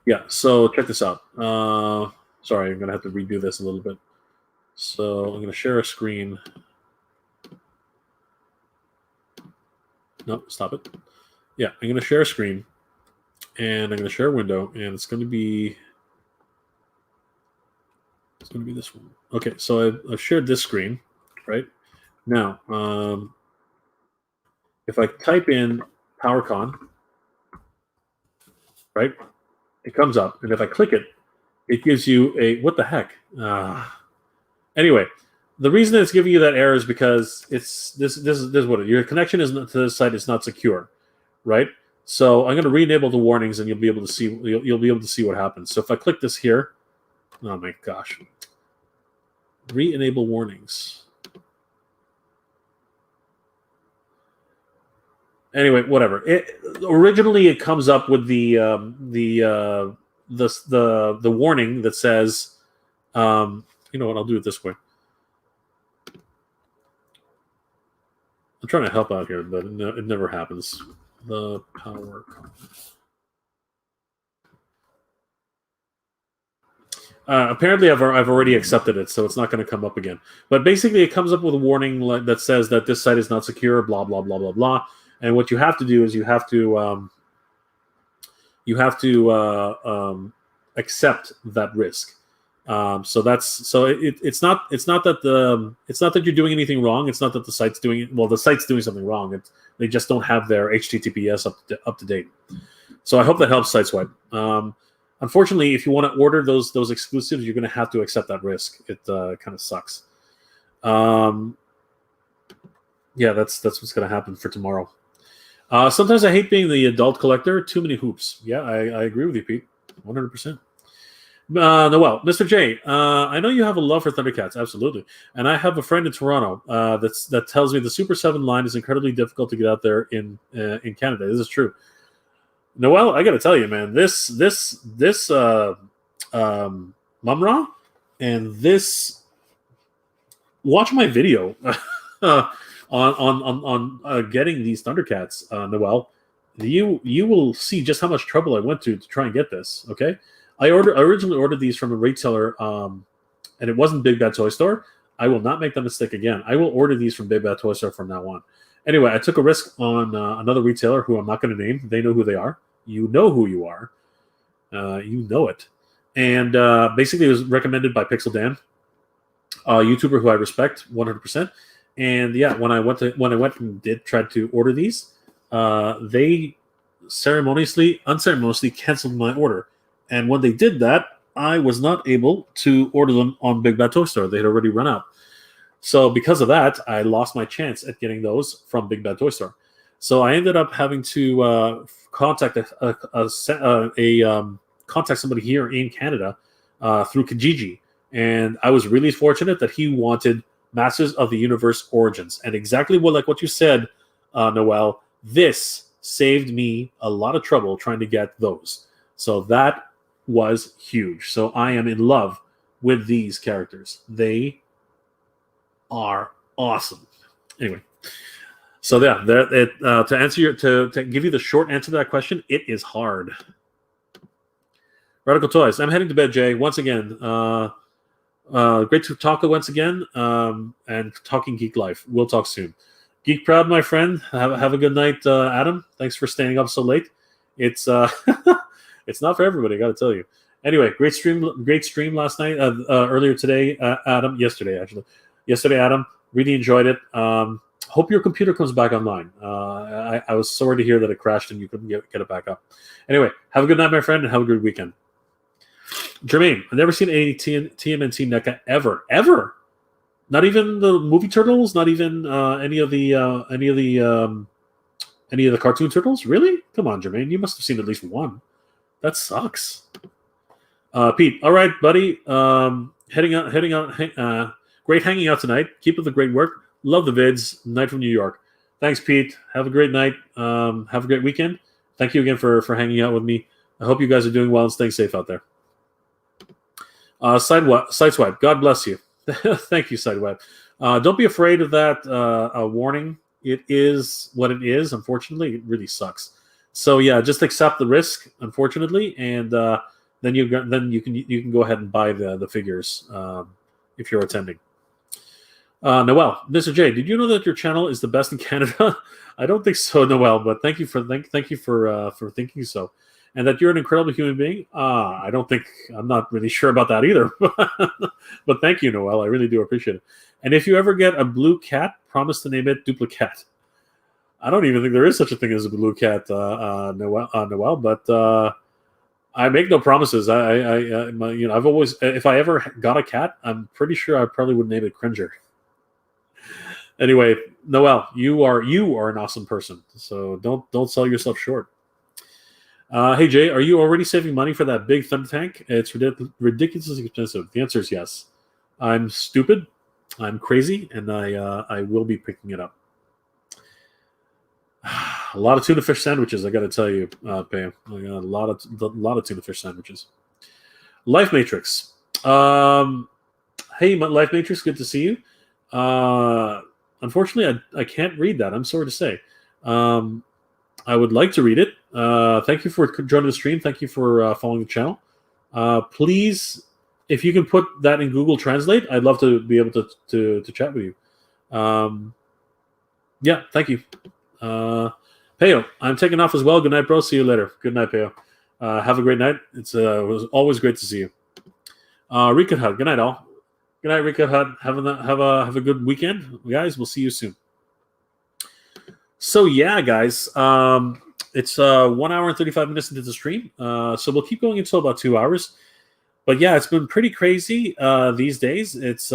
Yeah, so check this out. Sorry, I'm going to have to redo this a little bit. So I'm going to share a screen. No, stop it. Yeah, I'm going to share a screen, and I'm going to share a window, and it's going to be this one. Okay, so I've shared this screen, right? Now, if I type in PowerCon, right, it comes up, and if I click it, it gives you a what the heck? Anyway, the reason it's giving you that error is because it's this is what your connection is to this site is not secure, right? So I'm going to re-enable the warnings, and you'll be able to see what happens. So if I click this here, oh my gosh, Re-enable warnings. Anyway, whatever. Originally, it comes up with the warning that says, you know what? I'll do it this way. I'm trying to help out here, but it never happens. The power. Apparently, I've already accepted it, so it's not going to come up again. But basically, it comes up with a warning that says that this site is not secure. Blah blah blah blah blah. And what you have to do is you have to accept that risk. It's not that you're doing anything wrong. It's not that the site's doing it. Well, the site's doing something wrong. They just don't have their HTTPS up to date. So I hope that helps Sideswipe. Unfortunately, if you want to order those exclusives, you're going to have to accept that risk. It kind of sucks. Yeah, that's what's going to happen for tomorrow. Sometimes I hate being the adult collector. Too many hoops. Yeah, I agree with you, Pete. 100%. Noel, Mr. J, I know you have a love for Thundercats, absolutely. And I have a friend in Toronto that tells me the Super 7 line is incredibly difficult to get out there in Canada. This is true. Noel, I got to tell you, man, this Mumra and this. Watch my video on getting these Thundercats, Noel. You will see just how much trouble I went to try and get this. Okay. I originally ordered these from a retailer, and it wasn't Big Bad Toy Store. I will not make that mistake again. I will order these from Big Bad Toy Store from now on. Anyway, I took a risk on another retailer who I'm not going to name. They know who they are. You know who you are. You know it. And basically, it was recommended by Pixel Dan, a YouTuber who I respect 100%. And yeah, when I went and tried to order these, they unceremoniously canceled my order. And when they did that, I was not able to order them on Big Bad Toy Store. They had already run out. So because of that, I lost my chance at getting those from Big Bad Toy Store. So I ended up having to contact contact somebody here in Canada through Kijiji. And I was really fortunate that he wanted Masters of the Universe Origins. And exactly what you said, Noel, this saved me a lot of trouble trying to get those. So that was huge. So I am in love with these characters. They are awesome. Anyway, so yeah, to give you the short answer to that question, it is hard. Radical Toys. I'm heading to bed, Jay. Once again, great to talk once again, and talking Geek Life. We'll talk soon. Geek Proud, my friend. Have a good night, Adam. Thanks for staying up so late. It's it's not for everybody, I got to tell you. Anyway, great stream last night. Earlier today, Adam. Yesterday, Adam. Really enjoyed it. Hope your computer comes back online. I was sorry to hear that it crashed and you couldn't get it back up. Anyway, have a good night, my friend, and have a good weekend. Jermaine, I've never seen any TMNT NECA ever. Not even the movie Turtles. Not even any of the cartoon Turtles. Really? Come on, Jermaine. You must have seen at least one. That sucks. Pete, all right, buddy. Heading out. Great hanging out tonight. Keep up the great work. Love the vids. Night from New York. Thanks, Pete. Have a great night. Have a great weekend. Thank you again for hanging out with me. I hope you guys are doing well and staying safe out there. Sideswipe, God bless you. Thank you, Sideswipe. Don't be afraid of that warning. It is what it is. Unfortunately, it really sucks. So yeah, just accept the risk. Unfortunately, and then you can go ahead and buy the figures if you're attending. Noel, Mr. J, did you know that your channel is the best in Canada? I don't think so, Noel, but thank you for thinking so. And that you're an incredible human being? I'm not really sure about that either. But thank you, Noel. I really do appreciate it. And if you ever get a blue cat, promise to name it Duplicate. I don't even think there is such a thing as a blue cat, Noel. But I make no promises. I've always, if I ever got a cat, I'm pretty sure I probably would name it Cringer. Anyway, Noel, you are an awesome person. So don't sell yourself short. Hey Jay, are you already saving money for that big Thunder Tank? It's ridiculously expensive. The answer is yes. I'm stupid, I'm crazy, and I will be picking it up. A lot of tuna fish sandwiches, I got to tell you, Pam. I got a lot of tuna fish sandwiches. Life Matrix. Hey, Life Matrix, good to see you. Unfortunately, I can't read that. I'm sorry to say. I would like to read it. Thank you for joining the stream. Thank you for following the channel. Please, if you can put that in Google Translate, I'd love to be able to chat with you. Yeah, thank you. Peo, I'm taking off as well. Good night, bro. See you later. Good night, Peo. Have a great night. It was always great to see you. Rika Hut. Good night, all. Good night, Rika Hut. Have a good weekend, guys. We'll see you soon. So yeah, guys, it's 1 hour and 35 minutes into the stream. So we'll keep going until about 2 hours. But yeah, it's been pretty crazy these days. It's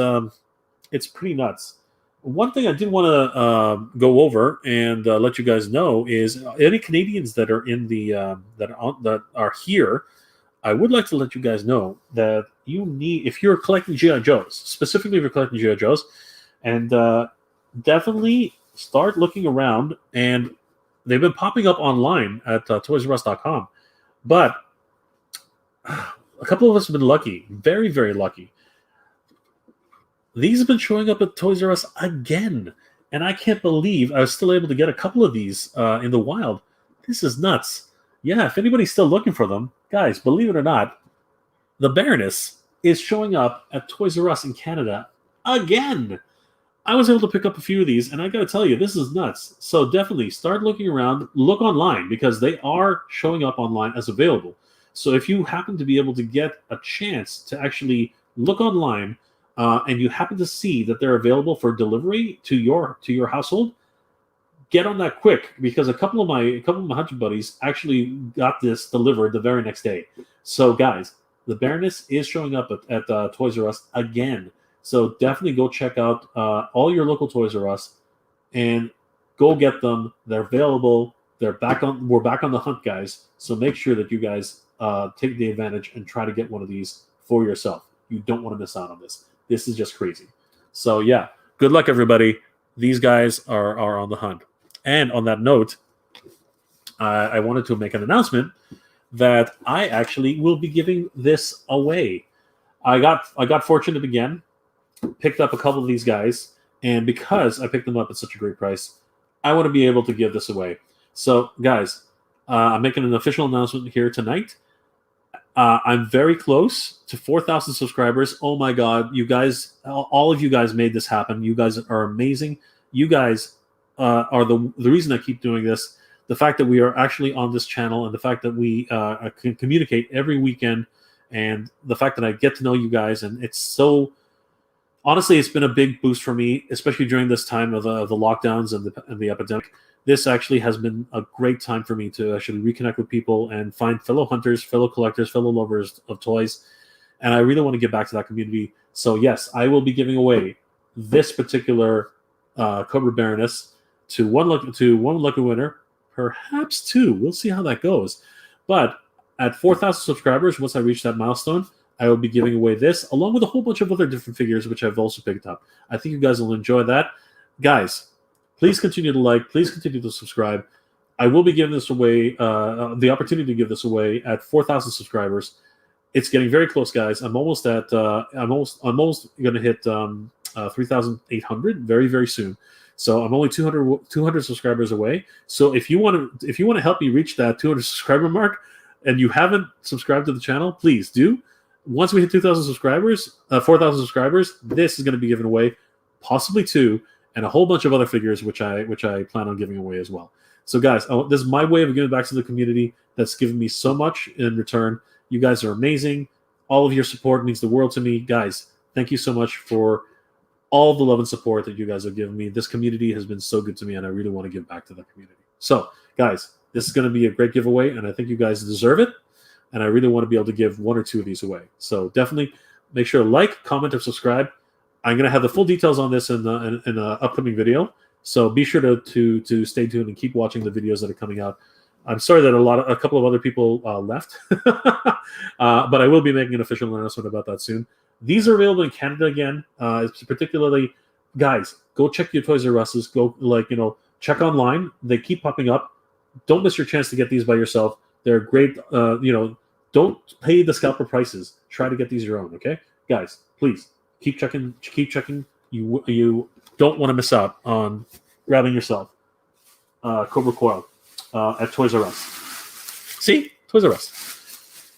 pretty nuts. One thing I did want to go over and let you guys know is any Canadians that are in the that are here. I would like to let you guys know that you need, if you're collecting G.I. Joes, specifically if you're collecting G.I. Joes, and definitely start looking around. And they've been popping up online at ToysRUs.com. But a couple of us have been lucky, very, very lucky. These have been showing up at Toys R Us again. And I can't believe I was still able to get a couple of these in the wild. This is nuts. Yeah, if anybody's still looking for them, guys, believe it or not, the Baroness is showing up at Toys R Us in Canada again. I was able to pick up a few of these, and I got to tell you, this is nuts. So definitely start looking around, look online, because they are showing up online as available. So if you happen to be able to get a chance to actually look online, and you happen to see that they're available for delivery to your household, get on that quick, because a couple of my hunter buddies actually got this delivered the very next day. So guys, the Baroness is showing up at Toys R Us again. So definitely go check out all your local Toys R Us and go get them. They're available. We're back on the hunt, guys. So make sure that you guys take the advantage and try to get one of these for yourself. You don't want to miss out on this. This is just crazy. So yeah, good luck, everybody. These guys are on the hunt. And on that note, I wanted to make an announcement that I actually will be giving this away. I got fortunate again, picked up a couple of these guys, and because I picked them up at such a great price, I want to be able to give this away. So guys, I'm making an official announcement here tonight. I'm very close to 4,000 subscribers. Oh my God, you guys, all of you guys made this happen. You guys are amazing. You guys are the reason I keep doing this. The fact that we are actually on this channel, and the fact that we can communicate every weekend, and the fact that I get to know you guys, and it's so, honestly, it's been a big boost for me, especially during this time of the lockdowns and the epidemic. This actually has been a great time for me to actually reconnect with people and find fellow hunters, fellow collectors, fellow lovers of toys. And I really want to get back to that community. So yes, I will be giving away this particular Cobra Baroness to one lucky winner, perhaps two. We'll see how that goes. But at 4,000 subscribers, once I reach that milestone, I will be giving away this, along with a whole bunch of other different figures, which I've also picked up. I think you guys will enjoy that. Guys, please continue to like. Please continue to subscribe. I will be giving this away, the opportunity to give this away at 4,000 subscribers. It's getting very close, guys. I'm almost at. I'm almost going to hit 3,800 very, very soon. So I'm only 200 subscribers away. So if you want to help me reach that 200 subscriber mark, and you haven't subscribed to the channel, please do. Once we hit 2,000 subscribers, 4,000 subscribers, this is going to be given away, possibly two, and a whole bunch of other figures, which I plan on giving away as well. So guys, this is my way of giving back to the community that's given me so much in return. You guys are amazing. All of your support means the world to me. Guys, thank you so much for all the love and support that you guys have given me. This community has been so good to me, and I really want to give back to that community. So guys, this is going to be a great giveaway, and I think you guys deserve it. And I really want to be able to give one or two of these away. So definitely make sure to like, comment, or subscribe. I'm going to have the full details on this in an upcoming video. So be sure to stay tuned and keep watching the videos that are coming out. I'm sorry that a couple of other people left, but I will be making an official announcement about that soon. These are available in Canada again. Particularly, guys, go check your Toys R Us's. Go check online. They keep popping up. Don't miss your chance to get these by yourself. They're great. Don't pay the scalper prices. Try to get these your own. Okay, guys, please keep checking. Keep checking. You don't want to miss out on grabbing yourself Cobra Coil at Toys R Us. See, Toys R Us.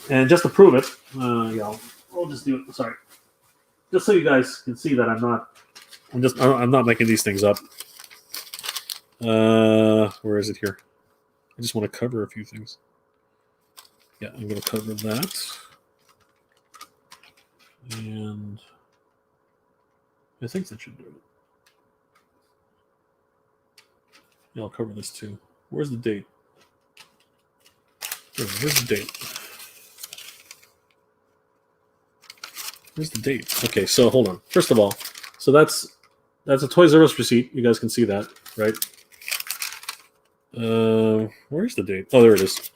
And just to prove it, I'll just do it. Sorry, just so you guys can see that I'm not making these things up. Where is it here? I just want to cover a few things. Yeah, I'm going to cover that. And I think that should do it. Yeah, I'll cover this too. Where's the date? Where's the date? Where's the date? Okay, so hold on. First of all, so that's a Toys R Us receipt. You guys can see that, right? Where's the date? Oh, there it is.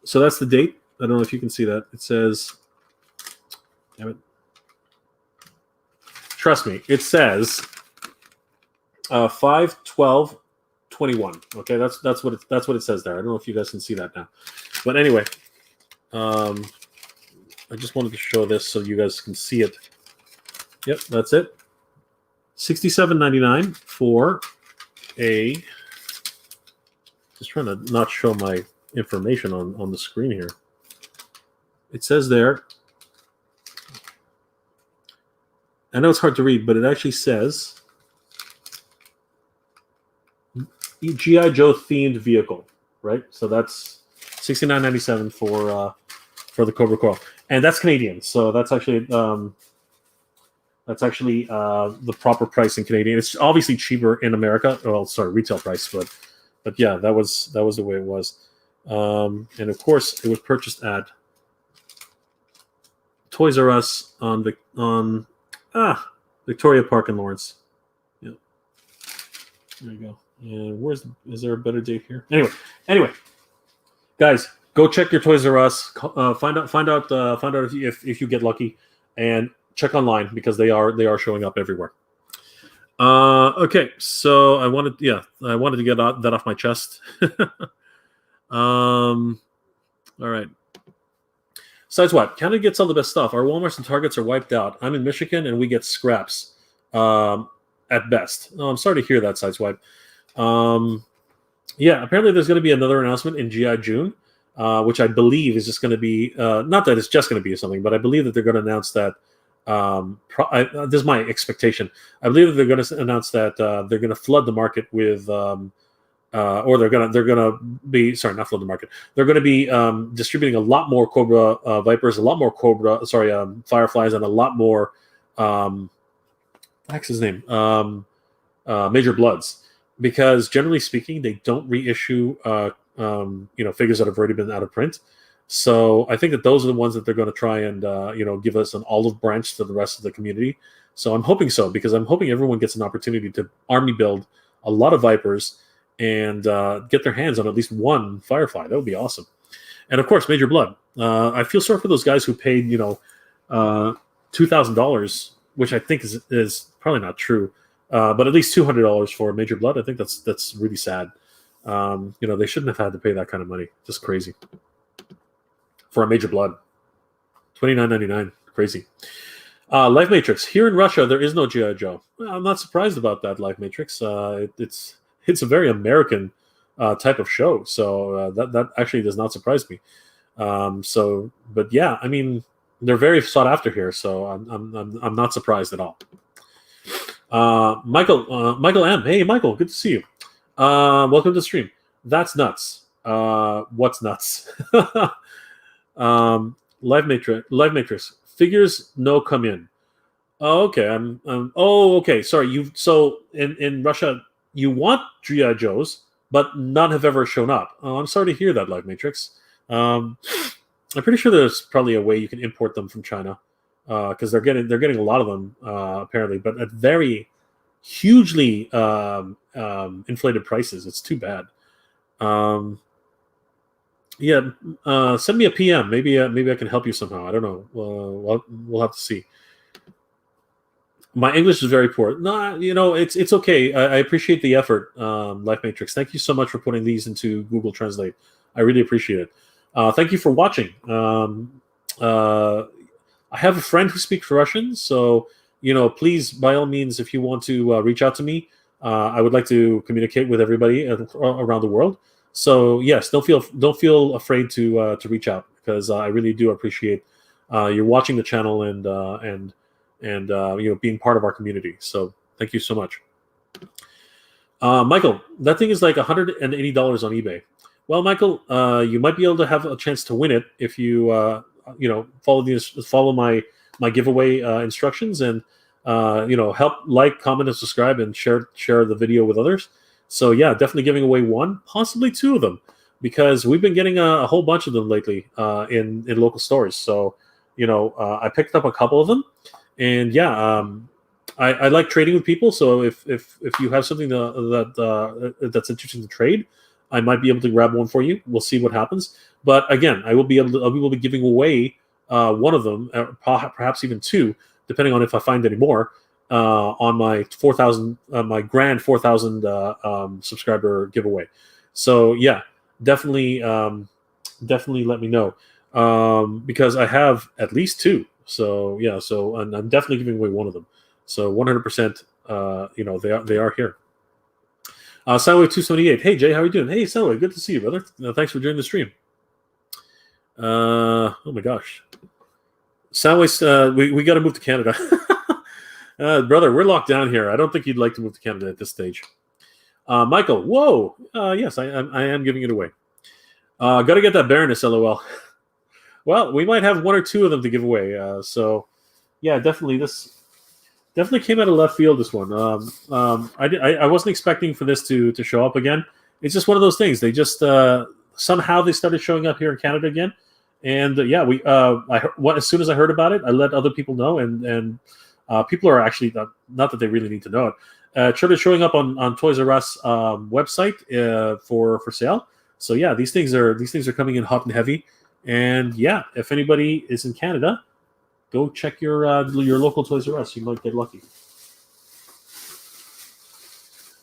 So that's the date. I don't know if you can see that. It says, damn it. Trust me, it says 5/12/21. Okay, that's what it says there. I don't know if you guys can see that now, but anyway, I just wanted to show this so you guys can see it. Yep, that's it. $67.99 for a. Just trying to not show my information on the screen here. It says there. I know it's hard to read, but it actually says G.I. Joe themed vehicle, right? So that's $69.97 for the Cobra Coil, and that's Canadian. So that's actually the proper price in Canadian. It's obviously cheaper in America. Well, sorry, retail price, but yeah, that was the way it was. And of course, it was purchased at Toys R Us on Victoria Park in Lawrence. Yeah, there you go. And is there a better date here? Anyway, guys, go check your Toys R Us. Find out if you get lucky, and check online because they are showing up everywhere. Okay, so I wanted to get that off my chest. All right. Sideswipe. Canada gets all the best stuff. Our Walmarts and Targets are wiped out. I'm in Michigan, and we get scraps at best. Oh, I'm sorry to hear that, Sideswipe. Yeah, apparently there's going to be another announcement in GI June, which I believe is just going to be not that it's just going to be something, but I believe that they're going to announce that. This is my expectation. I believe that they're going to announce that they're going to flood the market with, or they're going to be not flood the market. They're going to be distributing a lot more Cobra Vipers, a lot more Fireflies, and a lot more. What's his name? Major Bloods, because generally speaking, they don't reissue figures that have already been out of print. So I think that those are the ones that they're going to try and give us an olive branch to the rest of the community. So I'm hoping so, because I'm hoping everyone gets an opportunity to army build a lot of Vipers and get their hands on at least one Firefly. That would be awesome. And of course, Major Blood. I feel sorry for those guys who paid $2,000, which I think is probably not true, but at least $200 for Major Blood. I think that's really sad. They shouldn't have had to pay that kind of money. Just crazy. For a Major Blood, $29.99, crazy. Life Matrix. Here in Russia, there is no G.I. Joe. I'm not surprised about that, Life Matrix. It's a very American type of show, so that actually does not surprise me. But yeah, I mean, they're very sought after here, so I'm not surprised at all. Michael M. Hey, Michael, good to see you. Welcome to the stream. That's nuts. What's nuts? Live Matrix figures no come in. Oh, okay. Okay. Sorry. So in Russia you want G.I. Joes, but none have ever shown up. Oh, I'm sorry to hear that, Live Matrix. I'm pretty sure there's probably a way you can import them from China, because they're getting a lot of them apparently, but at very hugely inflated prices. It's too bad. Yeah, send me a PM. Maybe I can help you somehow. I don't know. We'll have to see. My English is very poor. No, it's okay. I appreciate the effort, Life Matrix. Thank you so much for putting these into Google Translate. I really appreciate it. Thank you for watching. I have a friend who speaks Russian, so please, by all means, if you want to reach out to me, I would like to communicate with everybody around the world. So yes, don't feel afraid to reach out, because I really do appreciate you're watching the channel and being part of our community. So thank you so much. Michael, that thing is like $180 on eBay. Well, Michael, you might be able to have a chance to win it if you follow my giveaway instructions, and help like, comment, and subscribe, and share the video with others. So yeah, definitely giving away one, possibly two of them, because we've been getting a whole bunch of them lately in local stores. So I picked up a couple of them, and yeah, I like trading with people. So if you have something that's interesting to trade, I might be able to grab one for you. We'll see what happens. But again, I will be giving away one of them, perhaps even two, depending on if I find any more, on my 4,000, my grand 4,000 subscriber giveaway. So yeah, definitely let me know, because I have at least two. So yeah, and I'm definitely giving away one of them. So 100%, they are here. Soundwave 278. Hey Jay, how are you doing? Hey Soundwave, good to see you, brother. Thanks for joining the stream. Oh my gosh, Soundwave, we got to move to Canada. Brother, we're locked down here. I don't think you'd like to move to Canada at this stage. Michael, whoa, yes, I am giving it away. Got to get that Baroness, LOL. Well, we might have one or two of them to give away. So yeah, definitely this came out of left field, this one. I wasn't expecting for this to show up again. It's just one of those things. They just somehow they started showing up here in Canada again, and yeah, as soon as I heard about it, I let other people know, and people are actually not that they really need to know it. It started showing up on Toys R Us website for sale. So yeah, these things are coming in hot and heavy, and yeah, if anybody is in Canada, go check your local Toys R Us. You might get lucky.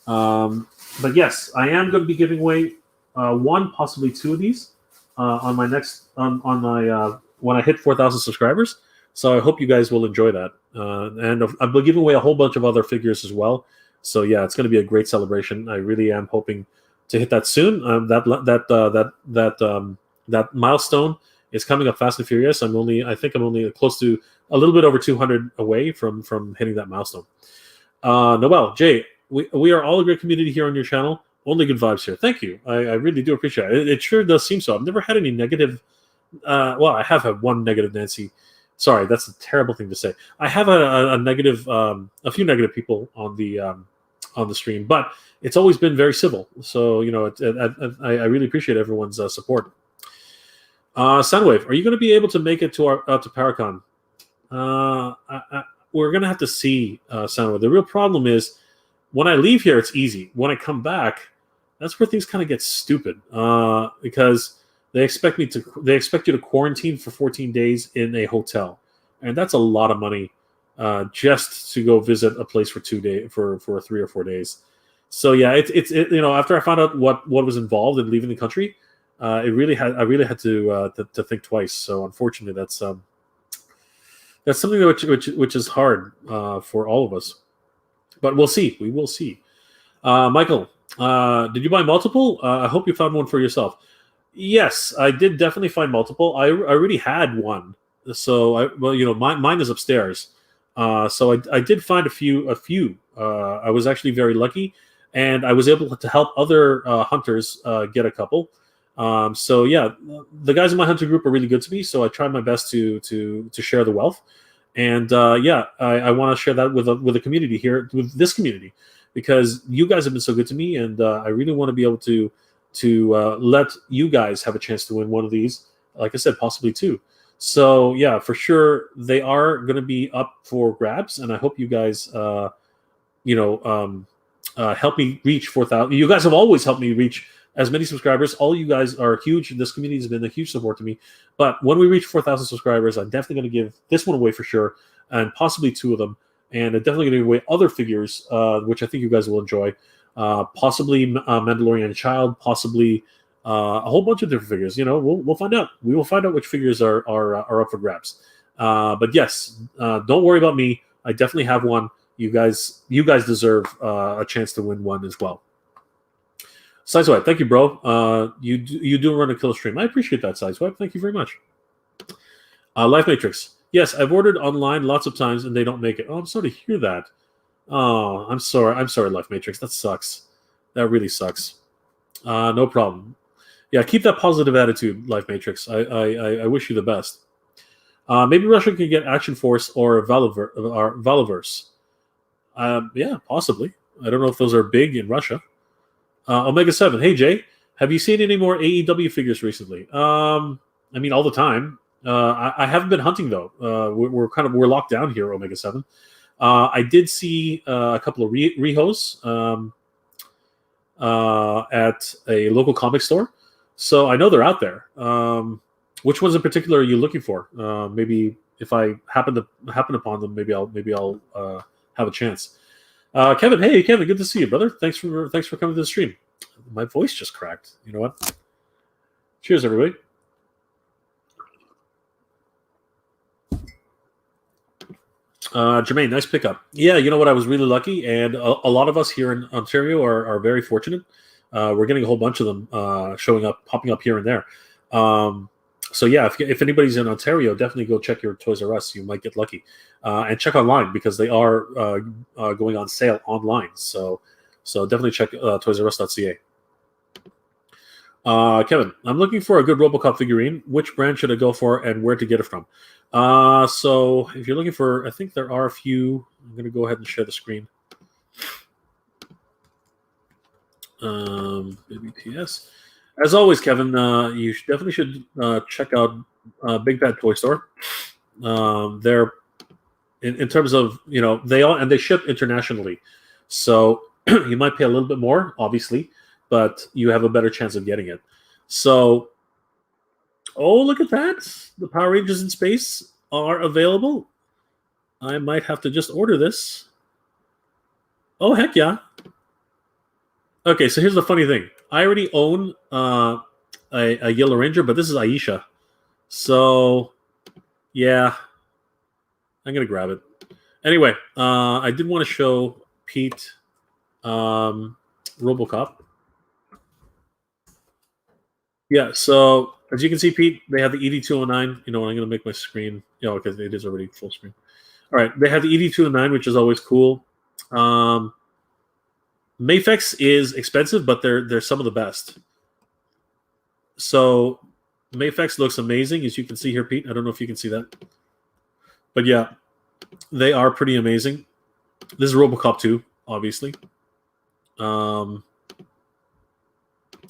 But yes, I am going to be giving away one, possibly two of these on my next on my when I hit 4,000 subscribers. So I hope you guys will enjoy that. And I'll be giving away a whole bunch of other figures as well. So yeah, it's going to be a great celebration. I really am hoping to hit that soon. That milestone is coming up fast and furious. I think I'm only close to a little bit over 200 away from hitting that milestone. Noel, Jay, we are all a great community here on your channel. Only good vibes here. Thank you. I really do appreciate it. It sure does seem so. I've never had any negative. Well, I have had one negative Nancy. Sorry, that's a terrible thing to say. I have a negative, a few negative people on the stream, but it's always been very civil. So I really appreciate everyone's support. Soundwave, are you going to be able to make it to Paracon? We're going to have to see, Soundwave. The real problem is when I leave here, it's easy. When I come back, that's where things kind of get stupid, because they expect you to quarantine for 14 days in a hotel, and that's a lot of money just to go visit a place for 2 days, for 3 or 4 days. So yeah, it's after I found out what was involved in leaving the country, I really had to think twice. So unfortunately, that's something which is hard for all of us. But we'll see. We will see. Michael, did you buy multiple? I hope you found one for yourself. Yes, I did definitely find multiple. I already had one, so mine is upstairs. So I did find a few. I was actually very lucky, and I was able to help other hunters get a couple. So yeah, the guys in my hunter group are really good to me. So I tried my best to share the wealth, and yeah, I want to share that with the community here, with this community, because you guys have been so good to me, and I really want to be able to let you guys have a chance to win one of these. Like I said, possibly two. So yeah, for sure they are going to be up for grabs, and I hope you guys, help me reach 4,000. You guys have always helped me reach as many subscribers. All you guys are huge. This community has been a huge support to me. But when we reach 4,000 subscribers, I'm definitely going to give this one away for sure, and possibly 2 of them. And I'm definitely going to give away other figures, which I think you guys will enjoy. Possibly Mandalorian Child, possibly a whole bunch of different figures. We'll find out. We will find out which figures are up for grabs. But yes, don't worry about me. I definitely have one. You guys deserve a chance to win one as well. Sideswipe, thank you, bro. You do run a kill stream. I appreciate that, Sideswipe. Thank you very much. Life Matrix. Yes, I've ordered online lots of times and they don't make it. Oh, I'm sorry to hear that. Oh, I'm sorry. I'm sorry, Life Matrix. That sucks. That really sucks. No problem. Yeah, keep that positive attitude, Life Matrix. I wish you the best. Maybe Russia can get Action Force or Valiverse. Yeah, possibly. I don't know if those are big in Russia. Omega 7. Hey, Jay, have you seen any more AEW figures recently? I mean, all the time. I haven't been hunting though. We're locked down here, Omega 7. I did see a couple of rehos at a local comic store, so I know they're out there. Which ones in particular are you looking for? Maybe if I happen upon them, maybe I'll have a chance. Kevin, hey Kevin, good to see you, brother. Thanks for coming to the stream. My voice just cracked. You know what? Cheers, everybody. Jermaine, nice pickup. Yeah, you know what? I was really lucky, and a lot of us here in Ontario are very fortunate. We're getting a whole bunch of them popping up here and there. So yeah, if anybody's in Ontario, definitely go check your Toys R Us. You might get lucky, and check online because they are going on sale online. So definitely check toysrus.ca. Kevin, I'm looking for a good Robocop figurine. Which brand should I go for, and where to get it from? So if you're looking for, I think there are a few. I'm going to go ahead and share the screen. Maybe PS. As always, Kevin, you definitely should check out Big Bad Toy Store. They're in terms of they ship internationally, so you might pay a little bit more, obviously, but you have a better chance of getting it. So, oh, look at that! The Power Rangers in space are available. I might have to just order this. Oh, heck yeah! Okay, so here's the funny thing. I already own a Yellow Ranger, but this is Aisha. So, yeah, I'm going to grab it. Anyway, I did want to show Pete Robocop. Yeah, so as you can see, Pete, they have the ED209. You know, I'm going to make my screen, because it is already full screen. All right, they have the ED209, which is always cool. Mafex is expensive, but they're some of the best. So Mafex looks amazing, as you can see here, Pete. I don't know if you can see that. But yeah, they are pretty amazing. This is Robocop 2, obviously.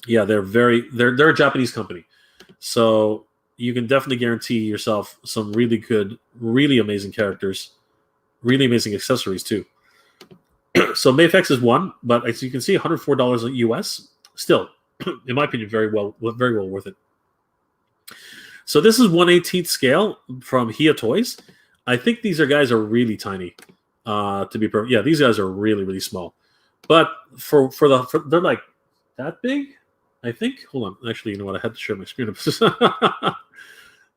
Yeah, they're a Japanese company. So you can definitely guarantee yourself some really good, really amazing characters, really amazing accessories too. So Mafex is one, but as you can see, $104 US. Still, in my opinion, very well worth it. So this is 1/18 scale from Hia Toys. I think these guys are really tiny. To be perfect, yeah, these guys are really, really small. But for they're like that big, I think. Hold on, actually, you know what? I had to share my screen. Sorry,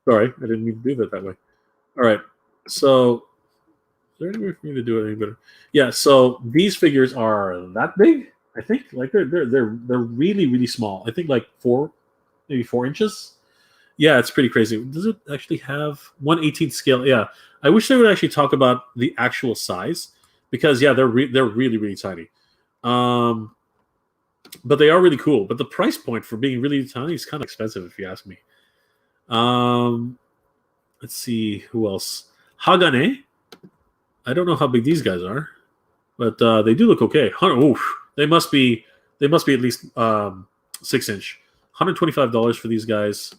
I didn't mean to do that way. All right, so. Is there any way for me to do it any better? Yeah, so these figures are that big. I think like they're really, really small. I think like maybe 4 inches. Yeah, it's pretty crazy. Does it actually have 1/18 scale? Yeah, I wish they would actually talk about the actual size because yeah, they're really, really tiny. But they are really cool. But the price point for being really tiny is kind of expensive, if you ask me. Let's see who else. Hagane. I don't know how big these guys are, but they do look okay. Oof, they must be at least 6-inch. $125 for these guys.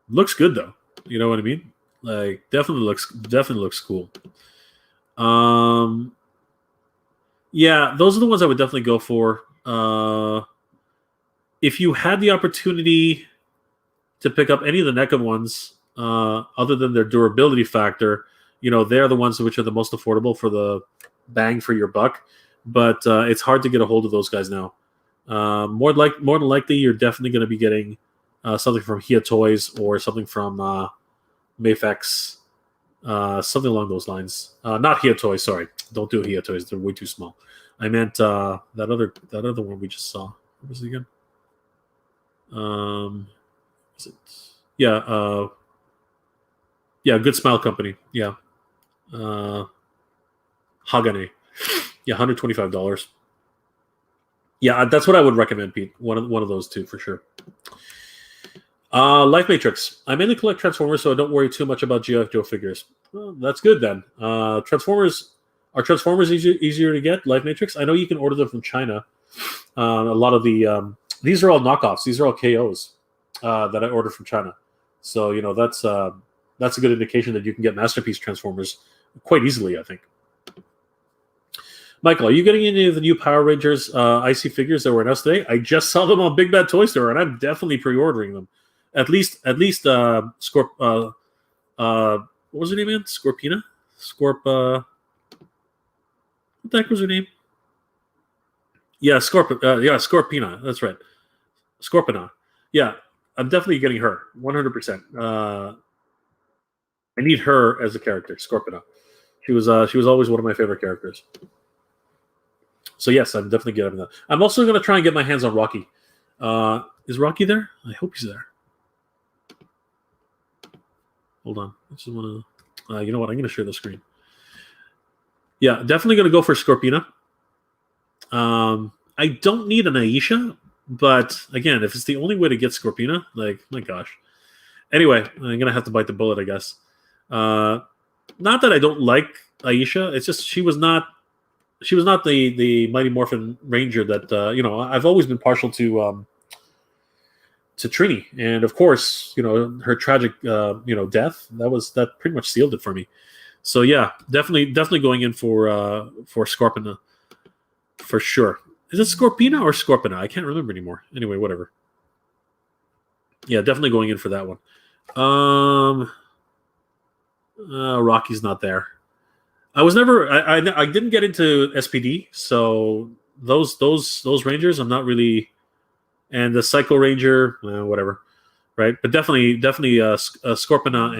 Looks good though. You know what I mean? Like definitely looks cool. Yeah, those are the ones I would definitely go for. If you had the opportunity to pick up any of the NECA ones, other than their durability factor, they're the ones which are the most affordable for the bang for your buck. But it's hard to get a hold of those guys now. More than likely, you're definitely going to be getting something from Hia Toys or something from Mafex, something along those lines. Not Hia Toys, sorry. Don't do Hia Toys; they're way too small. I meant that other one we just saw. What was it again? Is it? Yeah, Good Smile Company. Yeah, Hagane. Yeah, $125. Yeah, that's what I would recommend, Pete. One of those two for sure. Life Matrix. I mainly collect Transformers, so I don't worry too much about GI Joe figures. Well, that's good then. Transformers easier to get? Life Matrix. I know you can order them from China. A lot of the these are all knockoffs. These are all KOs that I ordered from China. So that's a good indication that you can get Masterpiece Transformers quite easily, I think. Michael, are you getting any of the new Power Rangers IC figures that were announced today? I just saw them on Big Bad Toy Store, and I'm definitely pre-ordering them. At least, what was her name again? Scorpina? What the heck was her name? Yeah, Scorpina. That's right. Scorpina. Yeah, I'm definitely getting her, 100%. I need her as a character, Scorpina. She was always one of my favorite characters. So yes, I'm definitely getting that. I'm also going to try and get my hands on Rocky. Is Rocky there? I hope he's there. Hold on. I just want to. You know what? I'm going to share the screen. Yeah, definitely going to go for Scorpina. I don't need an Aisha, but again, if it's the only way to get Scorpina, like, my gosh. Anyway, I'm going to have to bite the bullet, I guess. Not that I don't like Aisha. It's just she was not the Mighty Morphin Ranger that I've always been partial to Trini, and of course her tragic death that pretty much sealed it for me. So yeah, definitely going in for Scorpina for sure. Is it Scorpina or Scorpina? I can't remember anymore. Anyway, whatever. Yeah, definitely going in for that one. Rocky's not there. I didn't get into SPD, so those Rangers I'm not really, and the Psycho Ranger, whatever, right? But definitely Scorpina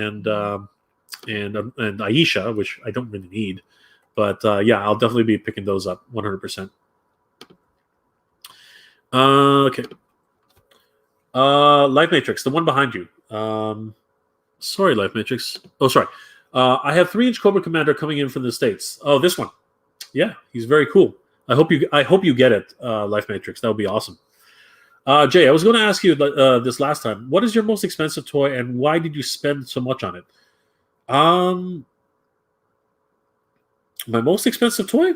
and Aisha, which I don't really need, but yeah, I'll definitely be picking those up 100%. Okay. Life Matrix, the one behind you. Sorry, Life Matrix. Oh, sorry. I have 3-inch Cobra Commander coming in from the States. Oh, this one. Yeah, he's very cool. I hope you get it, Life Matrix. That would be awesome. Jay, I was going to ask you this last time. What is your most expensive toy, and why did you spend so much on it? My most expensive toy?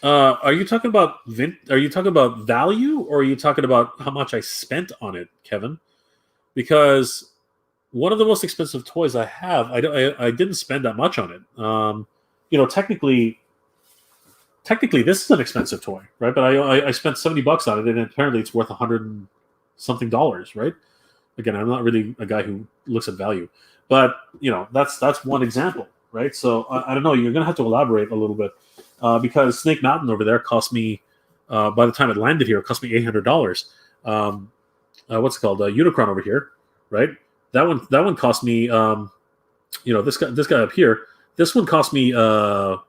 Are you talking about value, or are you talking about how much I spent on it, Kevin? Because one of the most expensive toys I have, I didn't spend that much on it. Technically, this is an expensive toy, right? But I spent $70 on it, and apparently it's worth $100 and something, right? Again, I'm not really a guy who looks at value, but that's one example, right? So I don't know. You're gonna have to elaborate a little bit because Snake Mountain over there cost me, by the time it landed here, it cost me $800. What's it called? Unicron over here, right? That one cost me, this guy up here. This one cost me. What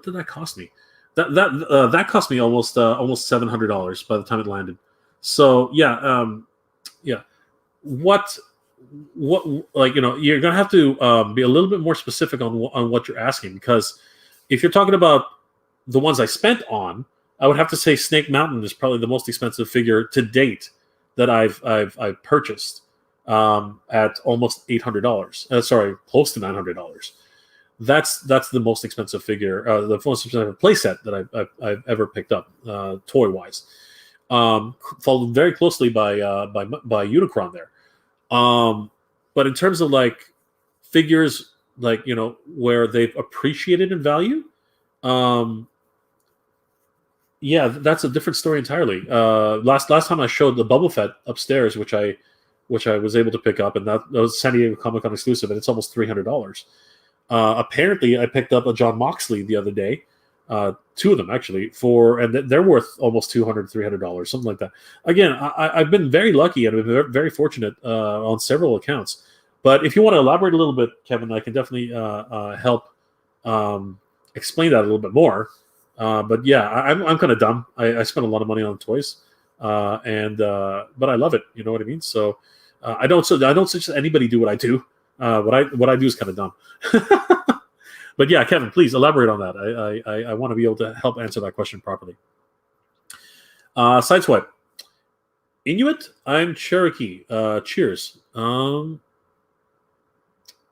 did that cost me? That cost me almost $700 by the time it landed. So yeah. What you're gonna have to be a little bit more specific on what you're asking, because if you're talking about the ones I spent on, I would have to say Snake Mountain is probably the most expensive figure to date that I've purchased. At almost $800. Sorry, close to $900. That's the most expensive figure, the most expensive playset that I've ever picked up, toy wise. Followed very closely by Unicron there. But in terms of like figures, like where they've appreciated in value, Yeah, that's a different story entirely. Last time I showed the Boba Fett upstairs, which I was able to pick up, and that was San Diego Comic Con exclusive, and it's almost $300. Apparently, I picked up a John Moxley the other day, two of them actually, and they're worth almost $200, $300, something like that. Again, I've been very lucky and I've been very fortunate on several accounts. But if you want to elaborate a little bit, Kevin, I can definitely help explain that a little bit more. But yeah, I'm kind of dumb. I spend a lot of money on toys, but I love it. You know what I mean? So I don't suggest anybody do what I do. What I do is kind of dumb. But yeah, Kevin, please elaborate on that. I want to be able to help answer that question properly. Sideswipe. Inuit. I'm Cherokee. Cheers.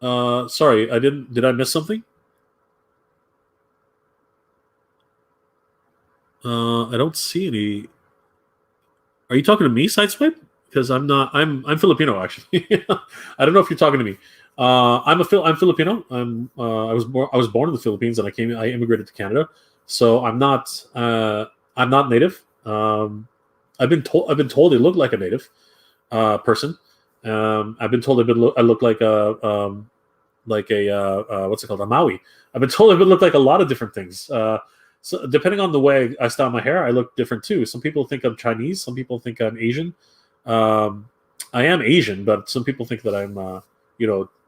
Sorry, I didn't. Did I miss something? I don't see any. Are you talking to me, Sideswipe? Because I'm not. I'm Filipino actually. I don't know if you're talking to me. I'm Filipino. I was born in the Philippines and I immigrated to Canada. So I'm not native. I've been told I look like a native person. I've been told I look like a what's it called, a Maui. I've been told I look like a lot of different things. So depending on the way I style my hair, I look different too. Some people think I'm Chinese. Some people think I'm Asian. I am Asian, but some people think that I'm,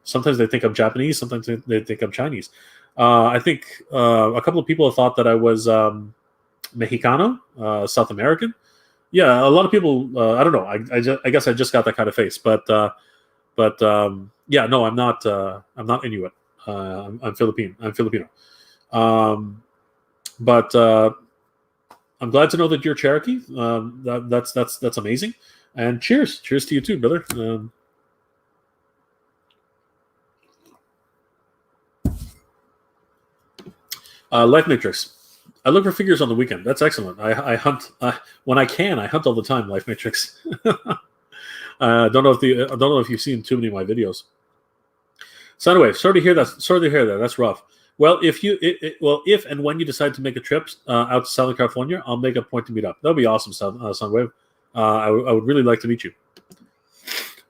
sometimes they think I'm Japanese. Sometimes they think I'm Chinese. I think a couple of people have thought that I was Mexicano, South American. Yeah, a lot of people. I don't know. I guess I just got that kind of face, but yeah, no, I'm not. I'm not Inuit. I'm Filipino. But I'm glad to know that you're Cherokee. That's amazing. And cheers to you too, brother. Life Matrix. I look for figures on the weekend. That's excellent. I hunt when I can. I hunt all the time. Life Matrix. Don't know if you've seen too many of my videos. So anyway, sorry to hear that. That's rough. Well, if and when you decide to make a trip out to Southern California, I'll make a point to meet up. That'll be awesome, Sunwave. I would really like to meet you.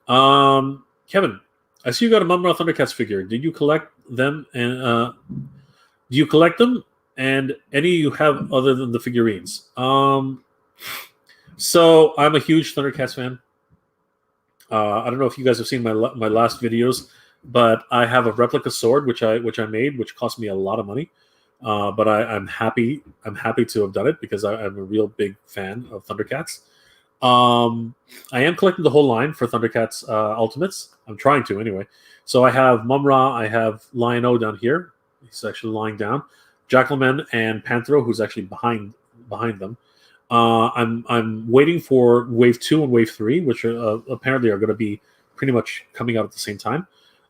Kevin, I see you got a Mum Ra Thundercats figure. Did you collect them? And do you collect them? And any you have other than the figurines? So I'm a huge Thundercats fan. I don't know if you guys have seen my last videos, but I have a replica sword which I made, which cost me a lot of money. But I'm happy to have done it because I'm a real big fan of Thundercats. I am collecting the whole line for Thundercats Ultimates. I'm trying to anyway. So I have Mum Ra, I have Lion-O down here. He's actually lying down. Jackalman and Panthro, who's actually behind them. I'm waiting for Wave 2 and Wave 3, which apparently are going to be pretty much coming out at the same time.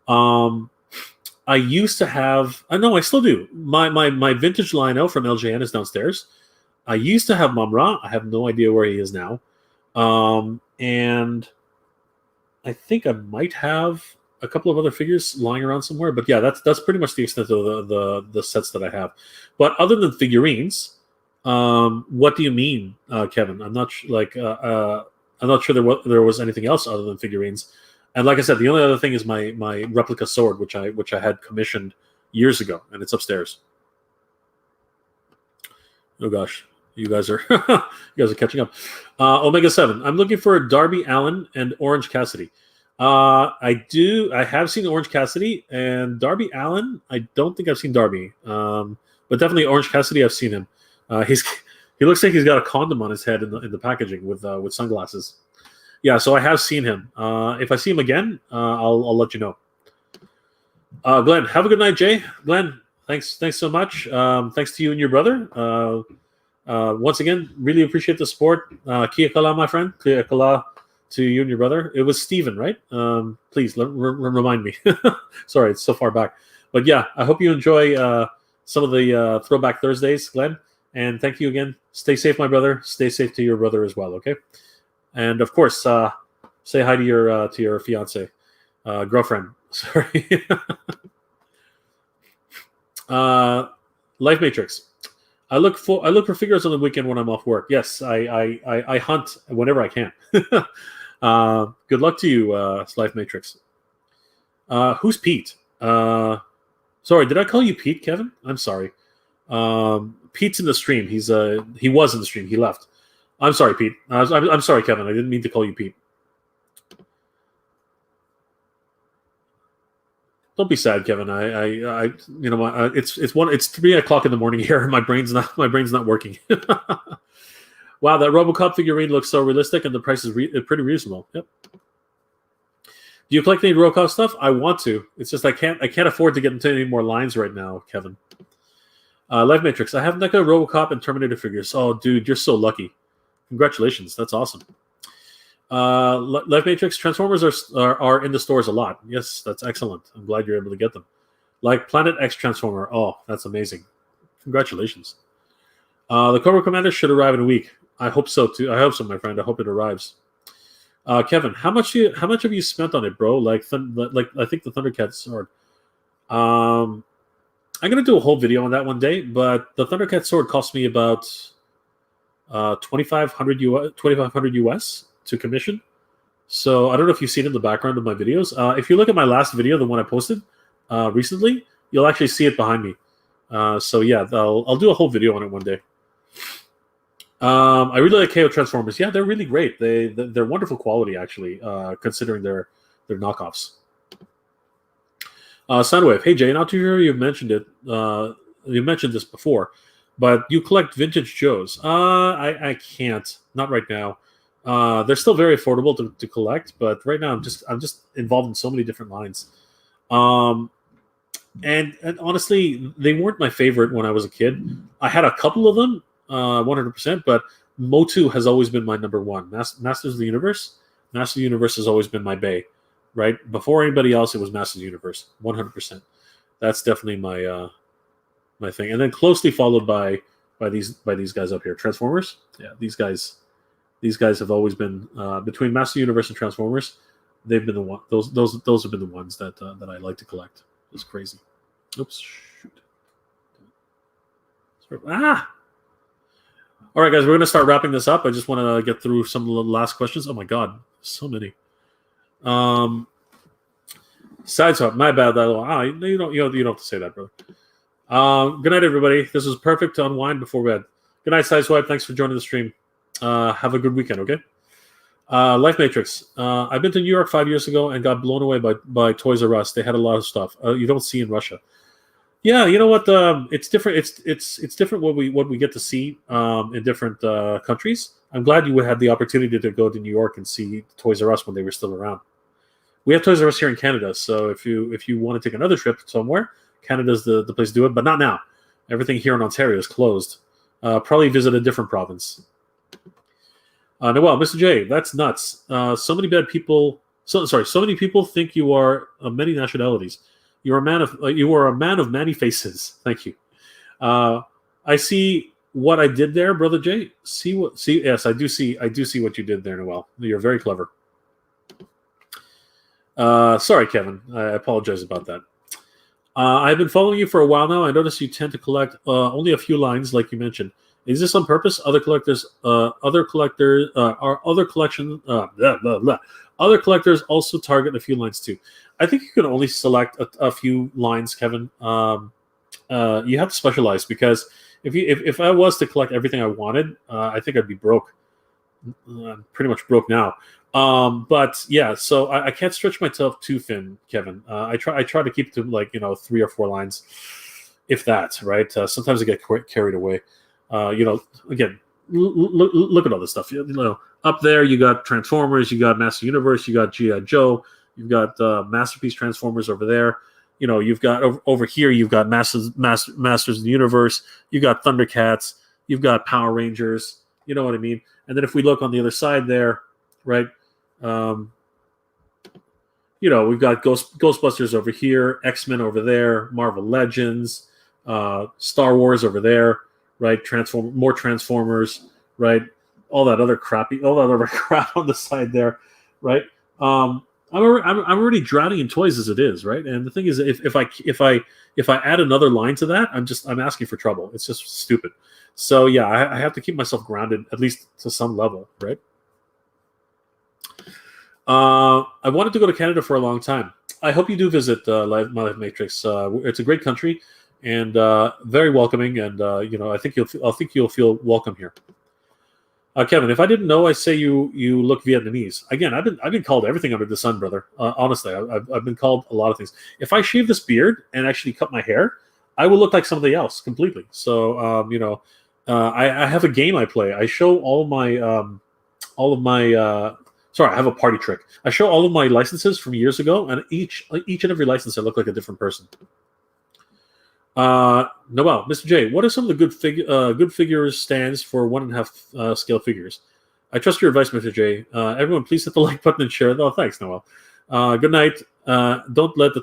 I used to have, no, I still do. My vintage Lion-O from LJN is downstairs. I used to have Mum Ra. I have no idea where he is now. And I think I might have a couple of other figures lying around somewhere. But yeah, that's pretty much the extent of the sets that I have. But other than figurines, what do you mean, Kevin? I'm not I'm not sure there was anything else other than figurines. And like I said, the only other thing is my replica sword, which I had commissioned years ago, and it's upstairs. Oh gosh, you guys are catching up. Omega 7. I'm looking for Darby Allin and Orange Cassidy. I have seen Orange Cassidy and Darby Allin. I don't think I've seen Darby, but definitely Orange Cassidy. I've seen him. He looks like he's got a condom on his head in the packaging with sunglasses. Yeah, so I have seen him. If I see him again, I'll let you know. Glenn, have a good night, Jay. Glenn, thanks so much. Thanks to you and your brother. Once again, really appreciate the support. Kia kala, my friend. Kia kala to you and your brother. It was Steven, right? Please remind me. Sorry, it's so far back. But yeah, I hope you enjoy some of the Throwback Thursdays, Glenn. And thank you again. Stay safe, my brother. Stay safe to your brother as well, okay? And of course, say hi to your fiance, girlfriend. Sorry. Life Matrix. I look for figures on the weekend when I'm off work. Yes, I hunt whenever I can. Good luck to you, Life Matrix. Who's Pete? Sorry, did I call you Pete, Kevin? I'm sorry. Pete's in the stream. He was in the stream. He left. I'm sorry, Pete. I'm sorry, Kevin. I didn't mean to call you Pete. Don't be sad, Kevin. It's 3:00 in the morning here. My brain's not working. Wow, that Robocop figurine looks so realistic, and the price is pretty reasonable. Yep. Do you collect any Robocop stuff? I want to. It's just I can't afford to get into any more lines right now, Kevin. Life Matrix. I have NECA, Robocop, and Terminator figures. Oh, dude, you're so lucky. Congratulations. That's awesome. Life Matrix Transformers are in the stores a lot. Yes, that's excellent. I'm glad you're able to get them. Like Planet X Transformer. Oh, that's amazing. Congratulations. The Cobra Commander should arrive in a week. I hope so too. I hope so, my friend. I hope it arrives. Kevin, how much have you spent on it, bro? Like I think the Thundercat sword. I'm gonna do a whole video on that one day, but the Thundercat sword cost me about $2,500 US to commission. So I don't know if you see it in the background of my videos. If you look at my last video, the one I posted recently, you'll actually see it behind me. So yeah, I'll do a whole video on it one day. I really like KO Transformers. Yeah, they're really great. They're wonderful quality, actually, considering their knockoffs. Soundwave. Hey Jay, not too sure you've mentioned it. You mentioned this before, but you collect vintage Joes. I can't. Not right now. They're still very affordable to collect, but right now I'm just involved in so many different lines. And honestly, they weren't my favorite when I was a kid. I had a couple of them, 100%, but MOTU has always been my number one. Masters of the Universe. Masters of the Universe has always been my bae, right? Before anybody else, it was Masters of the Universe, 100%. That's definitely my my thing. And then closely followed by these guys up here, Transformers. Yeah, these guys have always been between Masters of the Universe and Transformers. They've been the one. Those have been the ones that I like to collect. It's crazy. Oops. Shoot. All right, guys, we're going to start wrapping this up. I just want to get through some of the last questions. Oh, my God. So many. Side swap. My bad. You don't have to say that, brother. Good night, everybody. This was perfect to unwind before bed. Good night, Sideswipe. Thanks for joining the stream. Have a good weekend, okay? Life Matrix. I've been to New York 5 years ago and got blown away by Toys R Us. They had a lot of stuff you don't see in Russia. Yeah, you know what? It's different. It's different what we get to see in different countries. I'm glad you had the opportunity to go to New York and see Toys R Us when they were still around. We have Toys R Us here in Canada, so if you want to take another trip somewhere, Canada's the place to do it. But not now. Everything here in Ontario is closed. Probably visit a different province. Noel, Mr. J, that's nuts. So many people think you are of many nationalities. You are a man of many faces. Thank you. I see what I did there, brother J. Yes, I do see what you did there, Noel. You're very clever. Sorry, Kevin. I apologize about that. I've been following you for a while now. I notice you tend to collect only a few lines, like you mentioned. Is this on purpose? Other collectors also target a few lines too. I think you can only select a few lines, Kevin. You have to specialize, because if I was to collect everything I wanted, I think I'd be broke. I'm pretty much broke now. But yeah, so I can't stretch myself too thin, Kevin. I try to keep to 3 or 4 lines, if that, right? Sometimes I get carried away. Again, look at all this stuff. Up there you got Transformers, you got Master Universe, you got G.I. Joe, you've got Masterpiece Transformers over there. You've got over here, you've got Masters of the Universe, you got Thundercats, you've got Power Rangers. You know what I mean? And then if we look on the other side there, right? We've got Ghostbusters over here, X-Men over there, Marvel Legends, Star Wars over there. Right, more Transformers, right? All that other crap on the side there, right? I I'm already drowning in toys as it is, right? And the thing is, if I add another line to that, I'm asking for trouble. It's just stupid. So yeah, I have to keep myself grounded at least to some level, right? I wanted to go to Canada for a long time. I hope you do visit My Life Matrix. It's a great country and very welcoming, and I think you'll feel welcome here. Kevin, if I didn't know, I say you look Vietnamese. Again, I've been called everything under the sun, brother. Honestly, I've been called a lot of things. If I shave this beard and actually cut my hair, I will look like somebody else completely. So I have a game I play. I show sorry, I have a party trick. I show all of my licenses from years ago, and each and every license I look like a different person. Noel, Mr. J, what are some of the good figures stands for 1.5 scale figures? I trust your advice, Mr. J. Everyone, please hit the like button and share. Oh, thanks, Noel. Good night. Don't let the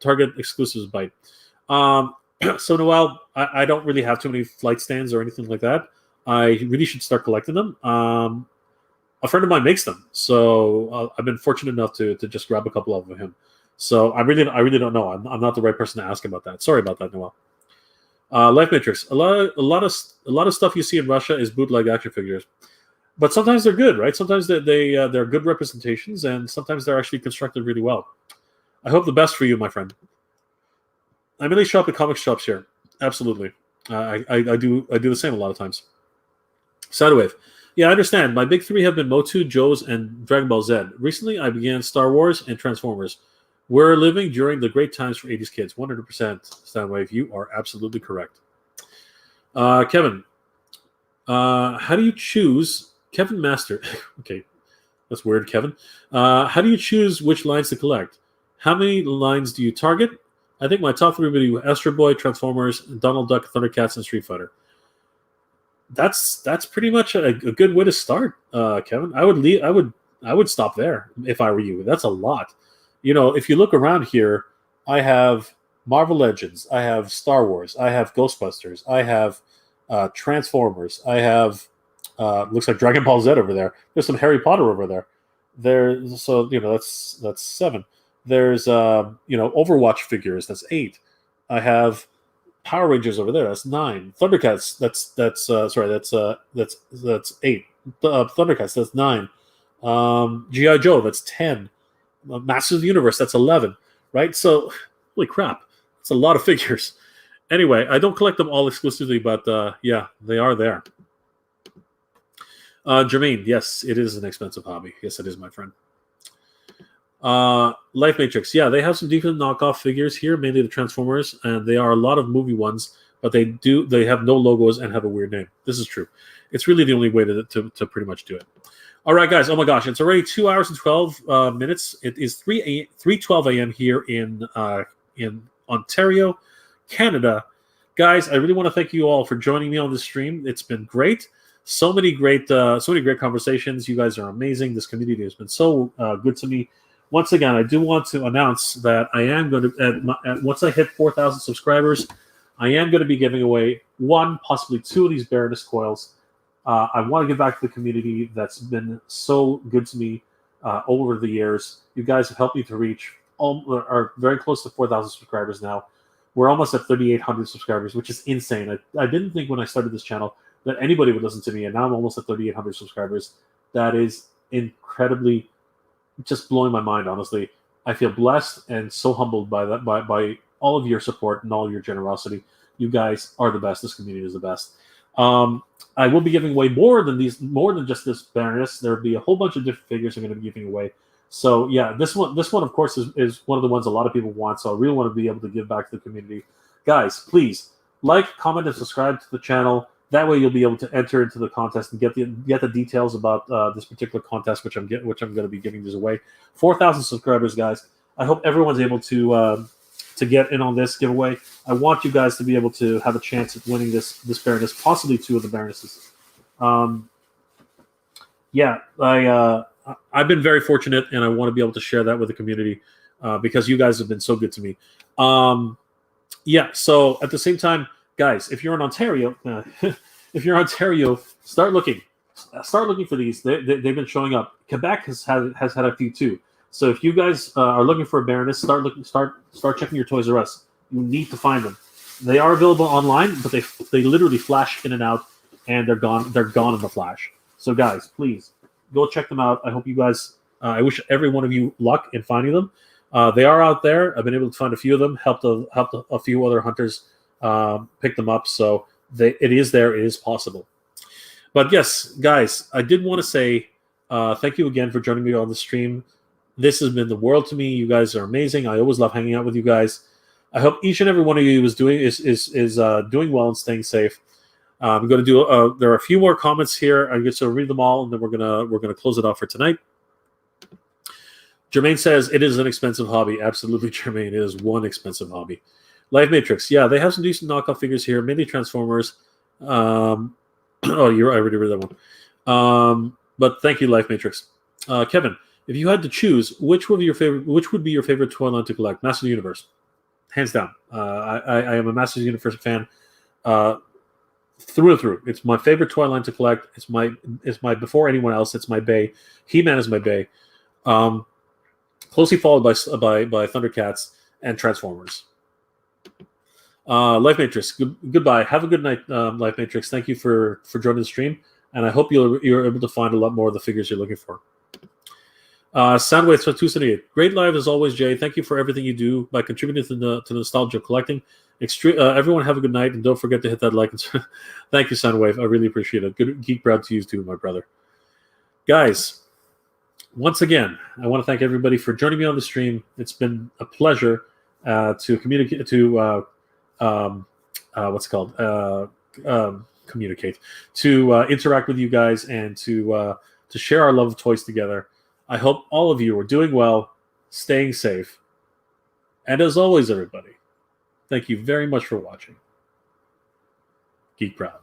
Target exclusives bite. So, Noel, I don't really have too many flight stands or anything like that. I really should start collecting them. A friend of mine makes them, so I've been fortunate enough to just grab a couple of him. So I really don't know. I'm not the right person to ask about that. Sorry about that, Noel. Life Matrix. A lot of stuff you see in Russia is bootleg action figures, but sometimes they're good, right? Sometimes they're good representations, and sometimes they're actually constructed really well. I hope the best for you, my friend. I mainly shop at comic shops here. Absolutely, I do the same a lot of times. Sidewave. Yeah, I understand. My big three have been MOTU, Joe's, and Dragon Ball Z. Recently, I began Star Wars and Transformers. We're living during the great times for 80s kids. 100%, Soundwave. You are absolutely correct. Kevin, how do you choose Kevin Master? Okay, that's weird, Kevin. How do you choose which lines to collect? How many lines do you target? I think my top three would be Astro Boy, Transformers, Donald Duck, Thundercats, and Street Fighter. That's pretty much a good way to start, Kevin. I would stop there if I were you. That's a lot. If you look around here, I have Marvel Legends, I have Star Wars, I have Ghostbusters, I have Transformers, I have looks like Dragon Ball Z over there. There's some Harry Potter over there. That's 7. There's Overwatch figures. That's 8. I have Power Rangers over there. That's 9. Thundercats. That's 8. Thundercats. That's 9. G.I. Joe. That's 10. Masters of the Universe. That's 11. Right. So, holy crap, it's a lot of figures. Anyway, I don't collect them all exclusively, but yeah, they are there. Jermaine, yes, it is an expensive hobby. Yes, it is, my friend. Life Matrix, yeah, they have some decent knockoff figures here, mainly the Transformers, and they are a lot of movie ones, but they have no logos and have a weird name. This is true. It's really the only way to pretty much do it. All right, guys. Oh my gosh, it's already 2 hours and 12 minutes. It is 3:12 a.m. here in Ontario, Canada. Guys, I really want to thank you all for joining me on this stream. It's been great. So many great conversations. You guys are amazing. This community has been so good to me. Once again, I do want to announce that I am going to, once I hit 4,000 subscribers, I am going to be giving away 1, possibly 2 of these Baroness coils. I want to give back to the community that's been so good to me over the years. You guys have helped me to reach, are very close to 4,000 subscribers now. We're almost at 3,800 subscribers, which is insane. I didn't think when I started this channel that anybody would listen to me, and now I'm almost at 3,800 subscribers. That is incredibly just blowing my mind, honestly. I feel blessed and so humbled by that, by all of your support and all of your generosity. You guys are the best. This community is the best. I will be giving away more than just this Baroness. There'll be a whole bunch of different figures I'm going to be giving away. So yeah, this one of course is one of the ones a lot of people want. So I really want to be able to give back to the community. Guys, please like, comment, and subscribe to the channel. That way you'll be able to enter into the contest and get the details about this particular contest, which I'm going to be giving this away. 4,000 subscribers, guys. I hope everyone's able to get in on this giveaway. I want you guys to be able to have a chance at winning this Baroness, possibly 2 of the Baronesses. Yeah, I've been very fortunate, and I want to be able to share that with the community because you guys have been so good to me. Yeah, so at the same time, guys, if you're in Ontario, start looking for these. They've been showing up. Quebec has had a few too. So if you guys are looking for a Baroness, start checking your Toys R Us. You need to find them. They are available online, but they literally flash in and out, and they're gone. They're gone in the flash. So guys, please go check them out. I hope you guys. I wish every one of you luck in finding them. They are out there. I've been able to find a few of them. Helped a few other hunters pick them up. So it is there. It is possible. But yes, guys, I did want to say thank you again for joining me on the stream. This has been the world to me. You guys are amazing. I always love hanging out with you guys. I hope each and every one of you is doing well and staying safe. I'm going to do. There are a few more comments here. I'm going to read them all, and then we're gonna close it off for tonight. Jermaine says it is an expensive hobby. Absolutely, Jermaine. It is one expensive hobby. Life Matrix. Yeah, they have some decent knockoff figures here, mainly Transformers. Oh, I already read that one. But thank you, Life Matrix. Kevin, if you had to choose, which would be your favorite toy line to collect? Masters of the Universe, hands down. I am a Masters of the Universe fan through and through. It's my favorite toy line to collect. It's my before anyone else. It's my bae. He-Man is my bae. Closely followed by Thundercats and Transformers. Life Matrix, goodbye. Have a good night, Life Matrix. Thank you for joining the stream, and I hope you're able to find a lot more of the figures you're looking for. Soundwave 278. Great live as always, Jay. Thank you for everything you do by contributing to the nostalgia of collecting. Everyone have a good night, and don't forget to hit that like. Thank you, Soundwave. I really appreciate it. Good geek proud to you too, my brother. Guys, once again, I want to thank everybody for joining me on the stream. It's been a pleasure to communicate communicate, to interact with you guys, and to share our love of toys together. I hope all of you are doing well, staying safe, and as always, everybody, thank you very much for watching. Geek Proud.